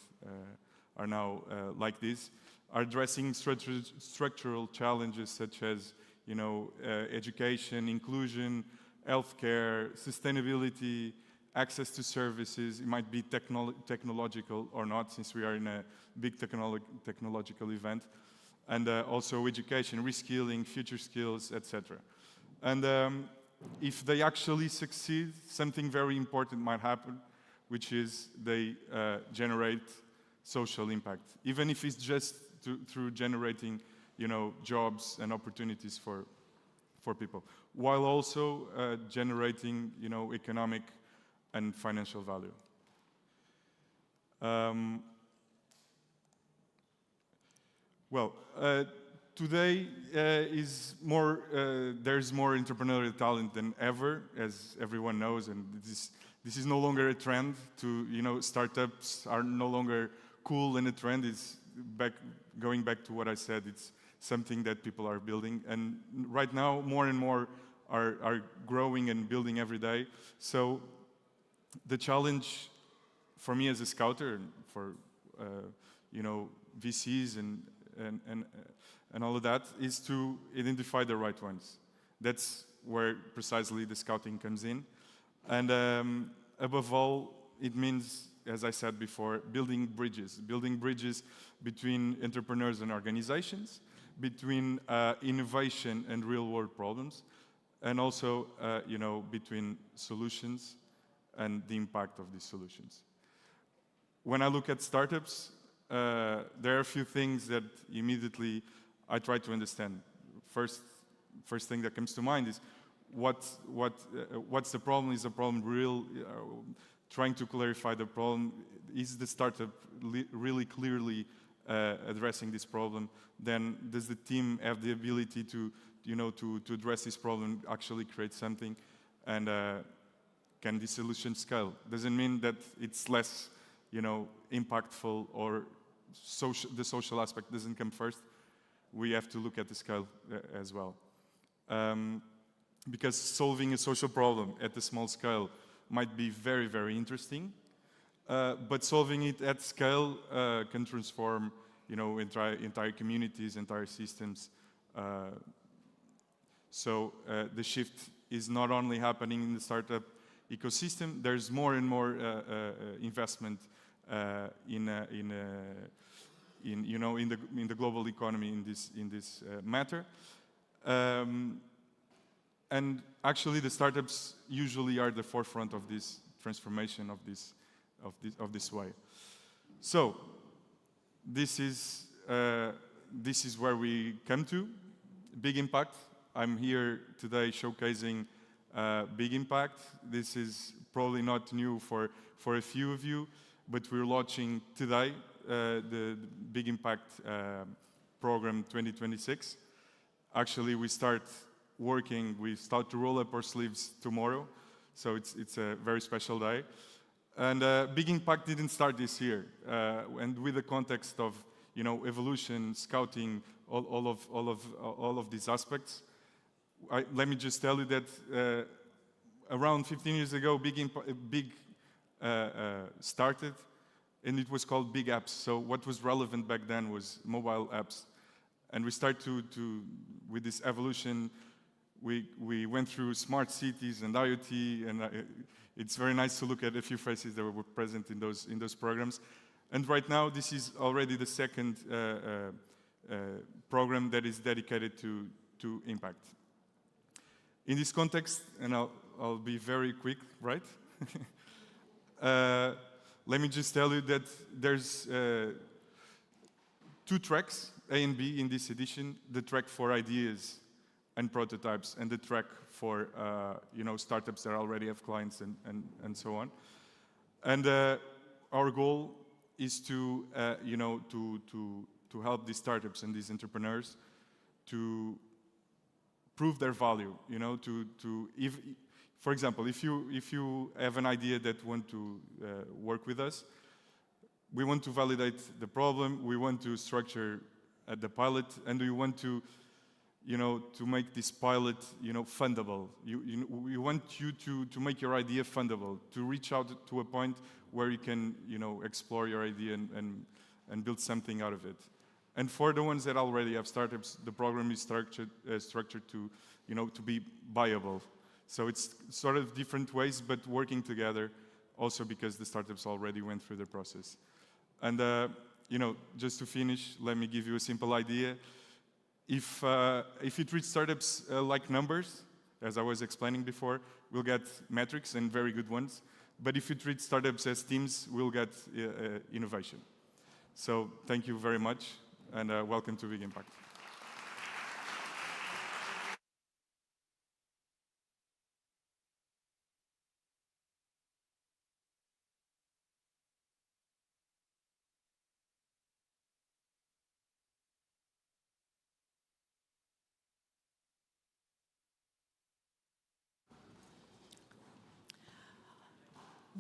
Speaker 16: are now like this, are addressing structural challenges such as education, inclusion, healthcare, sustainability, access to services. It might be technological or not, since we are in a big technological event, and also education, reskilling, future skills, etc. And if they actually succeed, something very important might happen, which is they generate social impact, even if it's just through generating jobs and opportunities for people, while also generating economic and financial value. Today there's more entrepreneurial talent than ever, as everyone knows, and this is no longer a trend. Startups are no longer cool and a trend. It's going back to what I said. It's something that people are building, and right now more and more are growing and building every day. So the challenge for me as a scouter, and for VCs and all of that, is to identify the right ones. That's where precisely the scouting comes in. And above all, it means, as I said before, building bridges between entrepreneurs and organizations, between innovation and real-world problems, and also between solutions and the impact of these solutions. When I look at startups, there are a few things that immediately I try to understand. First thing that comes to mind is what's the problem? Is the problem real? Trying to clarify the problem. Is the startup really clearly addressing this problem? Then does the team have the ability to address this problem, actually create something? And can the solution scale? Doesn't mean that it's less impactful, or the social aspect doesn't come first. We have to look at the scale as well. Because solving a social problem at a small scale might be very, very interesting, but solving it at scale can transform entire communities, entire systems. So the shift is not only happening in the startup ecosystem. There's more and more investment in the global economy in this matter, and actually the startups usually are the forefront of this transformation of this way. So this is where we come to big impact. I'm here today showcasing big impact. This is probably not new for a few of you, but we're launching today the Big Impact Program 2026. Actually, we start to roll up our sleeves tomorrow, so it's a very special day. And Big Impact didn't start this year. And with the context of evolution, scouting, all of these aspects, let me just tell you that around 15 years ago, Big started, and it was called Big Apps. So what was relevant back then was mobile apps. And we started with this evolution. We went through smart cities and IoT, and it's very nice to look at a few faces that were present in those programs. And right now, this is already the second program that is dedicated to impact. In this context, and I'll be very quick, right? Let me just tell you that there's 2 tracks, A and B, in this edition: the track for ideas and prototypes, and the track for startups that already have clients and so on. And our goal is to help these startups and these entrepreneurs to prove their value. For example, if you have an idea that want to work with us, we want to validate the problem, we want to structure the pilot, and we want to make this pilot, fundable. We want you to make your idea fundable, to reach out to a point where you can, explore your idea and build something out of it. And for the ones that already have startups, the program is structured to, to be viable. So it's sort of different ways, but working together, also because the startups already went through the process. And just to finish, let me give you a simple idea. If you treat startups like numbers, as I was explaining before, we'll get metrics and very good ones. But if you treat startups as teams, we'll get innovation. So thank you very much, and welcome to Big Impact.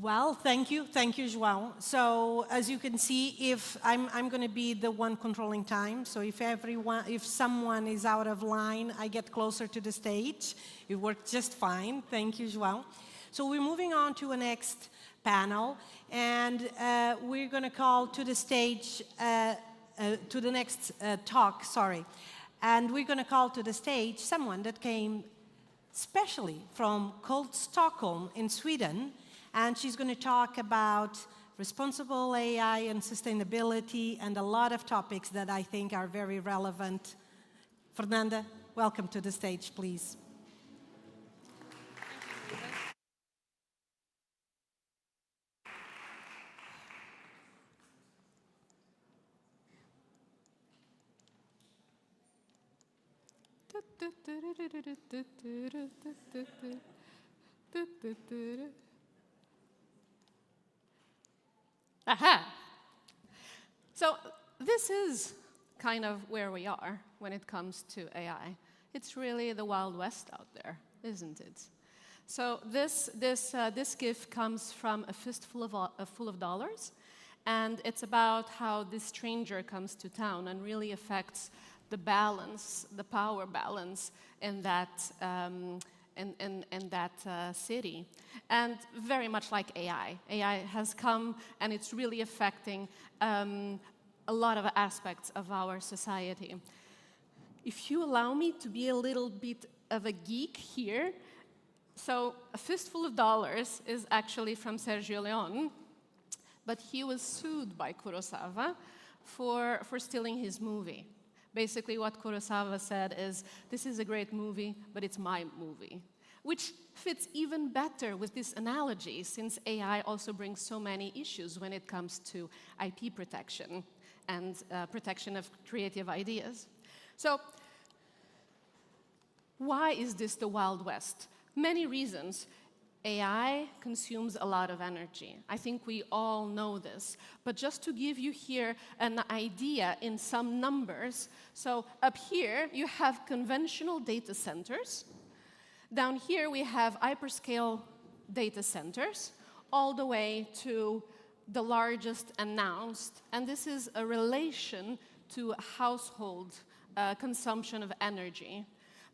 Speaker 1: Well, thank you, João. So as you can see, if I'm going to be the one controlling time, so if someone is out of line, I get closer to the stage. It worked just fine. Thank you, João. So we're moving on to a next panel, and we're going to call to the stage, to the next talk, sorry. And we're going to call to the stage someone that came specially from cold Stockholm in Sweden. And she's going to talk about responsible AI and sustainability and a lot of topics that I think are very relevant. Fernanda, welcome to the stage, please.
Speaker 11: Aha! So this is kind of where we are when it comes to AI. It's really the Wild West out there, isn't it? So this gift comes from a fistful of dollars, and it's about how this stranger comes to town and really affects the balance, the power balance in that in that city. And very much like AI. AI has come and it's really affecting a lot of aspects of our society. If you allow me to be a little bit of a geek here, so a fistful of dollars is actually from Sergio Leone, but he was sued by Kurosawa for stealing his movie. Basically, what Kurosawa said is, this is a great movie, but it's my movie. Which fits even better with this analogy, since AI also brings so many issues when it comes to IP protection and protection of creative ideas. So, why is this the Wild West? Many reasons. AI consumes a lot of energy. I think we all know this. But just to give you here an idea in some numbers, so up here you have conventional data centers. Down here we have hyperscale data centers. all the way to the largest announced, and this is a relation to household consumption of energy.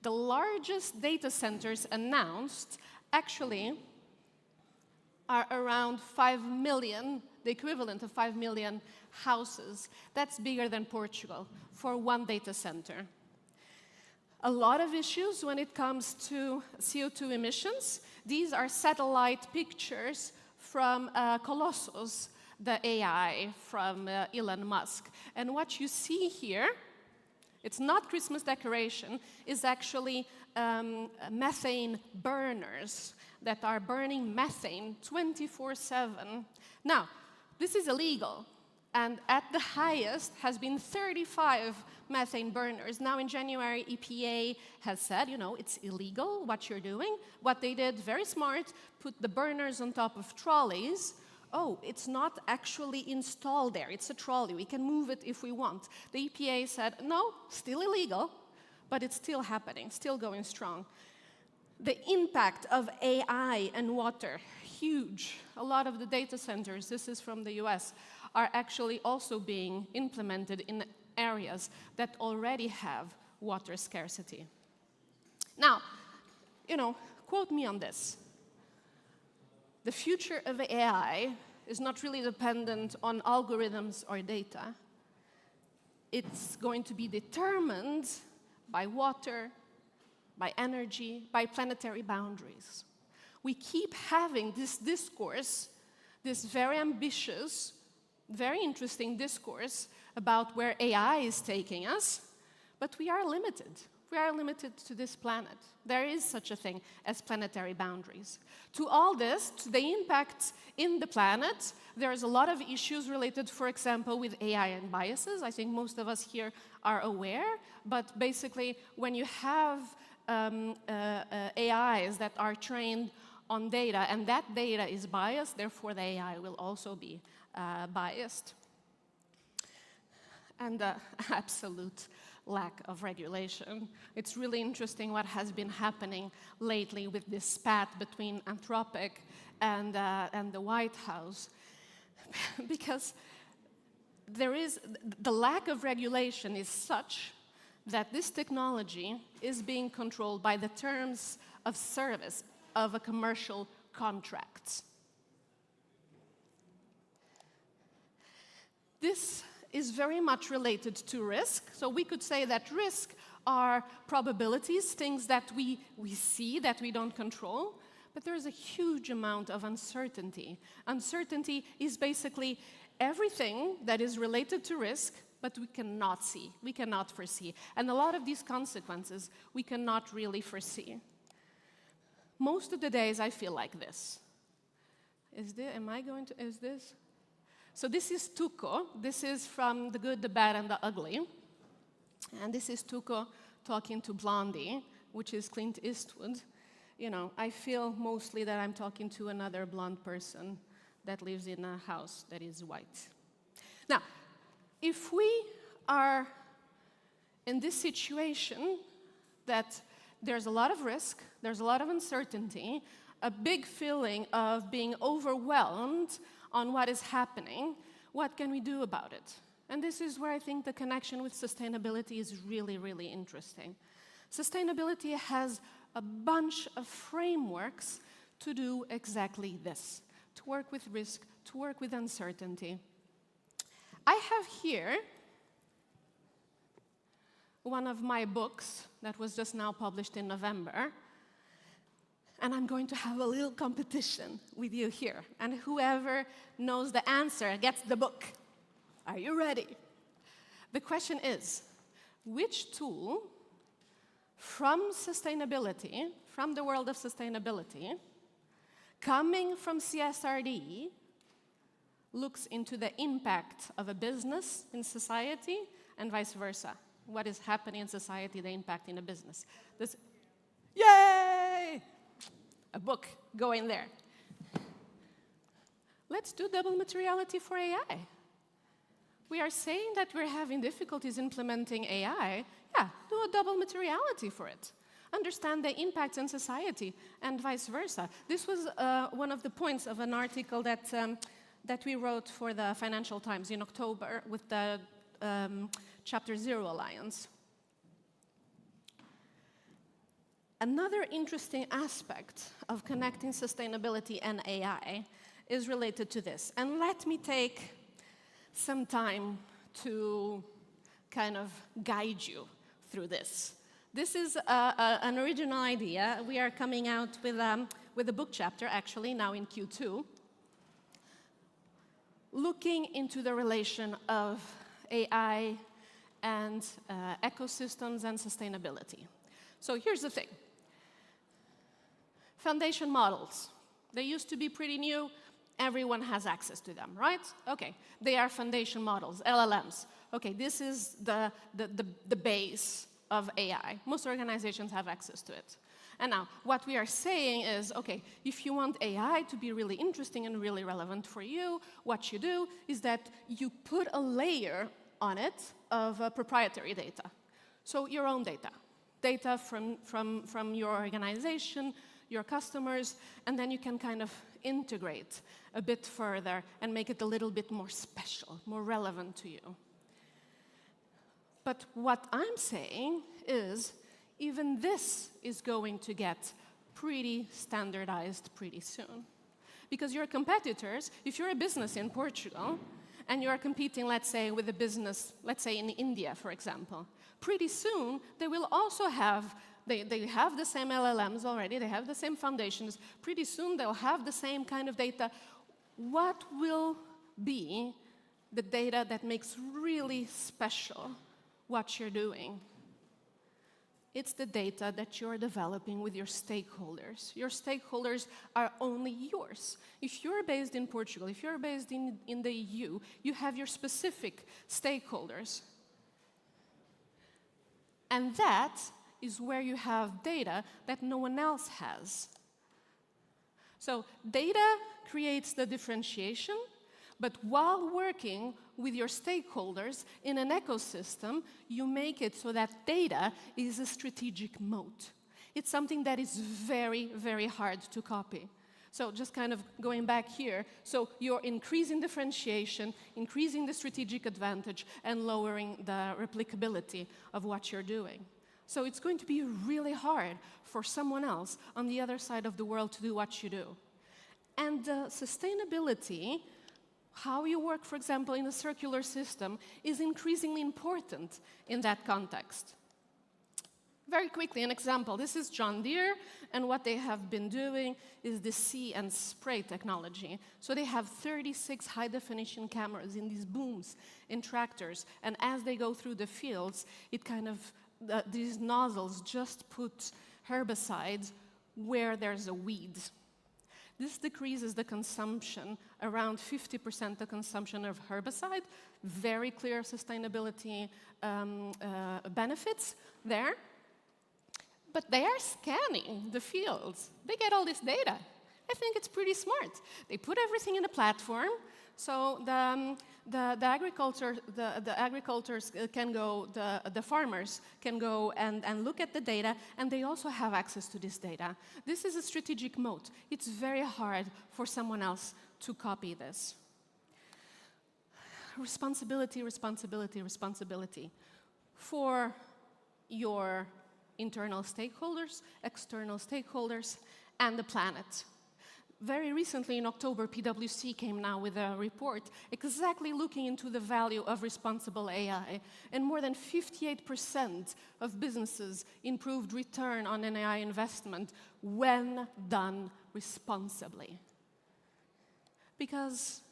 Speaker 11: The largest data centers announced actually are around 5 million, the equivalent of 5 million houses. That's bigger than Portugal for one data center. A lot of issues when it comes to CO2 emissions. These are satellite pictures from Colossus, the AI from Elon Musk. And what you see here, it's not Christmas decoration, it's actually methane burners that are burning methane 24/7. Now, this is illegal, and at the highest has been 35 methane burners. Now in January, EPA has said, you know, it's illegal what you're doing. What they did, very smart, put the burners on top of trolleys. Oh, it's not actually installed there, it's a trolley, we can move it if we want. The EPA said, no, still illegal, but it's still happening, still going strong. The impact of AI and water, huge. A lot of the data centers, this is from the US, are actually also being implemented in areas that already have water scarcity. Now, you know, quote me on this. The future of AI is not really dependent on algorithms or data. It's going to be determined by water, by energy, by planetary boundaries. We keep having this discourse, this very ambitious, very interesting discourse about where AI is taking us, but we are limited. We are limited to this planet. There is such a thing as planetary boundaries. To all this, to the impact in the planet, there's a lot of issues related, for example, with AI and biases. I think most of us here are aware, but basically when you have AIs that are trained on data, and that data is biased, therefore the AI will also be biased. And absolute lack of regulation. It's really interesting what has been happening lately with this spat between Anthropic and the White House, because there is the lack of regulation is such that this technology is being controlled by the terms of service of a commercial contract. This is very much related to risk. So we could say that risk are probabilities, things that we see, that we don't control, but there is a huge amount of uncertainty. Uncertainty is basically everything that is related to risk, but we cannot see, we cannot foresee. And a lot of these consequences we cannot really foresee. Most of the days I feel like this. Is this? So this is Tuco. This is from The Good, the Bad, and the Ugly. And this is Tuco talking to Blondie, which is Clint Eastwood. You know, I feel mostly that I'm talking to another blonde person that lives in a house that is white. Now, if we are in this situation that there's a lot of risk, there's a lot of uncertainty, a big feeling of being overwhelmed on what is happening, what can we do about it? And this is where I think the connection with sustainability is really, really interesting. Sustainability has a bunch of frameworks to do exactly this, to work with risk, to work with uncertainty. I have here one of my books that was just now published in November, and I'm going to have a little competition with you here. And whoever knows the answer gets the book. Are you ready? The question is, which tool from sustainability, from the world of sustainability, coming from CSRD, looks into the impact of a business in society and vice versa? What is happening in society, the impact in a business? Yay! A book, go in there. Let's do double materiality for AI. We are saying that we're having difficulties implementing AI. Yeah, do a double materiality for it. understand the impacts in society, and vice versa. This was one of the points of an article that we wrote for the Financial Times in October with the Chapter Zero Alliance. Another interesting aspect of connecting sustainability and AI is related to this. And let me take some time to kind of guide you through this. This is an original idea. We are coming out with a book chapter, actually, now in Q2, looking into the relation of AI and ecosystems and sustainability. So here's the thing. Foundation models. They used to be pretty new. Everyone has access to them, right? Okay, they are foundation models, LLMs. Okay, this is the base of AI. Most organizations have access to it. And now, what we are saying is, okay, if you want AI to be really interesting and really relevant for you, what you do is that you put a layer on it of proprietary data. So your own data. Data from your organization, your customers, and then you can kind of integrate a bit further and make it a little bit more special, more relevant to you. But what I'm saying is, even this is going to get pretty standardized pretty soon. Because your competitors, if you're a business in Portugal, and you're competing, let's say, with a business, let's say in India, for example, pretty soon they will also have, they have the same LLMs already, they have the same foundations, pretty soon they'll have the same kind of data. What will be the data that makes really special what you're doing? It's the data that you're developing with your stakeholders. Your stakeholders are only yours. If you're based in Portugal, if you're based in the EU, you have your specific stakeholders. And that is where you have data that no one else has. So data creates the differentiation, but while working with your stakeholders in an ecosystem, you make it so that data is a strategic moat. It's something that is very, very hard to copy. So just kind of going back here, so you're increasing differentiation, increasing the strategic advantage, and lowering the replicability of what you're doing. So it's going to be really hard for someone else on the other side of the world to do what you do. And sustainability, how you work, for example, in a circular system, is increasingly important in that context. Very quickly, an example. This is John Deere, and what they have been doing is the see and spray technology. So they have 36 high-definition cameras in these booms in tractors, and as they go through the fields, it kind of, these nozzles just put herbicides where there's a weed. This decreases the consumption, around 50% the consumption of herbicide. Very clear sustainability benefits there. But they are scanning the fields. They get all this data. I think it's pretty smart. They put everything in a platform, so the agricultors can go, the farmers can go and look at the data, and they also have access to this data. This is a strategic moat. It's very hard for someone else to copy this. Responsibility, responsibility, responsibility for your internal stakeholders, external stakeholders, and the planet. Very recently, in October, PwC came now with a report exactly looking into the value of responsible AI, and more than 58% of businesses improved return on an AI investment when done responsibly. Because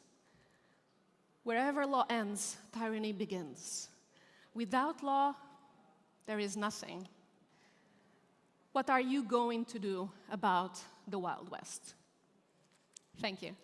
Speaker 11: wherever law ends, tyranny begins. Without law, there is nothing. What are you going to do about the Wild West? Thank you.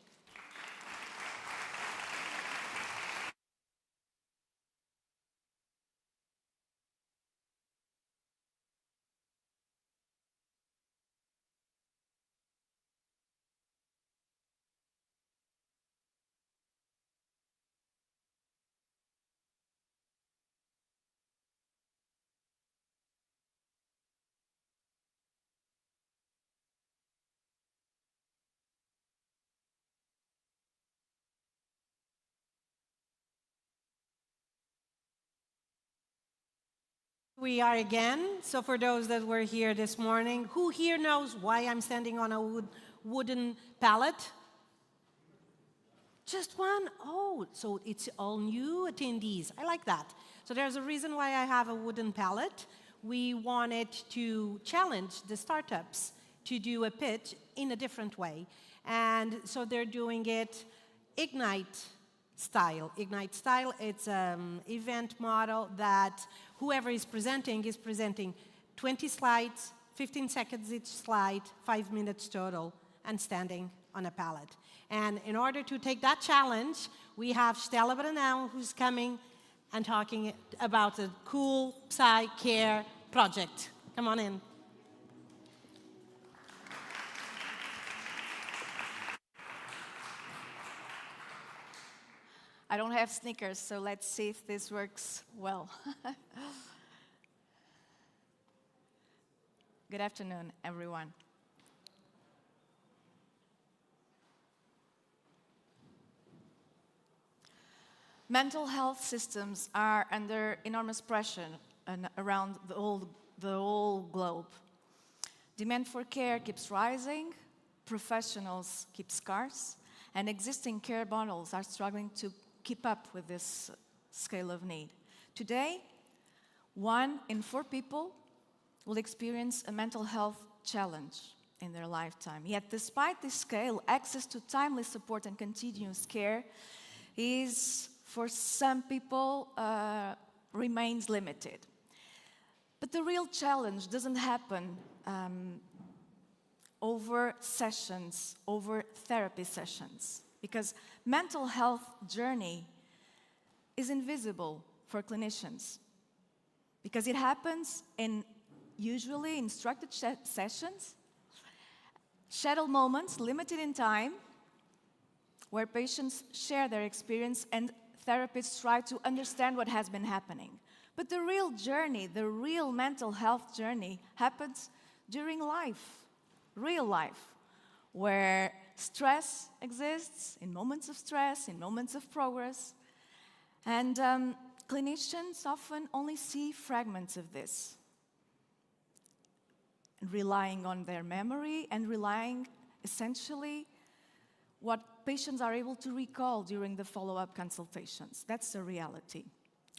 Speaker 1: We are again. So for those that were here this morning, who here knows why I'm standing on a wooden pallet? Just one? Oh, so it's all new attendees. I like that. So there's a reason why I have a wooden pallet. We wanted to challenge the startups to do a pitch in a different way. And so they're doing it Ignite style. Ignite style, it's an event model that whoever is presenting 20 slides, 15 seconds each slide, 5 minutes total, and standing on a pallet. And in order to take that challenge, we have Stella Brandão, who's coming and talking about a cool Care project. Come on in.
Speaker 17: I don't have sneakers, so let's see if this works well. Good afternoon, everyone. Mental health systems are under enormous pressure around the whole globe. Demand for care keeps rising, professionals keep scarce, and existing care models are struggling to keep up with this scale of need. Today, 1 in 4 people will experience a mental health challenge in their lifetime. Yet, despite this scale, access to timely support and continuous care is, for some people, remains limited. But the real challenge doesn't happen over sessions, over therapy sessions, because mental health journey is invisible for clinicians, because it happens in usually instructed sessions, scheduled moments, limited in time, where patients share their experience and therapists try to understand what has been happening. But the real journey, the real mental health journey, happens during life, real life, where stress exists, in moments of stress, in moments of progress. And clinicians often only see fragments of this, relying on their memory and relying essentially what patients are able to recall during the follow-up consultations. That's the reality.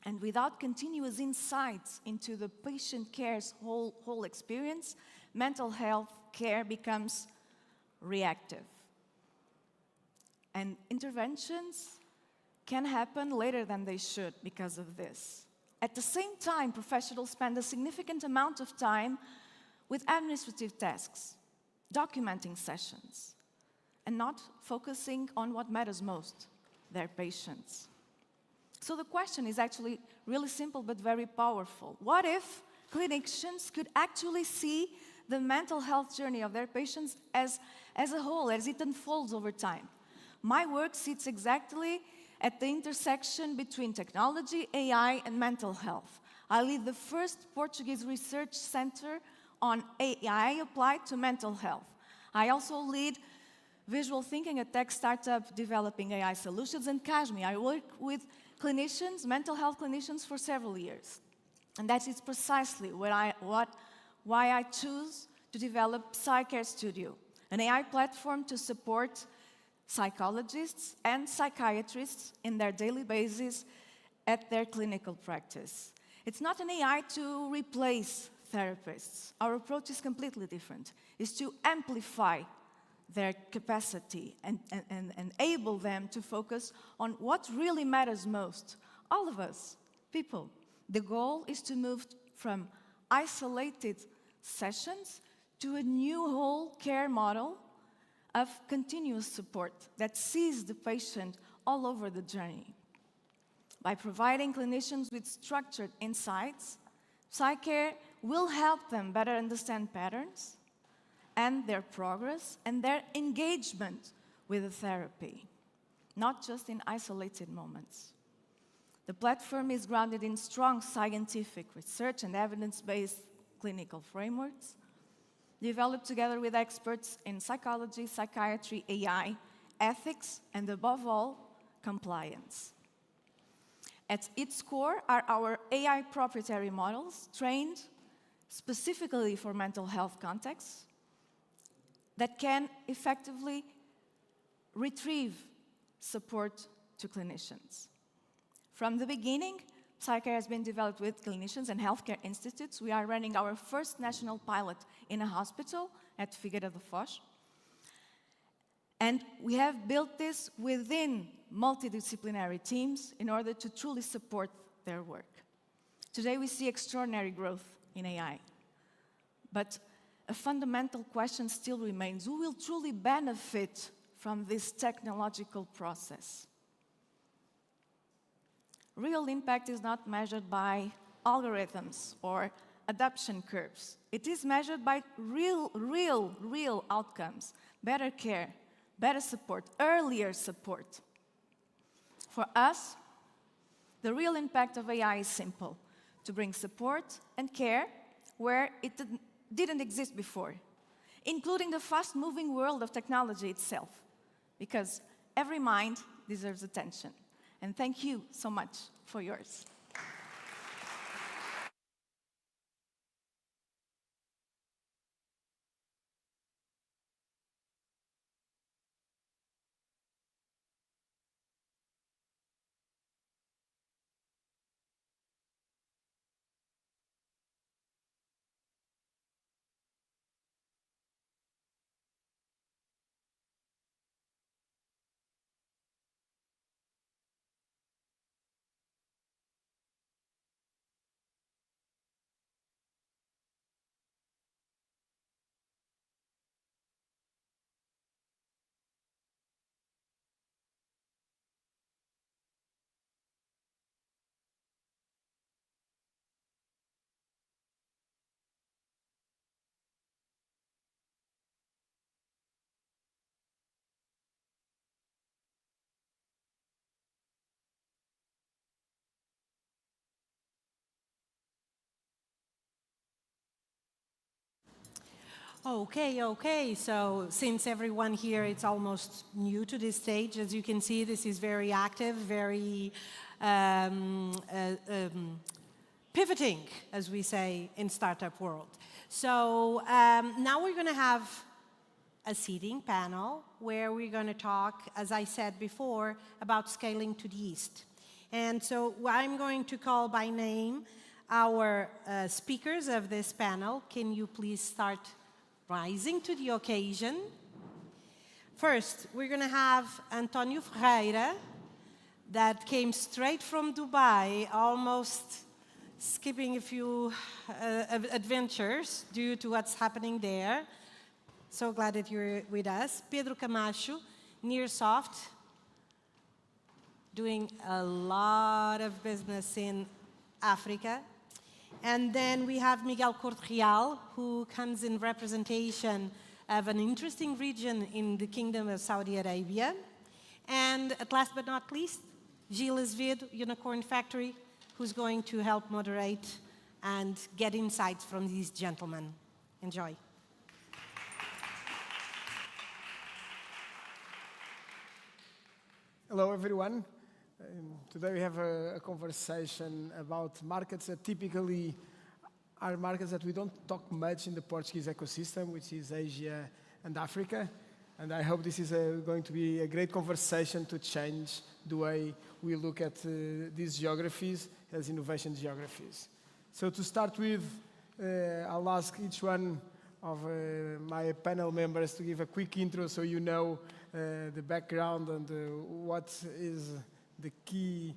Speaker 17: And without continuous insights into the patient care's whole experience, mental health care becomes reactive. And interventions can happen later than they should because of this. At the same time, professionals spend a significant amount of time with administrative tasks, documenting sessions, and not focusing on what matters most, their patients. So the question is actually really simple but very powerful. What if clinicians could actually see the mental health journey of their patients as a whole, as it unfolds over time? My work sits exactly at the intersection between technology, AI, and mental health. I lead the first Portuguese research center on AI applied to mental health. I also lead Visual Thinking, a tech startup developing AI solutions, and CASME. I work with clinicians, mental health clinicians, for several years. And that is precisely why I choose to develop Care Studio, an AI platform to support psychologists and psychiatrists in their daily basis at their clinical practice. It's not an AI to replace therapists. Our approach is completely different. It's to amplify their capacity and enable them to focus on what really matters most. All of us, people. The goal is to move from isolated sessions to a new whole care model of continuous support that sees the patient all over the journey. By providing clinicians with structured insights, PsyCare will help them better understand patterns and their progress and their engagement with the therapy, not just in isolated moments. The platform is grounded in strong scientific research and evidence-based clinical frameworks, developed together with experts in psychology, psychiatry, AI, ethics, and above all, compliance. At its core are our AI proprietary models trained specifically for mental health contexts that can effectively retrieve support to clinicians. From the beginning, PsyCare has been developed with clinicians and healthcare institutes. We are running our first national pilot in a hospital at Figueira da Foz. And we have built this within multidisciplinary teams in order to truly support their work. Today we see extraordinary growth in AI. But a fundamental question still remains: who will truly benefit from this technological process? Real impact is not measured by algorithms or adoption curves. It is measured by real outcomes, better care, better support, earlier support. For us, the real impact of AI is simple: to bring support and care where it didn't exist before, including the fast-moving world of technology itself, because every mind deserves attention. And thank you so much for yours.
Speaker 1: Okay. So since everyone here is almost new to this stage, as you can see, this is very active, very pivoting, as we say in startup world. So now we're going to have a seating panel where we're going to talk, as I said before, about scaling to the east. And so I'm going to call by name our speakers of this panel. Can you please start rising to the occasion? First, we're going to have António Ferreira, that came straight from Dubai, almost skipping a few adventures due to what's happening there. So glad that you're with us. Pedro Camacho, Nearsoft, doing a lot of business in Africa. And then we have Miguel Corte-Real, who comes in representation of an interesting region in the Kingdom of Saudi Arabia. And at last but not least, Gilles Azevedo, Unicorn Factory, who's going to help moderate and get insights from these gentlemen. Enjoy.
Speaker 18: Hello, everyone. Today we have a conversation about markets that typically are markets that we don't talk much in the Portuguese ecosystem, which is Asia and Africa. And I hope this is going to be a great conversation to change the way we look at these geographies as innovation geographies. So to start with, I'll ask each one of my panel members to give a quick intro so you know the background and what is the key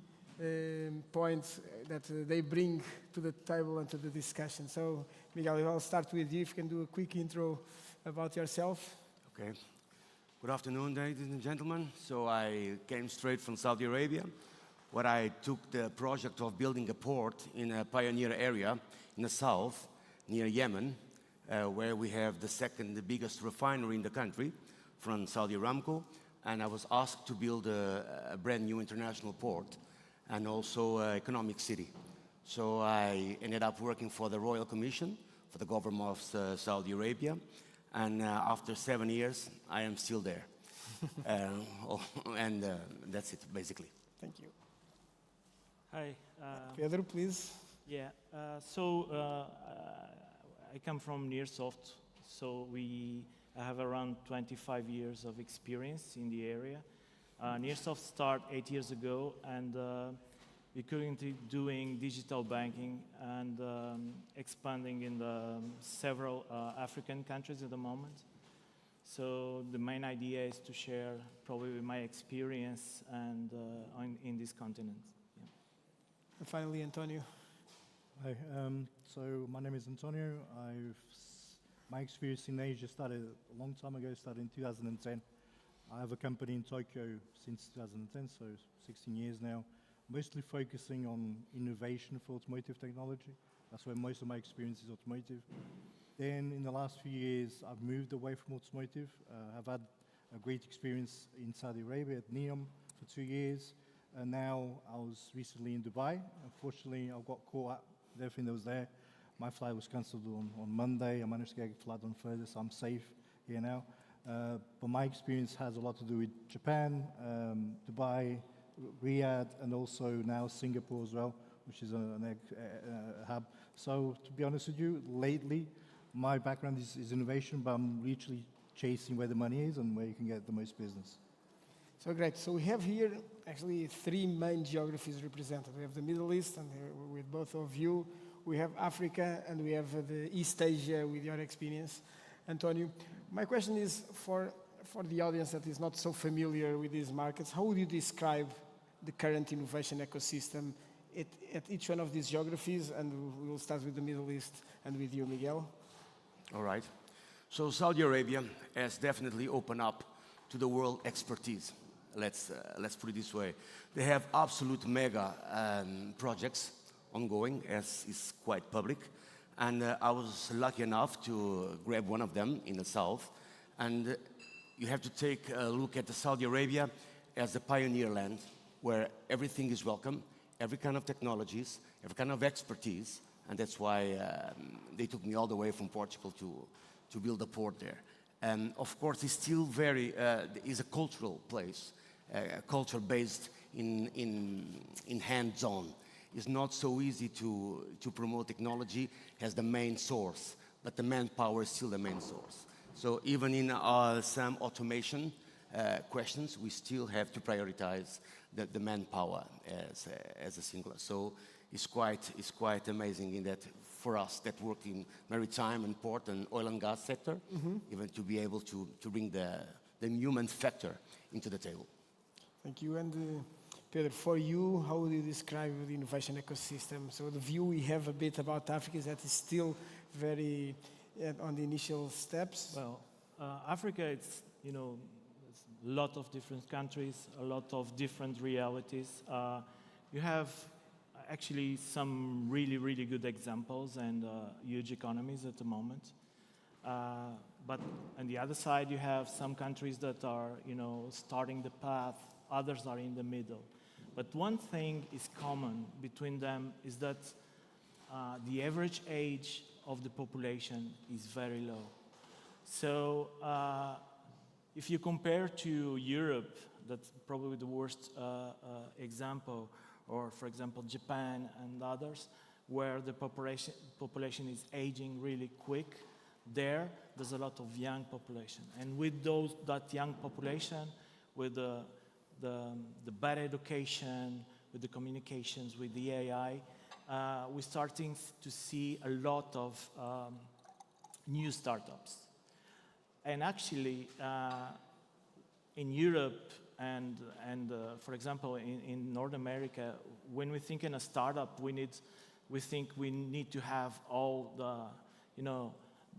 Speaker 18: points that they bring to the table and to the discussion. So, Miguel, I'll start with you. If you can do a quick intro about yourself.
Speaker 19: Okay. Good afternoon, ladies and gentlemen. So I came straight from Saudi Arabia, where I took the project of building a port in a pioneer area in the south, near Yemen, where we have the second biggest refinery in the country, from Saudi Aramco. And I was asked to build a brand new international port and also an economic city. So I ended up working for the Royal Commission for the government of Saudi Arabia. And after 7 years, I am still there. And that's it, basically.
Speaker 18: Thank you.
Speaker 20: Hi.
Speaker 18: Pedro, please.
Speaker 20: Yeah. I come from Nearsoft, so I have around 25 years of experience in the area. Nearsoft started 8 years ago, and we're currently doing digital banking and expanding in several African countries at the moment. So the main idea is to share probably my experience and in this continent. Yeah.
Speaker 18: And finally, Antonio.
Speaker 21: Hi, so my name is Antonio. My experience in Asia started a long time ago, started in 2010. I have a company in Tokyo since 2010, so 16 years now, mostly focusing on innovation for automotive technology. That's where most of my experience is automotive. Then in the last few years, I've moved away from automotive. I've had a great experience in Saudi Arabia at NEOM for 2 years. And now I was recently in Dubai. Unfortunately, I got caught up with everything that was there. My flight was cancelled on Monday. I managed to get a flight on Thursday, so I'm safe here now. But my experience has a lot to do with Japan, Dubai, Riyadh, and also now Singapore as well, which is a hub. So to be honest with you, lately, my background is innovation, but I'm literally chasing where the money is and where you can get the most business.
Speaker 18: So great. So we have here actually 3 main geographies represented. We have the Middle East, and with both of you. We have Africa, and we have the East Asia with your experience. Antonio, my question is for the audience that is not so familiar with these markets, how would you describe the current innovation ecosystem at each one of these geographies? And we will start with the Middle East and with you, Miguel.
Speaker 19: All right. So Saudi Arabia has definitely opened up to the world expertise. Let's put it this way. They have absolute mega projects ongoing, as is quite public. And I was lucky enough to grab one of them in the south. And you have to take a look at Saudi Arabia as a pioneer land where everything is welcome, every kind of technologies, every kind of expertise. And that's why they took me all the way from Portugal to build a port there. And of course, it's still is a cultural place, culture based in hands-on. It's not so easy to promote technology as the main source, but the manpower is still the main source. So even in some automation questions, we still have to prioritize the manpower as a singular. So it's quite amazing in that for us that work in maritime and port and oil and gas sector, even to be able to bring the human factor into the table.
Speaker 18: Thank you. And Pedro, for you, how would you describe the innovation ecosystem? So the view we have a bit about Africa is that it's still very on the initial steps.
Speaker 20: Well, Africa, it's a lot of different countries, a lot of different realities. You have actually some really, really good examples and huge economies at the moment. But on the other side, you have some countries that are, starting the path. Others are in the middle. But one thing is common between them is that the average age of the population is very low. So if you compare to Europe, that's probably the worst example, or for example, Japan and others, where the population is aging really quick, there's a lot of young population. And with that young population, with the better education, with the communications, with the AI, we're starting to see a lot of new startups. And actually, in Europe and for example, in North America, when we think in a startup, we think we need to have all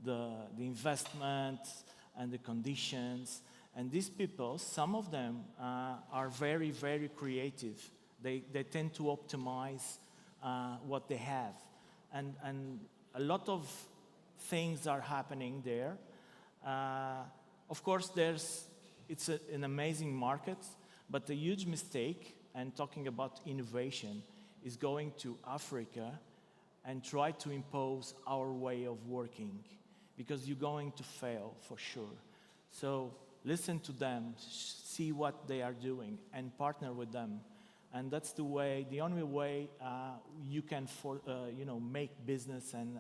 Speaker 20: the investment and the conditions. And these people, some of them are very, very creative. They tend to optimize what they have. And a lot of things are happening there. Of course, it's an amazing market, but a huge mistake, and talking about innovation, is going to Africa and try to impose our way of working, because you're going to fail for sure. So listen to them, see what they are doing, and partner with them. And that's the way, the only way you can make business and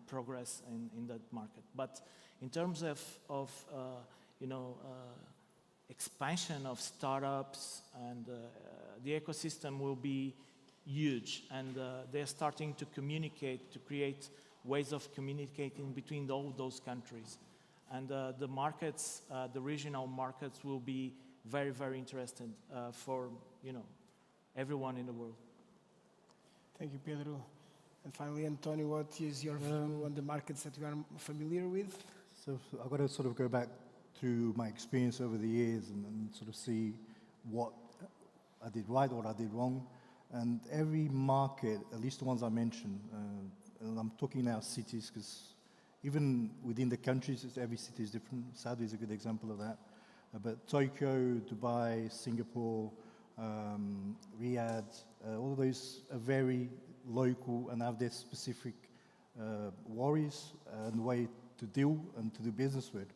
Speaker 20: progress in that market. But in terms of expansion of startups, and the ecosystem will be huge, and they're starting to communicate, to create ways of communicating between all those countries. And the markets, the regional markets will be very, very interesting for, everyone in the world.
Speaker 18: Thank you, Pedro. And finally, Antonio, what is your view on the markets that you are familiar with?
Speaker 21: So I've got to sort of go back through my experience over the years and sort of see what I did right, what I did wrong. And every market, at least the ones I mentioned, and I'm talking now cities, because even within the countries, every city is different. Saudi is a good example of that. But Tokyo, Dubai, Singapore, Riyadh, all of those are very local and have their specific worries and way to deal and to do business with.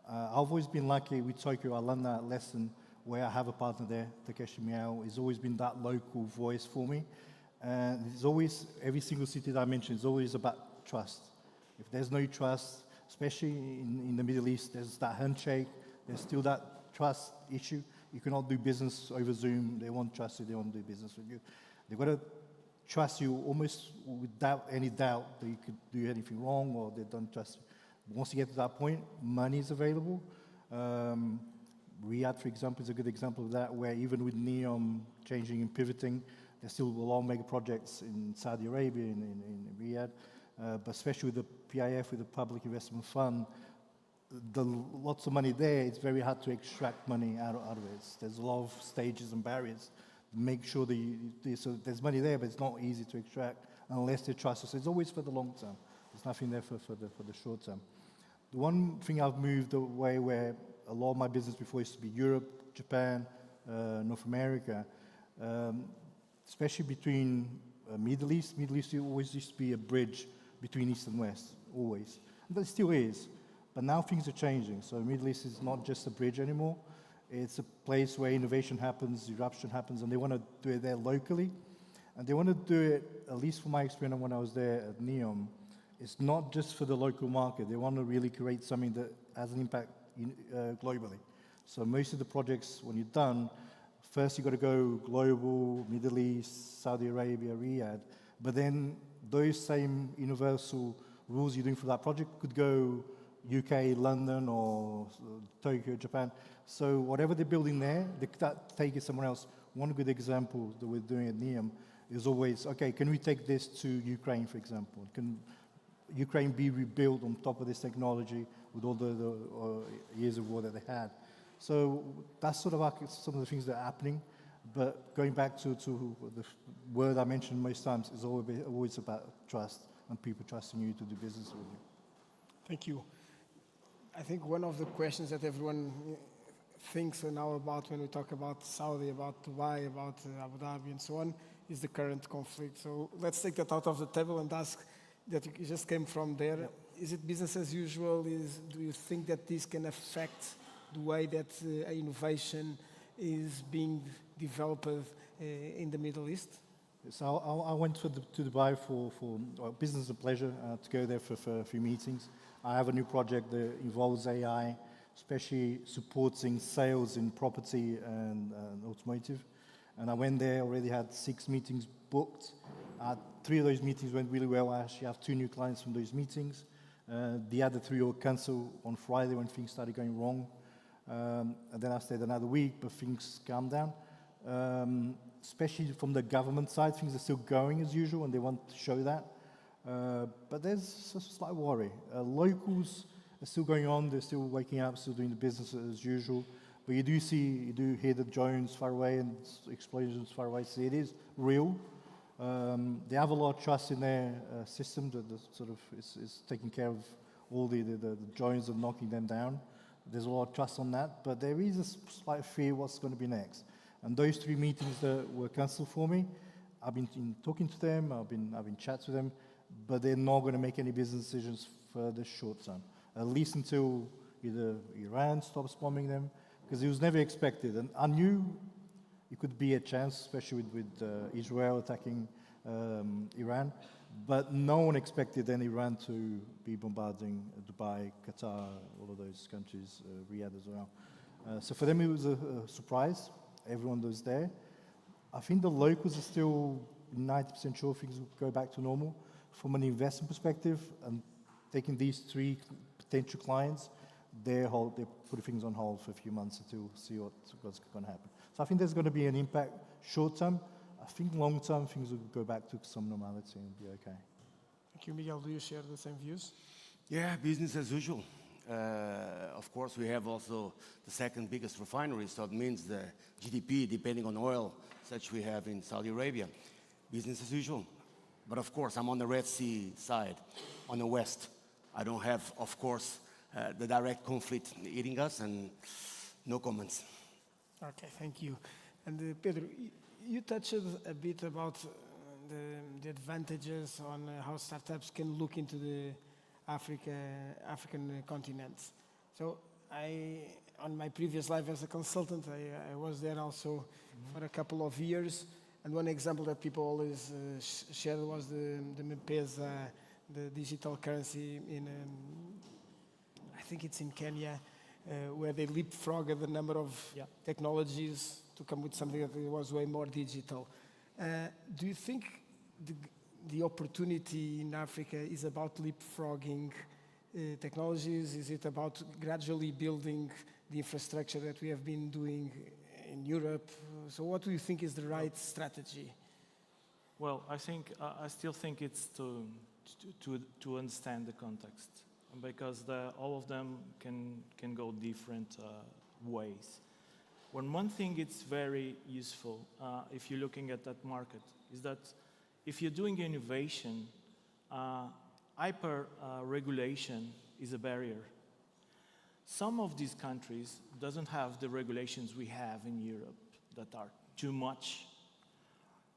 Speaker 21: I've always been lucky with Tokyo. I learned that lesson where I have a partner there, Takeshi Miao. He's always been that local voice for me. And it's always, every single city that I mentioned is always about trust. If there's no trust, especially in the Middle East, there's that handshake, there's still that trust issue. You cannot do business over Zoom. They won't trust you. They won't do business with you. They've got to trust you almost without any doubt that you could do anything wrong or they don't trust you. Once you get to that point, money is available. Riyadh, for example, is a good example of that, where even with NEOM changing and pivoting, there's still a lot of mega projects in Saudi Arabia, in Riyadh, but especially with the PIF, with the Public Investment Fund, lots of money there, it's very hard to extract money out of it. There's a lot of stages and barriers. Make sure that so there's money there, but it's not easy to extract unless they trust us. So it's always for the long term. There's nothing there for the short term. The one thing I've moved away where a lot of my business before used to be Europe, Japan, North America, especially between Middle East. Middle East always used to be a bridge between East and West, always. And it still is. But now things are changing. So Middle East is not just a bridge anymore. It's a place where innovation happens, disruption happens, and they want to do it there locally. And they want to do it, at least from my experience when I was there at NEOM, it's not just for the local market. They want to really create something that has an impact globally. So most of the projects, when you're done, first you've got to go global, Middle East, Saudi Arabia, Riyadh, but then those same universal rules you're doing for that project could go UK, London, or Tokyo, Japan. So whatever they're building there, they take it somewhere else. One good example that we're doing at NEOM is always, okay, can we take this to Ukraine, for example? Can Ukraine be rebuilt on top of this technology with all the years of war that they had? So that's sort of some of the things that are happening. But going back to the word I mentioned most times, is always about trust and people trusting you to do business with you.
Speaker 18: Thank you. I think one of the questions that everyone thinks now about when we talk about Saudi, about Dubai, about Abu Dhabi and so on, is the current conflict. So let's take that out of the table and ask that you just came from there. Yep. Is it business as usual? Do you think that this can affect the way that innovation is being developed in the Middle East?
Speaker 21: So I went to Dubai for business and pleasure to go there for a few meetings. I have a new project that involves AI, especially supporting sales in property and automotive. And I went there, already had 6 meetings booked. 3 of those meetings went really well. I actually have 2 new clients from those meetings. The other 3 were cancelled on Friday when things started going wrong. And then I stayed another week, but things calmed down. Especially from the government side, things are still going as usual, and they want to show that. But there's a slight worry. Locals are still going on, they're still waking up, still doing the business as usual. But you do hear the drones far away and explosions far away, so it is real. They have a lot of trust in their system that sort of is taking care of all the drones and knocking them down. There's a lot of trust on that, but there is a slight fear what's going to be next. And those 3 meetings that were cancelled for me, I've been talking to them, I've been chatting to them, but they're not going to make any business decisions for the short term, at least until either Iran stops bombing them, because it was never expected. And I knew it could be a chance, especially with Israel attacking Iran. But no one expected then Iran to be bombarding Dubai, Qatar, all of those countries, Riyadh as well. So for them it was a surprise. Everyone was there. I think the locals are still 90% sure things will go back to normal. From an investment perspective, and taking these 3 potential clients, they're putting things on hold for a few months until see what's going to happen. So I think there's going to be an impact short term. I think long term things will go back to some normality and be okay.
Speaker 18: Thank you, Miguel. Do you share the same views?
Speaker 19: Yeah, business as usual. Of course, we have also the second biggest refinery, so it means the GDP, depending on oil, such we have in Saudi Arabia. Business as usual. But of course, I'm on the Red Sea side, on the west. I don't have, of course, the direct conflict eating us, and no comments.
Speaker 18: Okay, thank you. And Pedro, you touched a bit about the advantages on how startups can look into the African continent. So on my previous life as a consultant, I was there also for a couple of years. And one example that people always shared was the M-Pesa, the digital currency in, I think it's in Kenya, where they leapfrogged the number of technologies to come with something that was way more digital. Do you think the opportunity in Africa is about leapfrogging technologies? Is it about gradually building the infrastructure that we have been doing in Europe? So what do you think is the right strategy?
Speaker 20: Well, I still think it's to understand the context, because all of them can go different ways. One thing it's very useful, if you're looking at that market, is that if you're doing innovation, hyper-regulation is a barrier. Some of these countries doesn't have the regulations we have in Europe that are too much.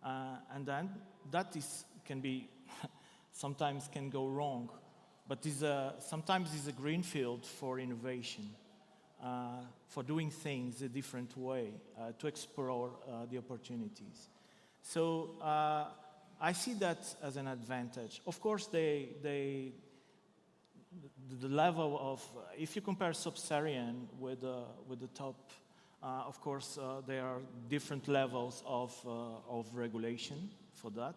Speaker 20: And then that can be, sometimes can go wrong. But sometimes it's a green field for innovation, for doing things a different way, to explore the opportunities. So I see that as an advantage. Of course, the level of, if you compare Sub-Saharan with the top, of course, there are different levels of regulation for that.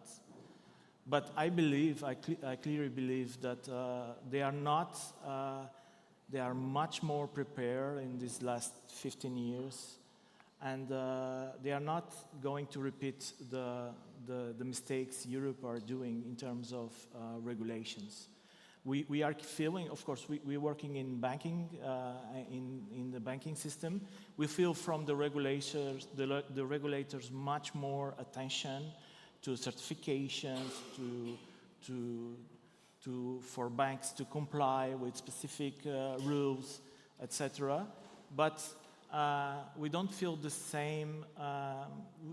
Speaker 20: But I clearly believe that they are much more prepared in these last 15 years, and they are not going to repeat the mistakes Europe are doing in terms of regulations. We are feeling, of course, we're working in banking, in the banking system. We feel from the regulators much more attention to certifications, for banks to comply with specific rules, etc. But we don't feel the same,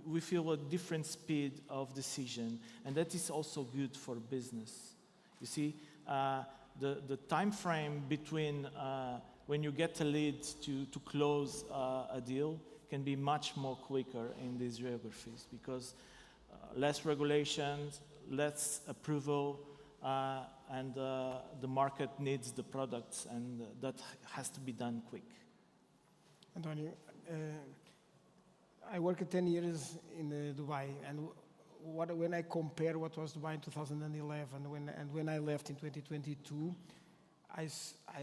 Speaker 20: we feel a different speed of decision, and that is also good for business. You see, the time frame between when you get a lead to close a deal can be much more quicker in these geographies, because less regulations, less approval, and the market needs the products, and that has to be done quick.
Speaker 18: Antonio, I worked 10 years in Dubai, and when I compare what was Dubai in 2011 and when I left in 2022, I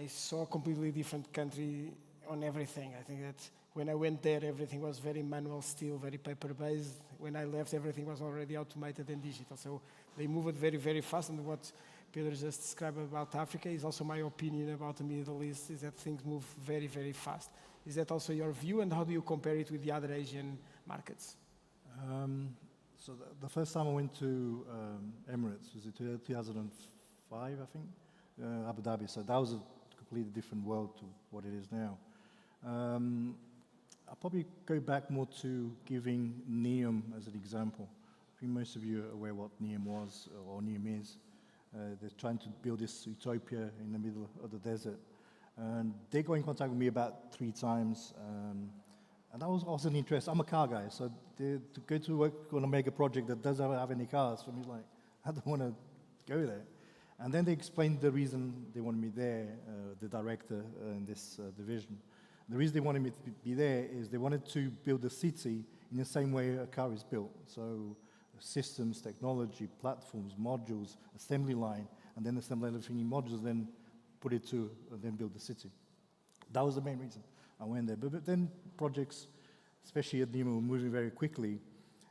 Speaker 18: saw a completely different country on everything. I think that when I went there, everything was very manual still, very paper-based. When I left, everything was already automated and digital. So they moved very, very fast. And what Pedro just described about Africa is also my opinion about the Middle East, is that things move very, very fast. Is that also your view, and how do you compare it with the other Asian markets?
Speaker 21: So the first time I went to Emirates was in 2005, I think, Abu Dhabi. So that was a completely different world to what it is now. I'll probably go back more to giving NEOM as an example. I think most of you are aware what NEOM was or NEOM is. They're trying to build this utopia in the middle of the desert. And they got in contact with me about 3 times. And I wasn't interested. I'm a car guy, so to go to work on a mega project that doesn't have any cars, for me, like, I don't want to go there. And then they explained the reason they wanted me there, the director in this division. The reason they wanted me to be there is they wanted to build a city in the same way a car is built. So systems, technology, platforms, modules, assembly line, and then assemble everything in modules, then put it to, then build the city. That was the main reason I went there. But then projects, especially at NEMO, were moving very quickly,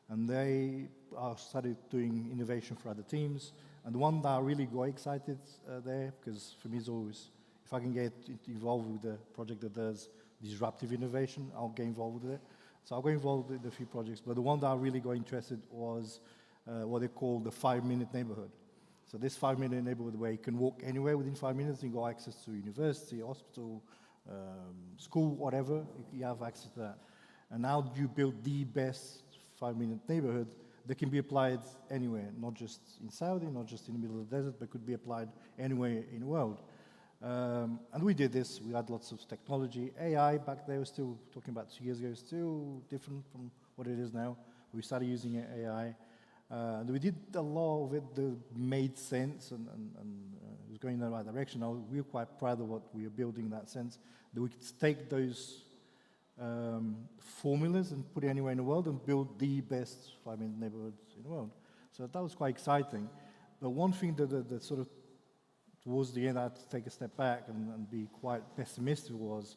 Speaker 21: and they started doing innovation for other teams. And the one that I really got excited there, because for me it's always, if I can get involved with a project that does disruptive innovation, I'll get involved with it. So I'll get involved in a few projects, but the one that I really got interested was what they call the 5-minute neighborhood. So this 5-minute neighborhood where you can walk anywhere within 5 minutes, you got access to university, hospital, school, whatever, you have access to that. And now you build the best 5-minute neighborhood that can be applied anywhere, not just in Saudi, not just in the middle of the desert, but could be applied anywhere in the world. And we did this. We had lots of technology. AI back there was still, talking about 2 years ago, still different from what it is now. We started using AI. And we did a lot of it that made sense and it was going in the right direction. Now, we were quite proud of what we were building in that sense, that we could take those formulas and put it anywhere in the world and build the best 5-minute neighborhoods in the world. So that was quite exciting. But one thing that sort of, towards the end, I had to take a step back and be quite pessimistic was,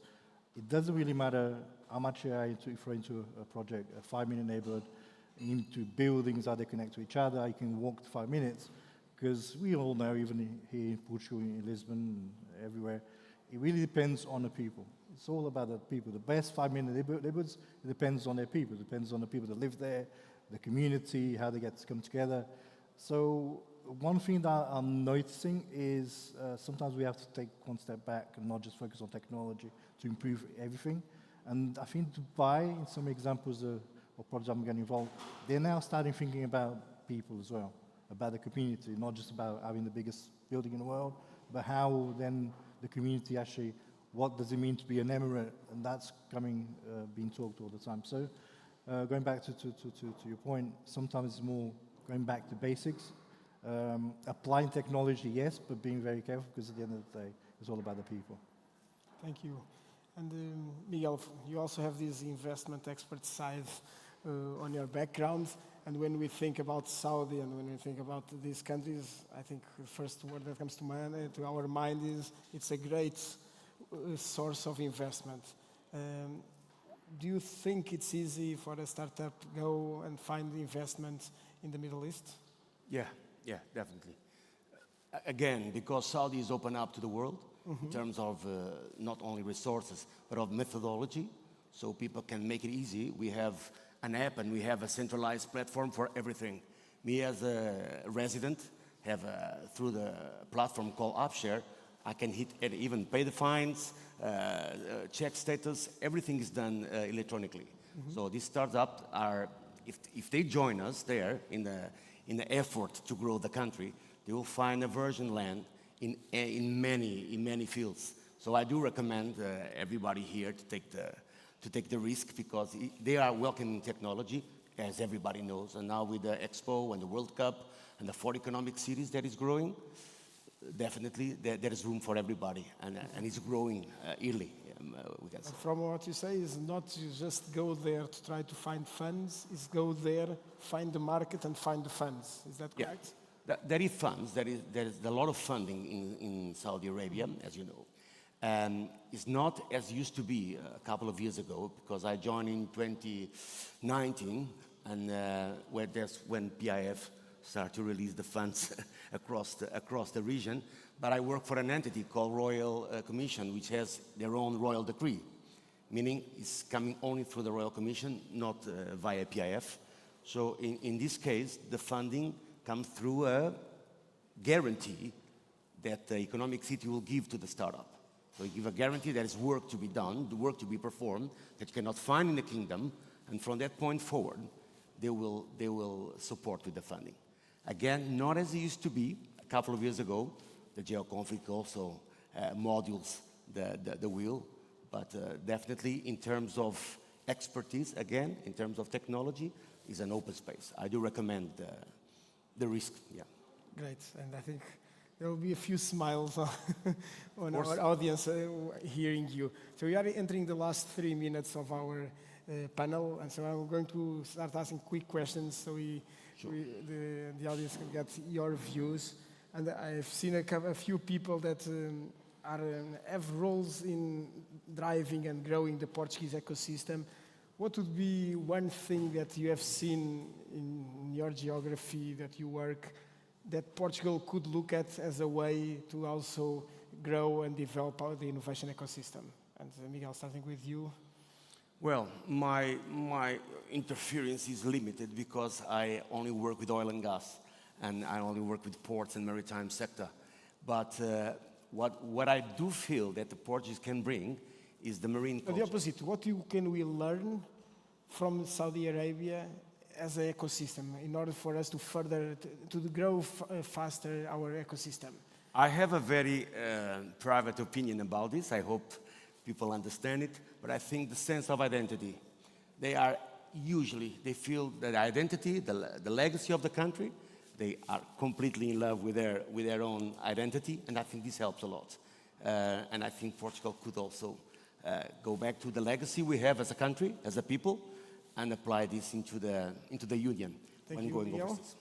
Speaker 21: it doesn't really matter how much AI you throw into a project, a 5-minute neighborhood, into buildings, how they connect to each other, how you can walk to 5 minutes, because we all know, even here in Portugal, in Lisbon, everywhere, it really depends on the people. It's all about the people. The best 5-minute neighborhoods, it depends on their people. It depends on the people that live there, the community, how they get to come together. So one thing that I'm noticing is sometimes we have to take one step back and not just focus on technology to improve everything. And I think Dubai, in some examples of projects I'm getting involved, they're now starting thinking about people as well, about the community, not just about having the biggest building in the world, but how then the community actually, what does it mean to be an emirate? And that's being talked all the time. So going back to your point, sometimes it's more going back to basics. Applying technology, yes, but being very careful, because at the end of the day, it's all about the people.
Speaker 18: Thank you. And Miguel, you also have this investment expert side on your background. And when we think about Saudi and when we think about these countries, I think the first word that comes to our mind is it's a great source of investment. Do you think it's easy for a startup to go and find investment in the Middle East?
Speaker 19: Yeah, definitely. Again, because Saudi is open up to the world in terms of not only resources, but of methodology, so people can make it easy. We have an app and we have a centralized platform for everything. Me as a resident have through the platform called Upshare, I can hit and even pay the fines, check status, everything is done electronically. So these startups are, if they join us there in the effort to grow the country, they will find a virgin land in many fields. So I do recommend everybody here to take the risk, because they are welcoming technology, as everybody knows. And now with the Expo and the World Cup and the 4 economic cities that is growing, definitely there is room for everybody, and it's growing yearly. We can say.
Speaker 18: From what you say is not to just go there to try to find funds, is go there, find the market and find the funds. Is that correct?
Speaker 19: Yeah. There is funds. There is a lot of funding in Saudi Arabia, as you know. It's not as used to be a couple of years ago, because I joined in 2019, and that's when PIF started to release the funds across the region. But I work for an entity called Royal Commission, which has their own royal decree, meaning it's coming only through the Royal Commission, not via PIF. So in this case, the funding comes through a guarantee that the economic city will give to the startup. So you give a guarantee that is work to be done, the work to be performed, that you cannot find in the kingdom, and from that point forward, they will support with the funding. Again, not as it used to be a couple of years ago. The geoconflict also modules the wheel, but definitely in terms of expertise, again, in terms of technology, is an open space. I do recommend the risk, yeah.
Speaker 18: Great, and I think there will be a few smiles on our audience hearing you. So we are entering the last 3 minutes of our panel, and so I'm going to start asking quick questions so the audience can get your views. And I've seen a few people that have roles in driving and growing the Portuguese ecosystem. What would be one thing that you have seen in your geography that you work that Portugal could look at as a way to also grow and develop the innovation ecosystem? And Miguel, starting with you.
Speaker 19: Well, my interference is limited because I only work with oil and gas, and I only work with ports and maritime sector. But what I do feel that the Portuguese can bring is the marine culture.
Speaker 18: The opposite. What can we learn from Saudi Arabia as an ecosystem in order for us to further, to grow faster our ecosystem?
Speaker 19: I have a very private opinion about this. I hope people understand it. But I think the sense of identity, they feel that identity, the legacy of the country, they are completely in love with their own identity, and I think this helps a lot. And I think Portugal could also go back to the legacy we have as a country, as a people, and apply this into the union when going overseas.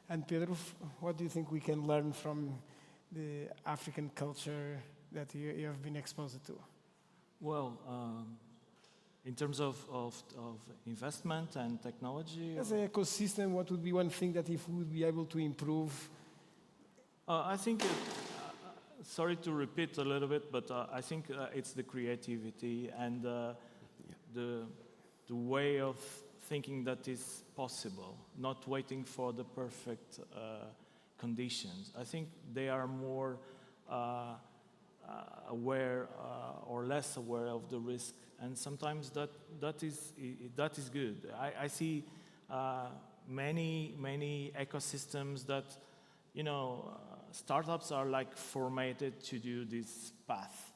Speaker 18: And Pedro, what do you think we can learn from the African culture that you have been exposed to?
Speaker 20: Well, in terms of investment and technology?
Speaker 18: As an ecosystem, what would be one thing that if we would be able to improve?
Speaker 20: I think, sorry to repeat a little bit, but I think it's the creativity and the way of thinking that is possible, not waiting for the perfect conditions. I think they are more aware or less aware of the risk, and sometimes that is good. I see many ecosystems that, startups are like formatted to do this path.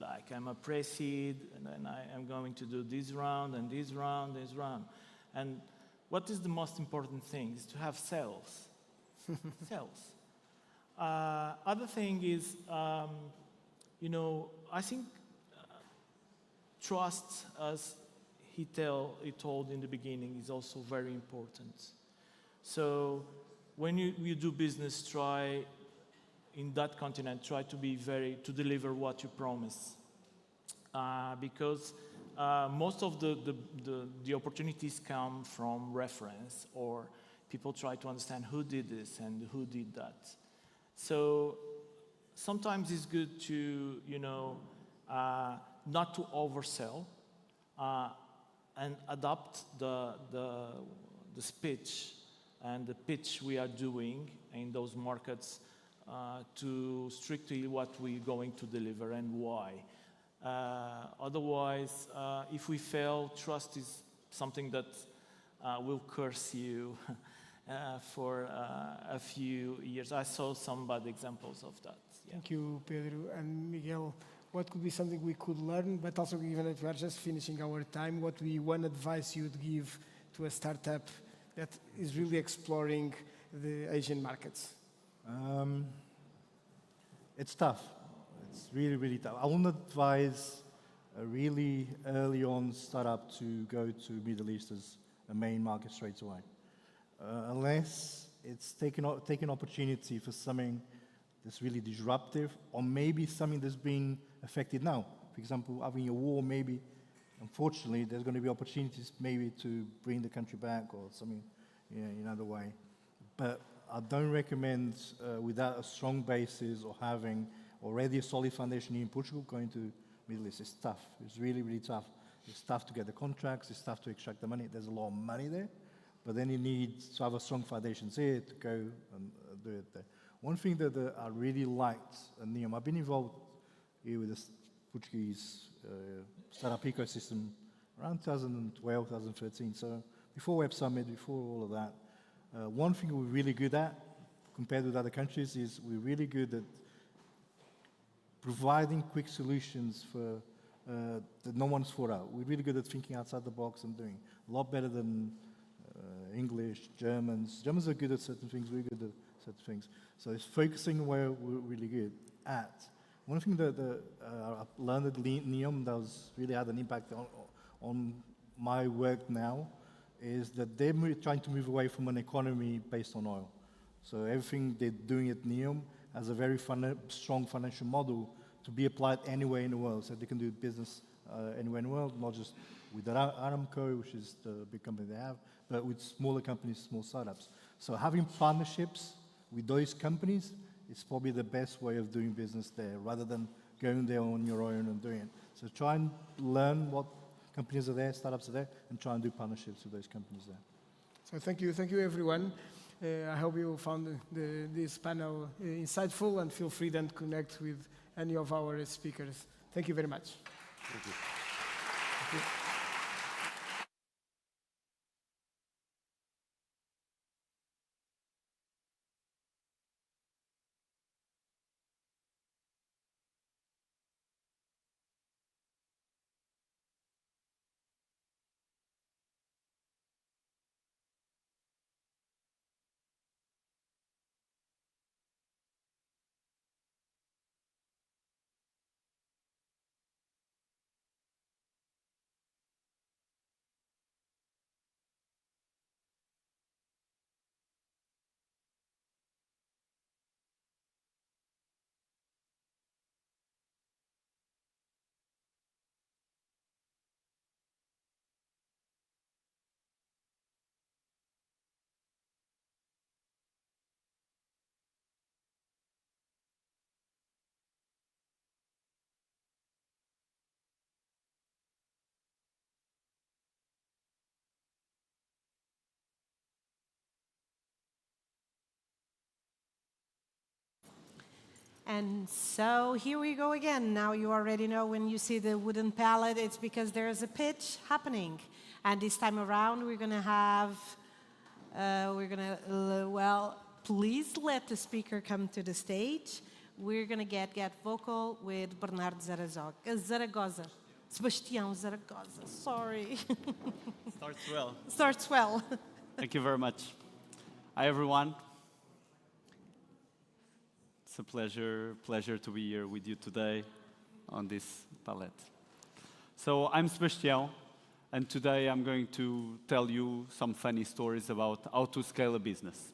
Speaker 20: Like I'm a pre-seed, and then I am going to do this round and this round, this round. And what is the most important thing is to have sales. Sales. Other thing is, I think trust, as he told in the beginning, is also very important. So when you do business, try in that continent, try to deliver what you promise. Because most of the opportunities come from reference, or people try to understand who did this and who did that. So sometimes it's good to, not to oversell and adapt the speech and the pitch we are doing in those markets to strictly what we're going to deliver and why. Otherwise, if we fail, trust is something that will curse you for a few years. I saw some bad examples of that. Yeah.
Speaker 18: Thank you, Pedro. And Miguel, what could be something we could learn, but also given that we are just finishing our time, what would be one advice you'd give to a startup that is really exploring the Asian markets?
Speaker 21: It's tough. It's really, really tough. I wouldn't advise a really early on startup to go to Middle East as a main market straight away. Unless it's taking opportunity for something that's really disruptive, or maybe something that's being affected now. For example, having a war, maybe, unfortunately, there's going to be opportunities maybe to bring the country back or something in another way. But I don't recommend, without a strong basis or having already a solid foundation in Portugal, going to Middle East. It's tough. It's really, really tough. It's tough to get the contracts. It's tough to extract the money. There's a lot of money there. But then you need to have a strong foundations here to go and do it there. One thing that I really liked, and I've been involved here with the Portuguese startup ecosystem around 2012, 2013. So before Web Summit, before all of that, one thing we're really good at, compared with other countries, is we're really good at providing quick solutions for that no one's thought out. We're really good at thinking outside the box and doing a lot better than English, Germans. Germans are good at certain things, we're good at certain things. So it's focusing where we're really good at. One thing that I've learned at NEOM that was really had an impact on my work now is that they're trying to move away from an economy based on oil. So everything they're doing at NEOM has a very strong financial model to be applied anywhere in the world. So they can do business anywhere in the world, not just with Aramco, which is the big company they have, but with smaller companies, small startups. So having partnerships with those companies is probably the best way of doing business there, rather than going there on your own and doing it. So try and learn what companies are there, startups are there, and try and do partnerships with those companies there.
Speaker 18: So thank you everyone. I hope you found this panel insightful, and feel free then to connect with any of our speakers. Thank you very much.
Speaker 5: Thank you.
Speaker 18: Thank you.
Speaker 1: And so here we go again. Now you already know when you see the wooden pallet, it's because there's a pitch happening. And this time around, we're going to have, well, please let the speaker come to the stage. We're going to get vocal with Bernardo Zaragoza. Sebastião Zaragoza, sorry.
Speaker 2: Starts well.
Speaker 1: Starts well.
Speaker 2: Thank you very much. Hi, everyone. It's a pleasure to be here with you today on this palette. So I'm Sebastião, and today I'm going to tell you some funny stories about how to scale a business.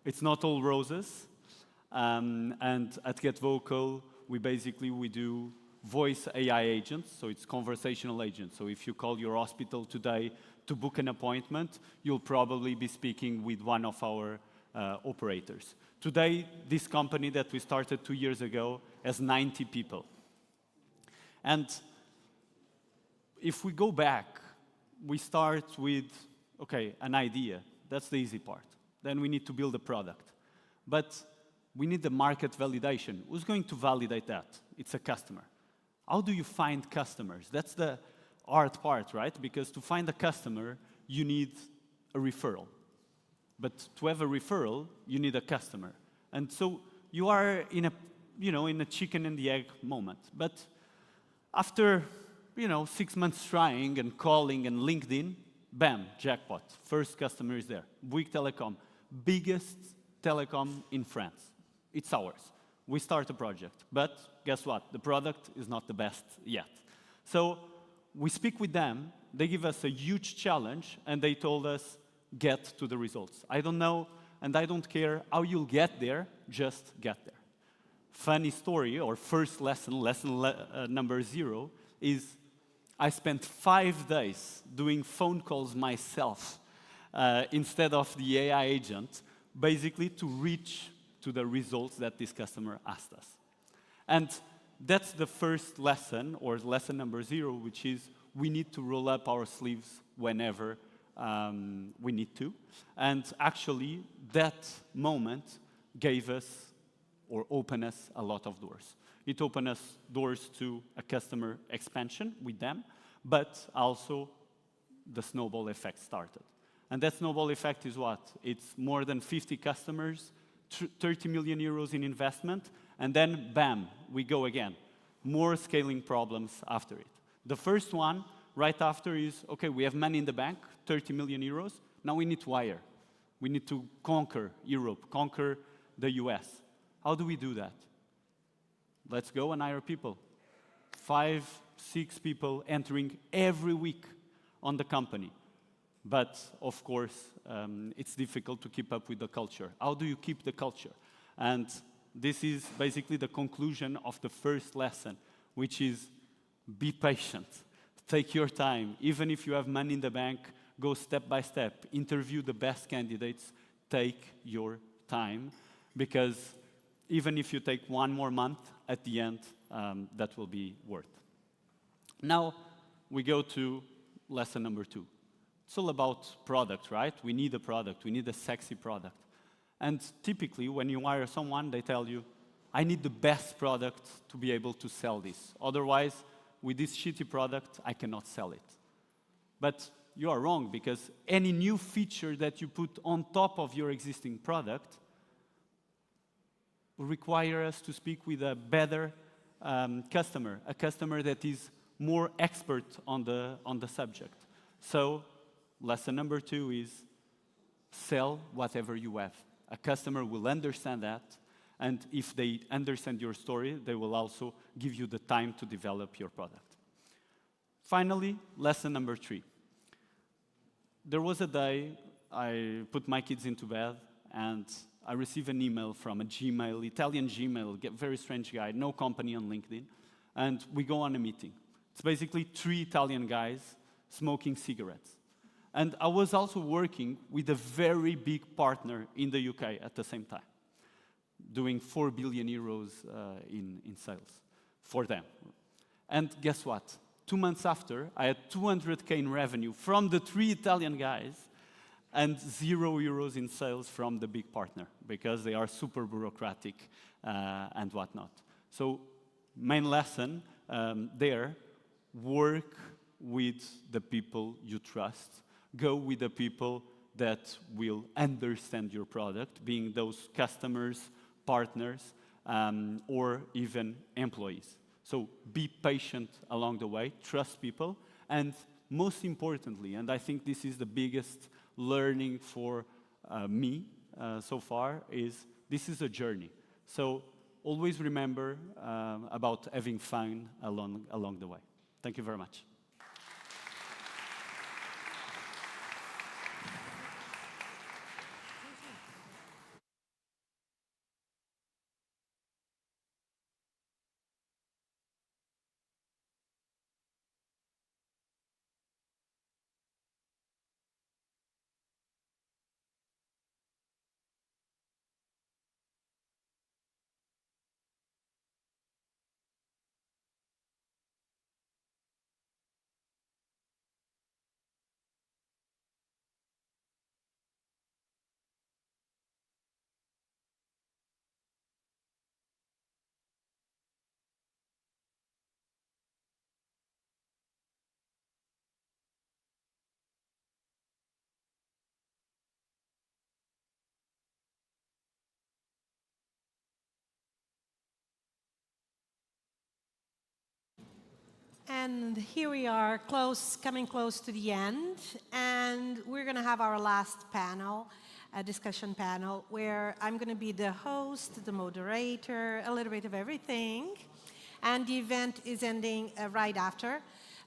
Speaker 2: It's not all roses, and at Get Vocal, we do voice AI agents, so it's conversational agents. So if you call your hospital today to book an appointment, you'll probably be speaking with one of our operators. Today, this company that we started 2 years ago has 90 people. And if we go back, we start with, okay, an idea. That's the easy part. Then we need to build a product. But we need the market validation. Who's going to validate that? It's a customer. How do you find customers? That's the hard part, right? Because to find a customer, you need a referral. But to have a referral, you need a customer. And so you are in a chicken and the egg moment. But after 6 months trying and calling and LinkedIn, bam, jackpot. First customer is there. Bouygues Telecom, biggest telecom in France. It's ours. We start a project. But guess what? The product is not the best yet. So we speak with them. They give us a huge challenge, and they told us, get to the results. I don't know, and I don't care how you'll get there, just get there. Funny story, or first lesson number 0, is I spent 5 days doing phone calls myself instead of the AI agent, basically to reach to the results that this customer asked us. And that's the first lesson, or lesson number 0, which is we need to roll up our sleeves whenever we need to. And actually, that moment gave us, or opened us, a lot of doors. It opened us doors to a customer expansion with them, but also the snowball effect started. And that snowball effect is what? It's more than 50 customers, 30 million euros in investment, and then bam, we go again. more scaling problems after it. The first one, right after, is, okay, we have money in the bank, 30 million euros. Now we need to hire. We need to conquer Europe, conquer the US. How do we do that? Let's go and hire people. 5, 6 people entering every week on the company. But, of course, it's difficult to keep up with the culture. How do you keep the culture? And this is basically the conclusion of the first lesson, which is be patient. Take your time. Even if you have money in the bank, go step by step. Interview the best candidates. Take your time. Because even if you take 1 more month, at the end, that will be worth. Now, we go to lesson number 2. It's all about product, right? We need a product. We need a sexy product. And typically, when you hire someone, they tell you, I need the best product to be able to sell this. Otherwise, with this shitty product, I cannot sell it. But you are wrong, because any new feature that you put on top of your existing product will require us to speak with a better customer, a customer that is more expert on the subject. So, lesson number 2 is sell whatever you have. A customer will understand that, and if they understand your story, they will also give you the time to develop your product. Finally, lesson number 3. There was a day I put my kids into bed, and I received an email from a Gmail, Italian Gmail, very strange guy, no company on LinkedIn, and we go on a meeting. It's basically 3 Italian guys smoking cigarettes. And I was also working with a very big partner in the UK at the same time, doing 4 billion euros in sales for them. And guess what? 2 months after, I had 200K in revenue from the 3 Italian guys and 0 euros in sales from the big partner, because they are super bureaucratic and whatnot. So, main lesson there, work with the people you trust. Go with the people that will understand your product, being those customers, partners, or even employees. So be patient along the way, trust people, and most importantly, and I think this is the biggest learning for me so far, is this is a journey. So always remember about having fun along the way. Thank you very much.
Speaker 1: And here we are, coming close to the end, and we're going to have our last panel, a discussion panel, where I'm going to be the host, the moderator, a little bit of everything, and the event is ending right after.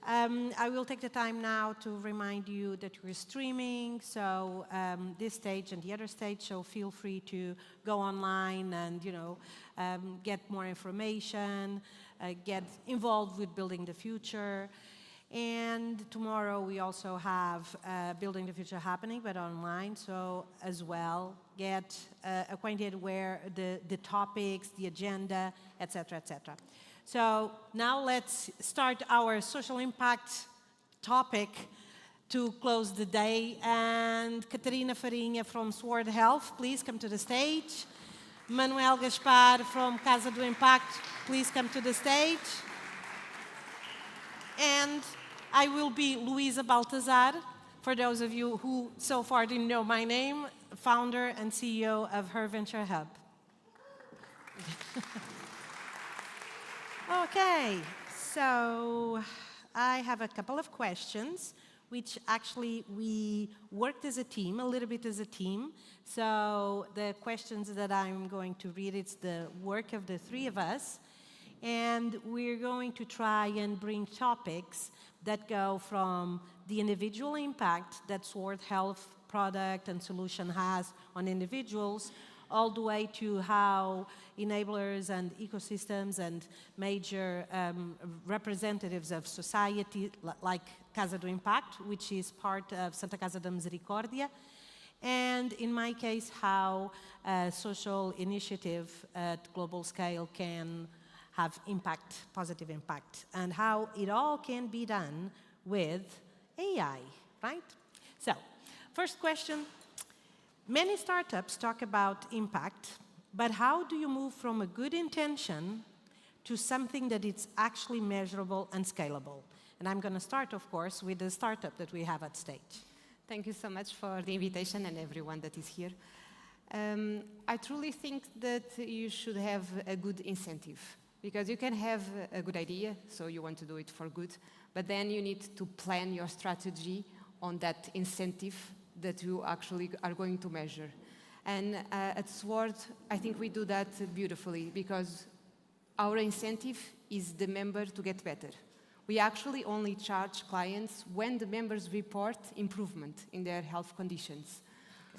Speaker 1: I will take the time now to remind you that we're streaming, so this stage and the other stage, so feel free to go online and, get more information, get involved with Building the Future. And tomorrow we also have Building the Future happening, but online, so as well, get acquainted where the topics, the agenda, etc., etc. So now let's start our social impact topic to close the day. And Catarina Farinha from Sword Health, please come to the stage. Manuel Gaspar from Casa do Impacto, please come to the stage. And I will be Luisa Baltazar, for those of you who so far didn't know my name, founder and CEO of Her Venture Hub. Okay, so I have a couple of questions, which actually we worked as a team, a little bit as a team. So the questions that I'm going to read, it's the work of the three of us. And we're going to try and bring topics that go from the individual impact that Sword Health product and solution has on individuals, all the way to how enablers and ecosystems and major representatives of society, like Casa do Impacto, which is part of Santa Casa da Misericórdia, and in my case, how a social initiative at global scale can have impact, positive impact, and how it all can be done with AI, right? So, first question, many startups talk about impact, but how do you move from a good intention to something that is actually measurable and scalable? And I'm going to start, of course, with the startup that we have at stage.
Speaker 3: Thank you so much for the invitation and everyone that is here. I truly think that you should have a good incentive, because you can have a good idea, so you want to do it for good, but then you need to plan your strategy on that incentive that you actually are going to measure. And at Sword, I think we do that beautifully, because our incentive is the member to get better. We actually only charge clients when the members report improvement in their health conditions.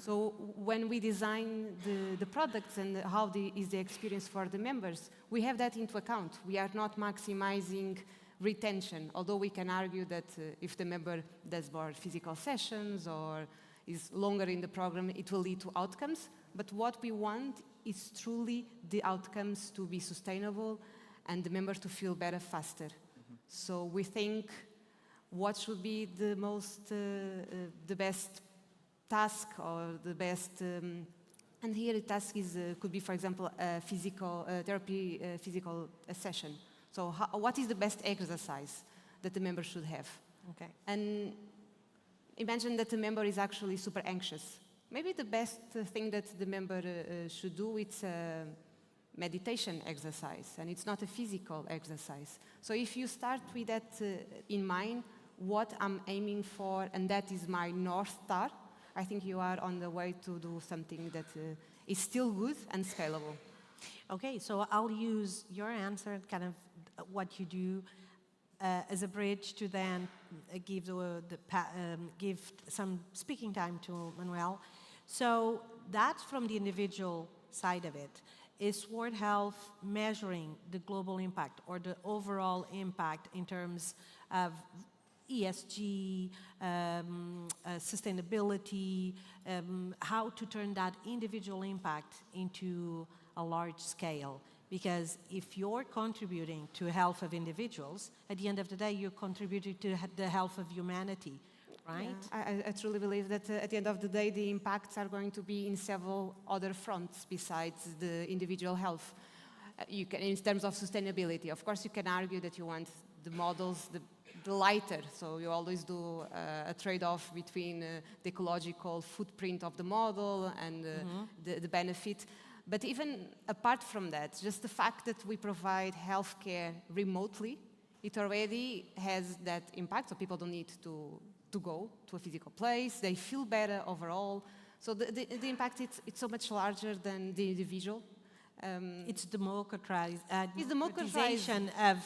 Speaker 3: So when we design the products and how is the experience for the members, we have that into account. We are not maximizing retention, although we can argue that if the member does more physical sessions or is longer in the program, it will lead to outcomes. But what we want is truly the outcomes to be sustainable and the member to feel better faster. So we think what should be the best task or the best, and here the task is, could be, for example, a physical therapy, physical session. So what is the best exercise that the member should have?
Speaker 1: Okay.
Speaker 3: And imagine that the member is actually super anxious. Maybe the best thing that the member should do is a meditation exercise, and it's not a physical exercise. So if you start with that in mind, what I'm aiming for, and that is my North Star, I think you are on the way to do something that is still good and scalable.
Speaker 1: Okay, so I'll use your answer, kind of what you do, as a bridge to then give give some speaking time to Manuel. So that's from the individual side of it. Is Sword Health measuring the global impact or the overall impact in terms of ESG, sustainability, how to turn that individual impact into a large scale? Because if you're contributing to the health of individuals, at the end of the day, you're contributing to the health of humanity, right?
Speaker 3: Yeah, I truly believe that at the end of the day, the impacts are going to be in several other fronts besides the individual health. You can, in terms of sustainability, of course, you can argue that you want the models, the lighter, so you always do a trade-off between the ecological footprint of the model and the benefit. But even apart from that, just the fact that we provide healthcare remotely, it already has that impact, so people don't need to go to a physical place, they feel better overall. So the impact, it's so much larger than the individual.
Speaker 1: It's democratization of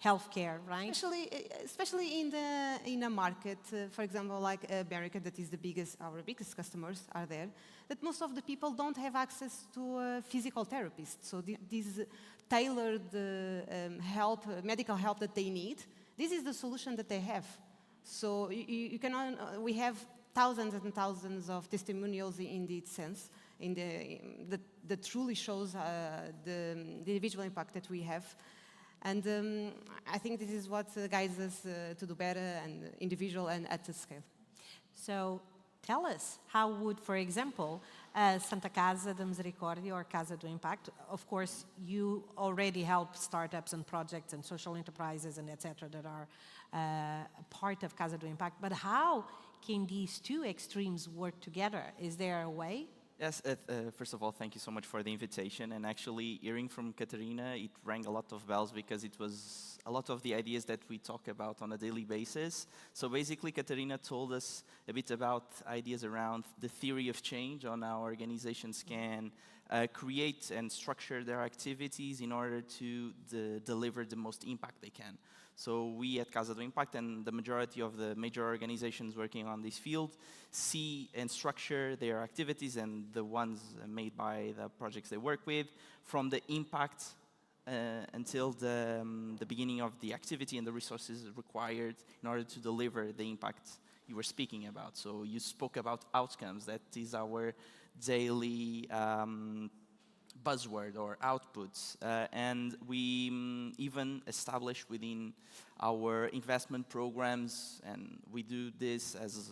Speaker 1: healthcare, right?
Speaker 3: Especially in a market, for example, like America, that is our biggest customers are there, that most of the people don't have access to a physical therapist. So this tailored medical help that they need, this is the solution that they have. So we have thousands and thousands of testimonials in this sense, that truly shows the individual impact that we have. And I think this is what guides us to do better and individual and at the scale.
Speaker 1: So tell us, how would, for example, Santa Casa da Misericórdia or Casa do Impacto, of course, you already help startups and projects and social enterprises and etc. that are part of Casa do Impacto, but how can these two extremes work together? Is there a way?
Speaker 6: Yes, first of all, thank you so much for the invitation. And actually, hearing from Katarina, it rang a lot of bells because it was a lot of the ideas that we talk about on a daily basis. So basically, Katarina told us a bit about ideas around the theory of change on how organizations can create and structure their activities in order to deliver the most impact they can. So we at Casa do Impacto and the majority of the major organizations working on this field see and structure their activities and the ones made by the projects they work with from the impact until the beginning of the activity and the resources required in order to deliver the impact you were speaking about. So you spoke about outcomes. That is our daily buzzword or outputs. And we even establish within our investment programs, and we do this as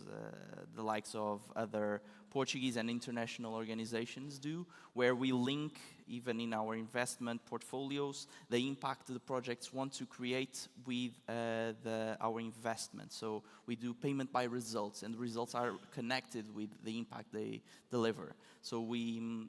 Speaker 6: the likes of other Portuguese and international organizations do, where we link, even in our investment portfolios, the impact the projects want to create with our investment. So we do payment by results, and the results are connected with the impact they deliver. So we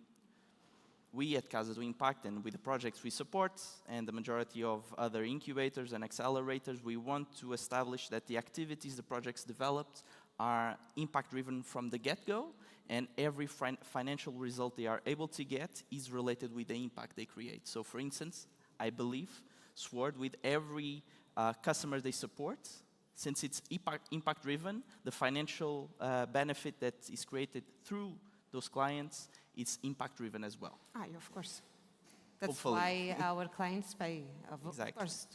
Speaker 6: at Casa do Impacto and with the projects we support and the majority of other incubators and accelerators, we want to establish that the activities the projects developed are impact-driven from the get-go, and every financial result they are able to get is related with the impact they create. So for instance, I believe, Sword, with every customer they support, since it's impact-driven, the financial benefit that is created through those clients, it's impact-driven as well.
Speaker 3: Of course. That's
Speaker 6: Hopefully.
Speaker 3: why our clients pay. Of course,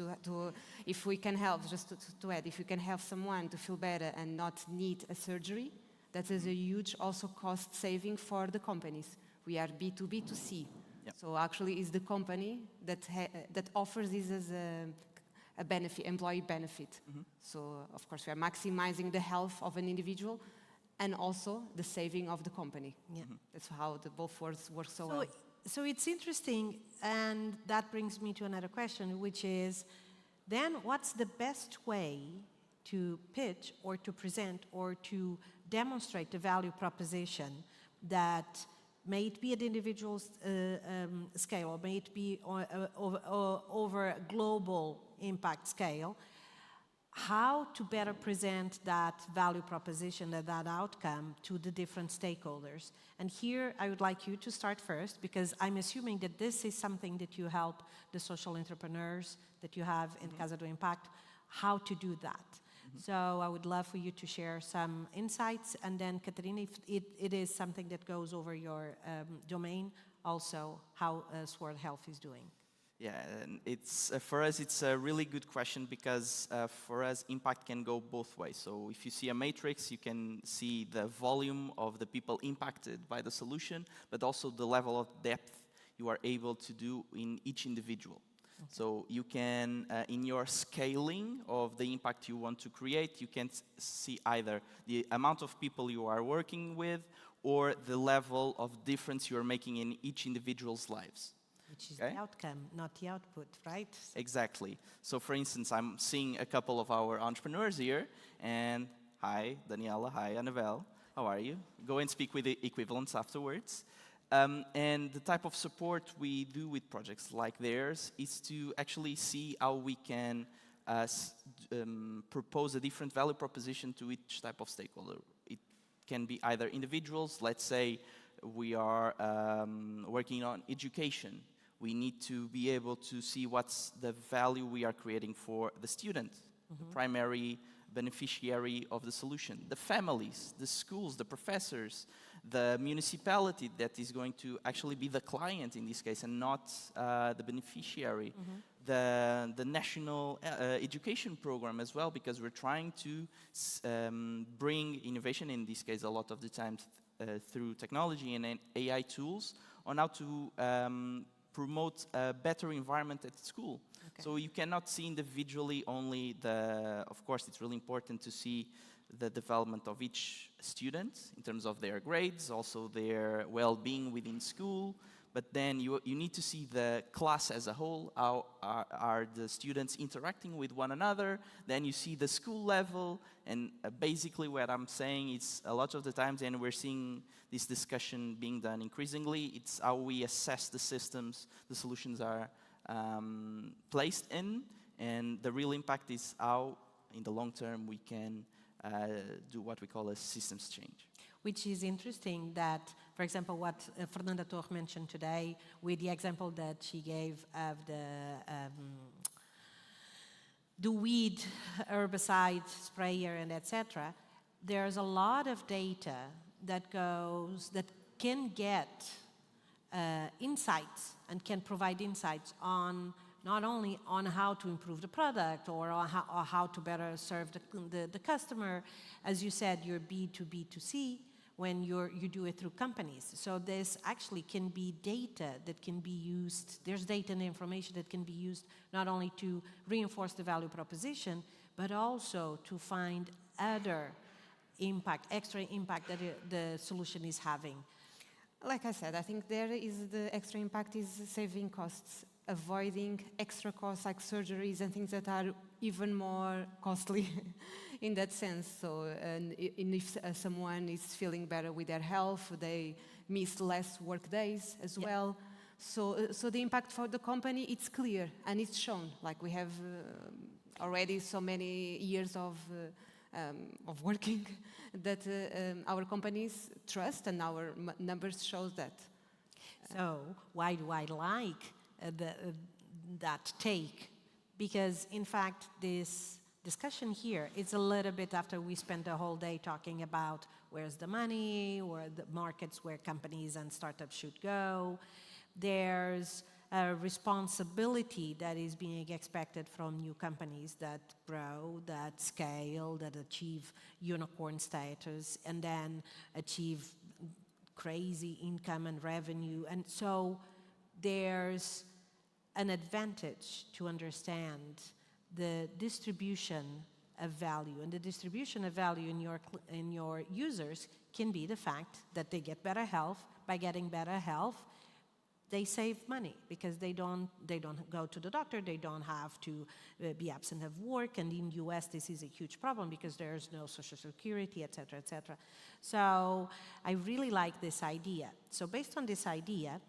Speaker 3: if we can help, just to add, if we can help someone to feel better and not need a surgery, that is a huge also cost saving for the companies. We are B2B2C. Yep. So actually it's the company that offers this as a benefit, employee benefit. So of course we are maximizing the health of an individual and also the saving of the company. Yeah. That's how the both worlds work so well.
Speaker 1: So it's interesting, and that brings me to another question, which is, then what's the best way to pitch or to present or to demonstrate the value proposition that may it be at individual scale or may it be over a global impact scale, how to better present that value proposition and that outcome to the different stakeholders. And here I would like you to start first, because I'm assuming that this is something that you help the social entrepreneurs that you have in Casa do Impacto, how to do that. So I would love for you to share some insights, and then Katarina, if it is something that goes over your domain, also how Sword Health is doing.
Speaker 6: Yeah, and for us, it's a really good question because for us, impact can go both ways. So if you see a matrix, you can see the volume of the people impacted by the solution, but also the level of depth you are able to do in each individual. Okay. So you can, in your scaling of the impact you want to create, you can see either the amount of people you are working with or the level of difference you are making in each individual's lives.
Speaker 1: Which is the outcome, not the output, right?
Speaker 6: Exactly. So for instance, I'm seeing a couple of our entrepreneurs here, and hi, Daniela, hi, Annabelle, how are you? Go and speak with the equivalents afterwards. And the type of support we do with projects like theirs is to actually see how we can propose a different value proposition to each type of stakeholder. It can be either individuals, let's say we are working on education. We need to be able to see what's the value we are creating for the student, the primary beneficiary of the solution, the families, the schools, the professors, the municipality that is going to actually be the client in this case and not the beneficiary, the national education program as well, because we're trying to bring innovation, in this case a lot of the times through technology and AI tools, on how to promote a better environment at school. Okay. So you cannot see individually only of course it's really important to see the development of each student in terms of their grades, also their well-being within school, but then you need to see the class as a whole. How are the students interacting with one another? Then you see the school level, and basically what I'm saying is a lot of the times, and we're seeing this discussion being done increasingly, it's how we assess the systems the solutions are placed in, and the real impact is how, in the long term, we can do what we call a systems change.
Speaker 1: Which is interesting that, for example, what Fernanda Torre mentioned today, with the example that she gave of the weed herbicide sprayer and etc., there's a lot of data that can get insights and can provide insights on not only on how to improve the product or how to better serve the customer. As you said, you're B2B2C, when you do it through companies. So this actually can be data that can be used, there's data and information that can be used not only to reinforce the value proposition, but also to find other impact, extra impact that the solution is having.
Speaker 3: Like I said, I think there is the extra impact is saving costs, avoiding extra costs like surgeries and things that are even more costly in that sense. So if someone is feeling better with their health, they miss less work days as well. So the impact for the company, it's clear and it's shown. Like we have already so many years of working that our companies trust, and our numbers show that.
Speaker 1: So why do I like that take? Because in fact this discussion here is a little bit after we spent the whole day talking about where's the money, where the markets where companies and startups should go. There's a responsibility that is being expected from new companies that grow, that scale, that achieve unicorn status, and then achieve crazy income and revenue. And so there's an advantage to understand the distribution of value. And the distribution of value in your users can be the fact that they get better health. By getting better health, they save money because they don't go to the doctor, they don't have to be absent of work, and in the US this is a huge problem because there's no social security, etc., etc. So I really like this idea. So based on this idea,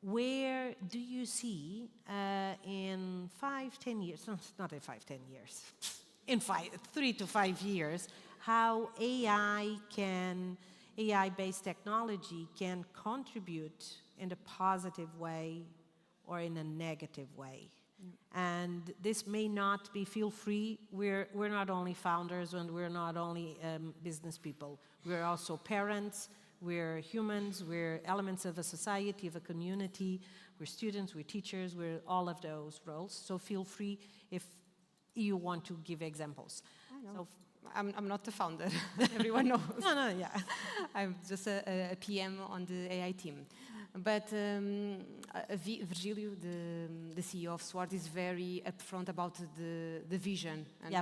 Speaker 1: where do you see in 5-10 years, not in 5-10 years, in 3 to 5 years, how AI-based technology can contribute in a positive way or in a negative way? And this may not be, feel free, we're not only founders and we're not only business people, we're also parents, we're humans, we're elements of a society, of a community, we're students, we're teachers, we're all of those roles. So feel free if you want to give examples.
Speaker 3: I know. I'm not the founder, everyone knows.
Speaker 1: No, yeah.
Speaker 3: I'm just a PM on the AI team. But Virgilio, the CEO of Sword, is very upfront about the vision. And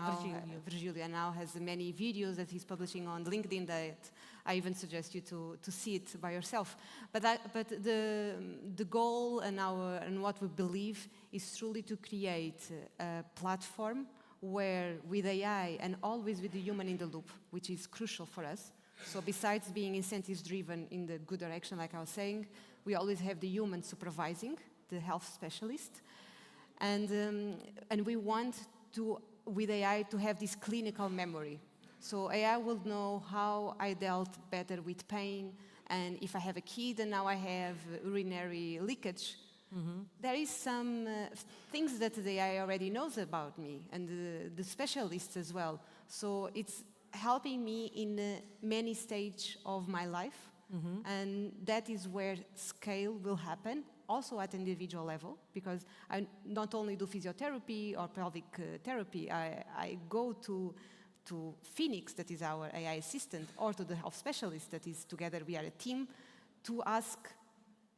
Speaker 3: Virgilio now has many videos that he's publishing on LinkedIn that I even suggest you to see it by yourself. But the goal and what we believe is truly to create a platform where with AI and always with the human in the loop, which is crucial for us. So besides being incentives driven in the good direction, like I was saying, we always have the human supervising, the health specialist. And we want to, with AI, to have this clinical memory. So AI will know how I dealt better with pain, and if I have a kid and now I have urinary leakage, there is some things that the AI already knows about me, and the specialists as well. So it's helping me in many stages of my life. And that is where scale will happen, also at individual level, because I not only do physiotherapy or pelvic therapy, I go to Phoenix, that is our AI assistant, or to the health specialist that is together, we are a team, to ask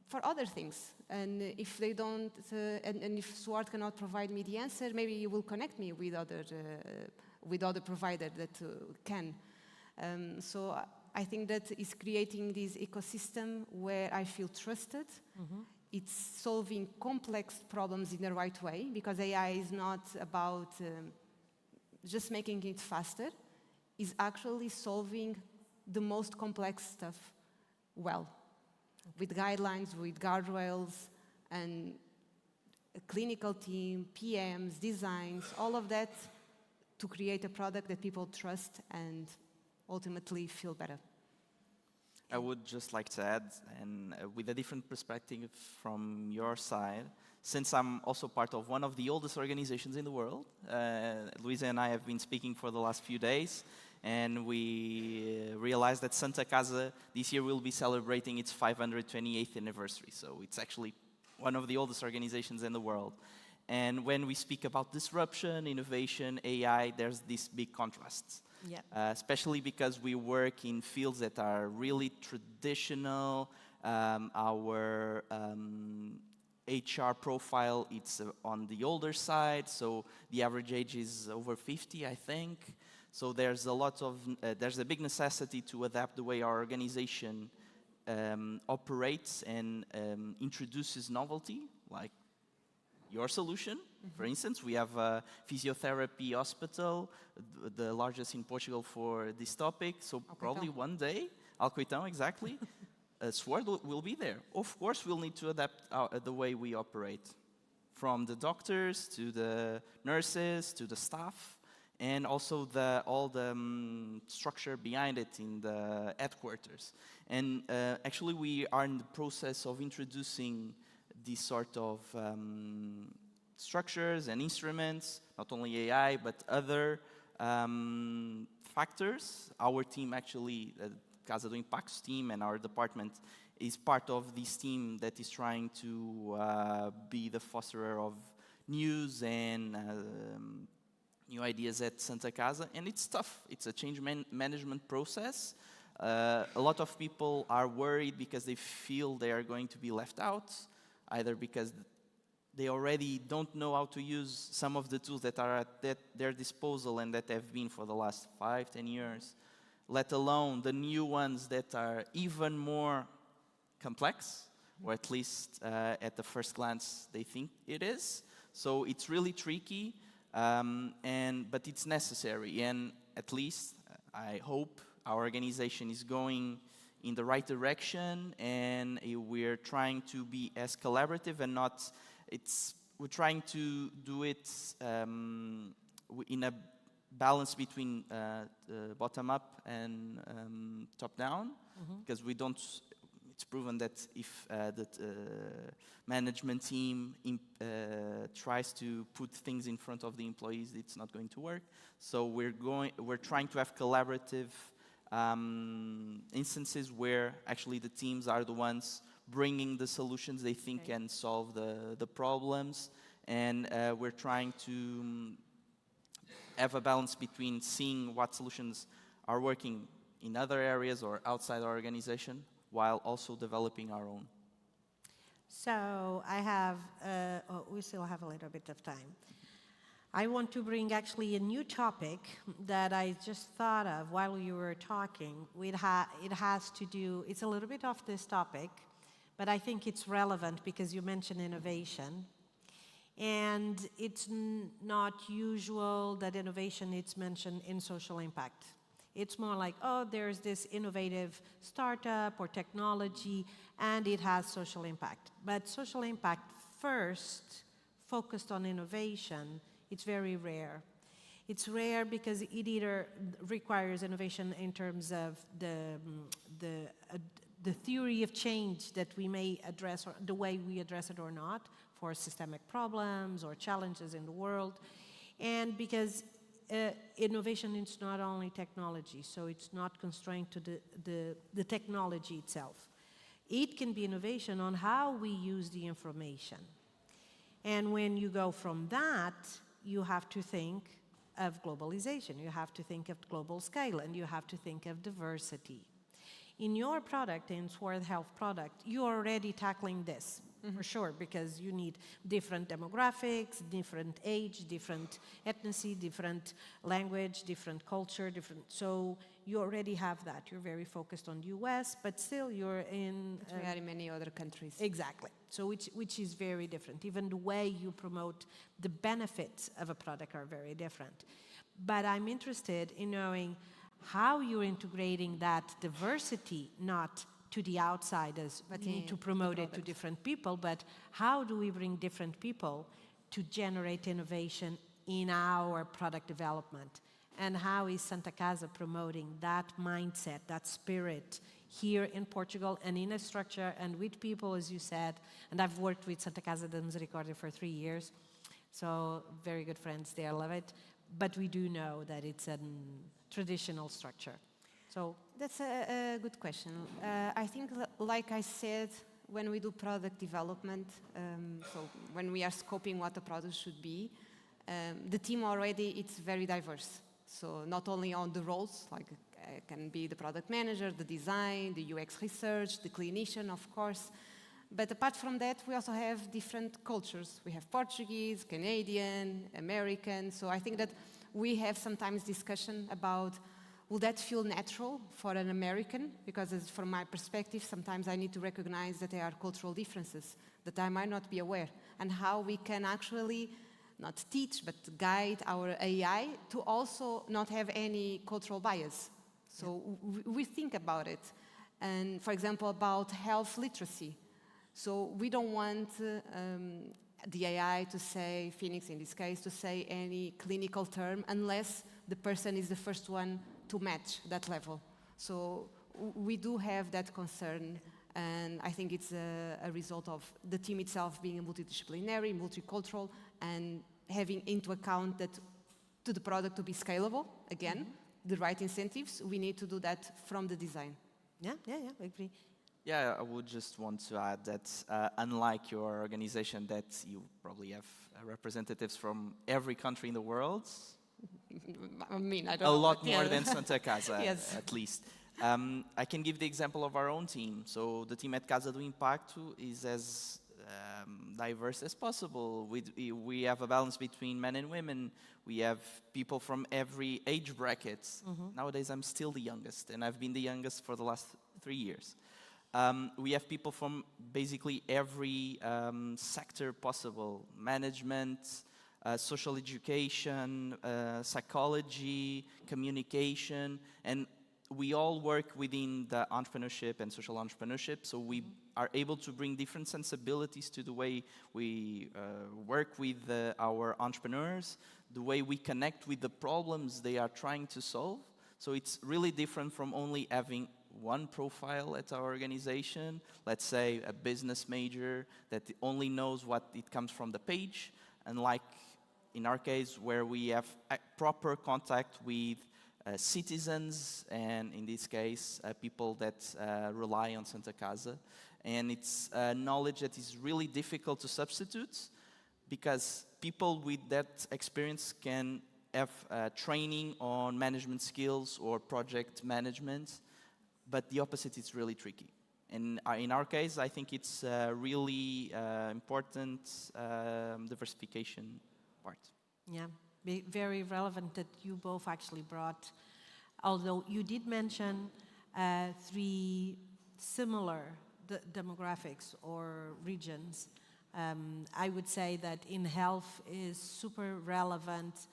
Speaker 3: for other things. And if they don't, and if Sword cannot provide me the answer, maybe you will connect me with other provider that can. So I think that is creating this ecosystem where I feel trusted. It's solving complex problems in the right way, because AI is not about just making it faster. It's actually solving the most complex stuff well, with guidelines, with guardrails, and a clinical team, PMs, designs, all of that to create a product that people trust and ultimately feel better.
Speaker 6: I would just like to add, and with a different perspective from your side, since I'm also part of one of the oldest organizations in the world, Luisa and I have been speaking for the last few days, and we realized that Santa Casa this year will be celebrating its 528th anniversary. So it's actually one of the oldest organizations in the world. And when we speak about disruption, innovation, AI, there's this big contrast.
Speaker 1: Yeah.
Speaker 6: Especially because we work in fields that are really traditional. Our HR profile, it's on the older side, so the average age is over 50, I think. So there's a lot of, there's a big necessity to adapt the way our organization operates and introduces novelty, like your solution. For instance, we have a physiotherapy hospital, the largest in Portugal for this topic. So probably one day, Alcoitão, exactly, Sword will be there. Of course, we'll need to adapt the way we operate, from the doctors to the nurses to the staff, and also all the structure behind it in the headquarters. And actually, we are in the process of introducing these sort of structures and instruments, not only AI, but other factors. Our team actually, Casa do Impacto's team and our department is part of this team that is trying to be the fosterer of news and new ideas at Santa Casa. And it's tough. It's a change management process. A lot of people are worried because they feel they are going to be left out, either because they already don't know how to use some of the tools that are at their disposal and that have been for the last 5-10 years, let alone the new ones that are even more complex, or at least at the first glance they think it is. So it's really tricky, but it's necessary. And at least I hope our organization is going in the right direction, and we're trying to be as collaborative and not, we're trying to do it in a balance between bottom up and top down, because we don't, it's proven that if the management team tries to put things in front of the employees, it's not going to work. So we're trying to have collaborative instances where actually the teams are the ones bringing the solutions they think can solve the problems, and we're trying to have a balance between seeing what solutions are working in other areas or outside our organization, while also developing our own.
Speaker 1: So I have, we still have a little bit of time. I want to bring actually a new topic that I just thought of while you were talking. It has to do, it's a little bit off this topic, but I think it's relevant because you mentioned innovation. And it's not usual that innovation is mentioned in social impact. It's more like, oh, there's this innovative startup or technology, and it has social impact. But social impact first, focused on innovation, it's very rare. It's rare because it either requires innovation in terms of the theory of change that we may address, or the way we address it or not, for systemic problems or challenges in the world. And because innovation is not only technology, so it's not constrained to the technology itself. It can be innovation on how we use the information. And when you go from that, you have to think of globalization, you have to think of global scale, and you have to think of diversity. In your product, in Sword Health product, you're already tackling this. for sure, because you need different demographics, different age, different ethnicity, different language, different culture, so you already have that. You're very focused on US, but still you're in...
Speaker 3: we are in many other countries.
Speaker 1: Exactly. So which is very different. Even the way you promote the benefits of a product are very different. But I'm interested in knowing how you're integrating that diversity, not to the outsiders, but to promote it to different people, but how do we bring different people to generate innovation in our product development? And how is Santa Casa promoting that mindset, that spirit here in Portugal and in a structure and with people, as you said, and I've worked with Santa Casa de Misericórdia for 3 years, so very good friends there, love it, but we do know that it's a traditional structure. So
Speaker 3: that's a good question. I think, like I said, when we do product development, so when we are scoping what the product should be, the team already, it's very diverse. So not only on the roles, like can be the product manager, the design, the UX research, the clinician, of course. But apart from that, we also have different cultures. We have Portuguese, Canadian, American. So I think that we have sometimes discussion about, will that feel natural for an American? Because from my perspective, sometimes I need to recognize that there are cultural differences that I might not be aware, and how we can actually not teach, but guide our AI to also not have any cultural bias. So we think about it. And for example, about health literacy. So we don't want the AI to say, Phoenix in this case, to say any clinical term unless the person is the first one to match that level. So we do have that concern, and I think it's a result of the team itself being multidisciplinary, multicultural, and having into account that to the product to be scalable, again, the right incentives, we need to do that from the design.
Speaker 1: Yeah, I agree.
Speaker 6: Yeah, I would just want to add that unlike your organization, that you probably have representatives from every country in the world.
Speaker 3: I mean, I don't
Speaker 6: a
Speaker 3: know,
Speaker 6: lot
Speaker 3: but
Speaker 6: more
Speaker 3: yeah.
Speaker 6: than Santa Casa,
Speaker 3: Yes.
Speaker 6: at least. I can give the example of our own team. So the team at Casa do Impacto is as diverse as possible. We have a balance between men and women. We have people from every age bracket. Nowadays, I'm still the youngest, and I've been the youngest for the last 3 years. We have people from basically every sector possible: management, social education, psychology, communication, and we all work within the entrepreneurship and social entrepreneurship, so we are able to bring different sensibilities to the way we work with our entrepreneurs, the way we connect with the problems they are trying to solve. So it's really different from only having one profile at our organization, let's say a business major that only knows what it comes from the page, and like in our case where we have proper contact with citizens, and in this case, people that rely on Santa Casa. And it's knowledge that is really difficult to substitute, because people with that experience can have training on management skills or project management, but the opposite is really tricky. And in our case, I think it's a really important diversification part.
Speaker 1: Yeah. Very relevant that you both actually brought, although you did mention 3 similar demographics or regions. I would say that in health is super relevant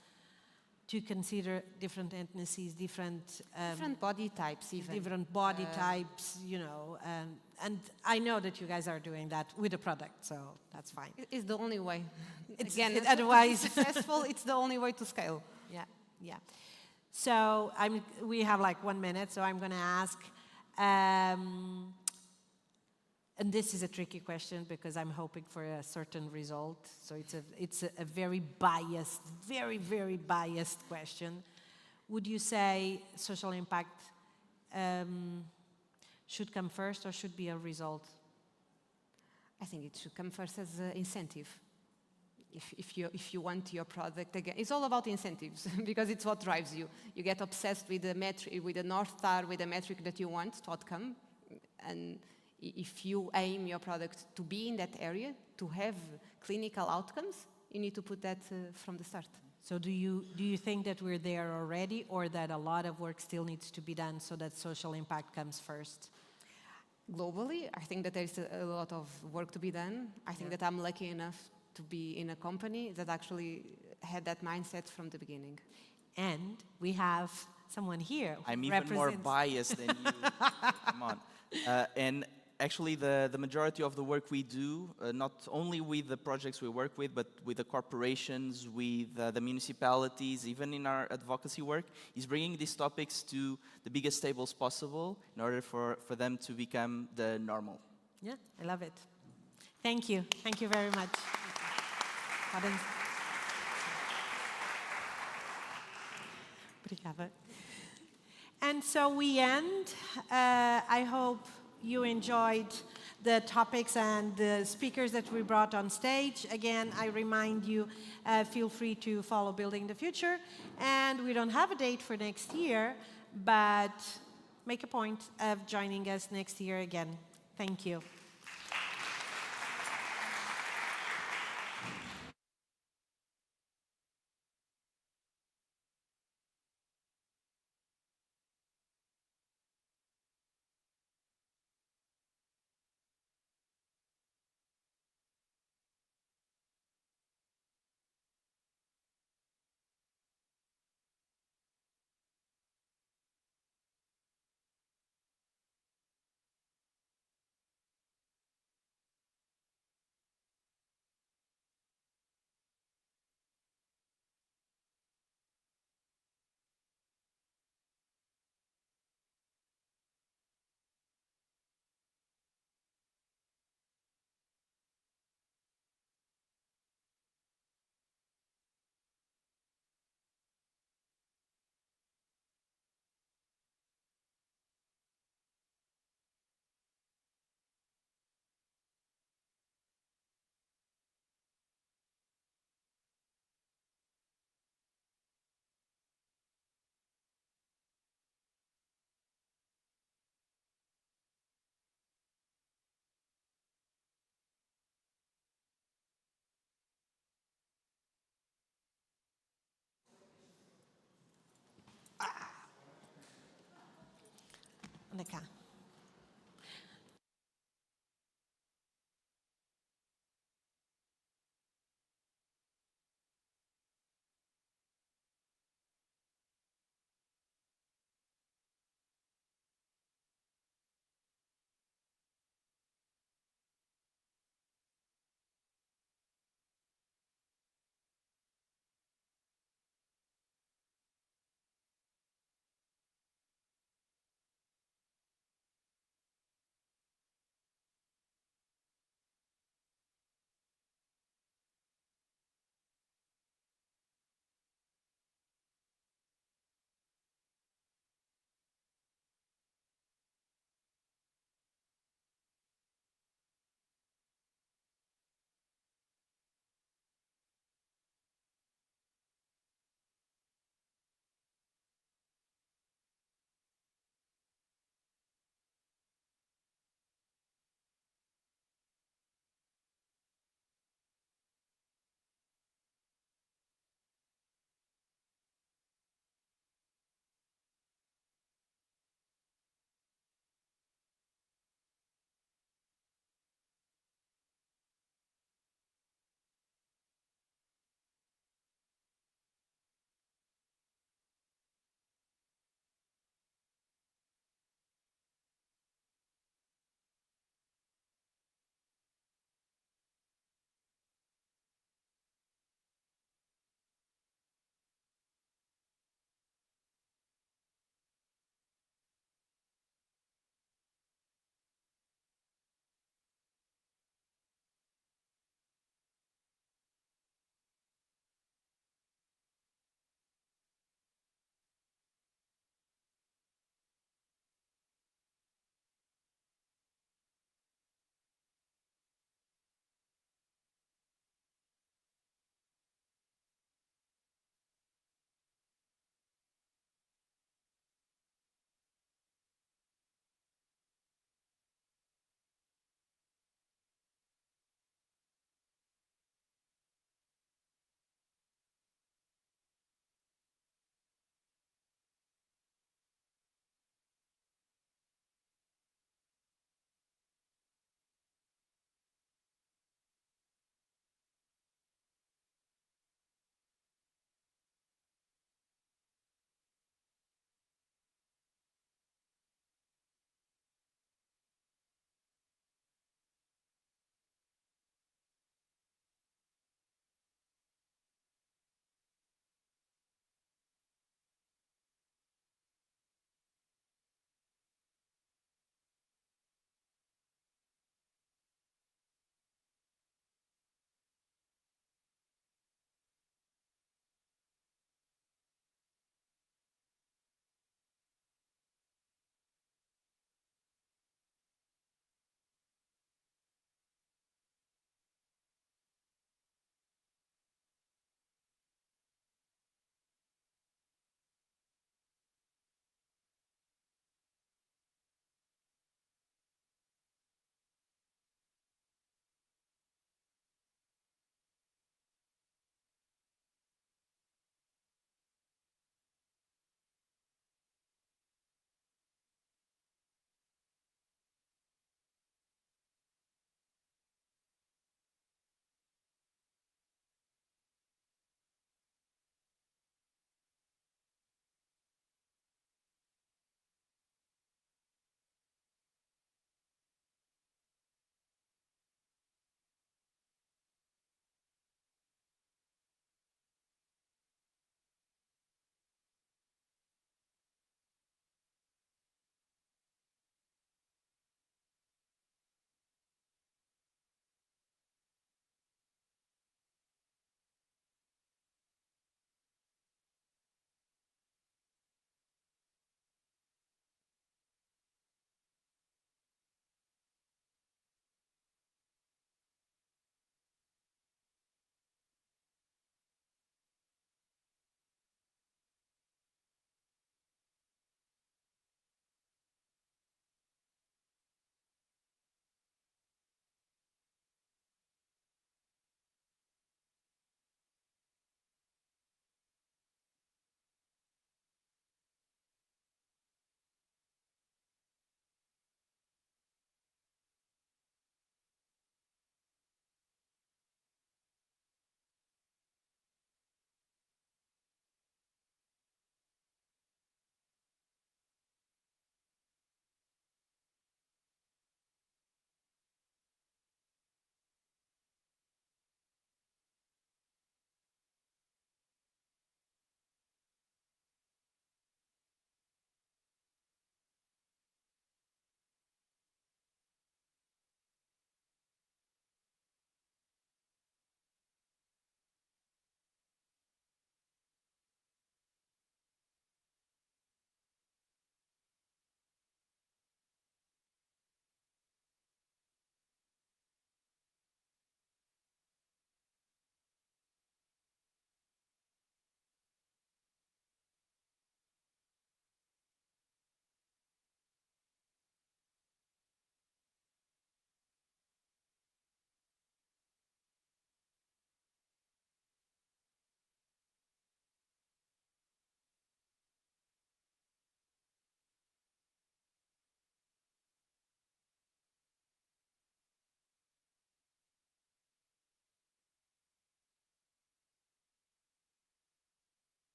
Speaker 1: to consider different ethnicities, different
Speaker 3: body types even.
Speaker 1: Different body types, you know, and I know that you guys are doing that with the product, so that's fine.
Speaker 3: It's the only way.
Speaker 1: Again, otherwise
Speaker 3: successful, it's the only way to scale.
Speaker 1: Yeah. So we have like 1 minute, so I'm going to ask, and this is a tricky question because I'm hoping for a certain result. So it's a very biased, very biased question. Would you say social impact should come first or should be a result?
Speaker 3: I think it should come first as an incentive. If you want your product, again, it's all about incentives because it's what drives you. You get obsessed with the metric, with the North Star, with the metric that you want to outcome, and If you aim your product to be in that area, to have clinical outcomes, you need to put that from the start.
Speaker 1: So do you think that we're there already, or that a lot of work still needs to be done so that social impact comes first?
Speaker 3: Globally, I think that there's a lot of work to be done. I think that I'm lucky enough to be in a company that actually had that mindset from the beginning.
Speaker 1: And we have someone here who
Speaker 6: I'm even more biased than you. Come on. And actually, the majority of the work we do, not only with the projects we work with, but with the corporations, with the municipalities, even in our advocacy work, is bringing these topics to the biggest tables possible in order for them to become the normal.
Speaker 1: Yeah, I love it. Thank you. Thank you very much. Obrigada. And so we end. I hope you enjoyed the topics and the speakers that we brought on stage. Again, I remind you, feel free to follow Building the Future. And we don't have a date for next year, but make a point of joining us next year again. Thank you. Anda cá.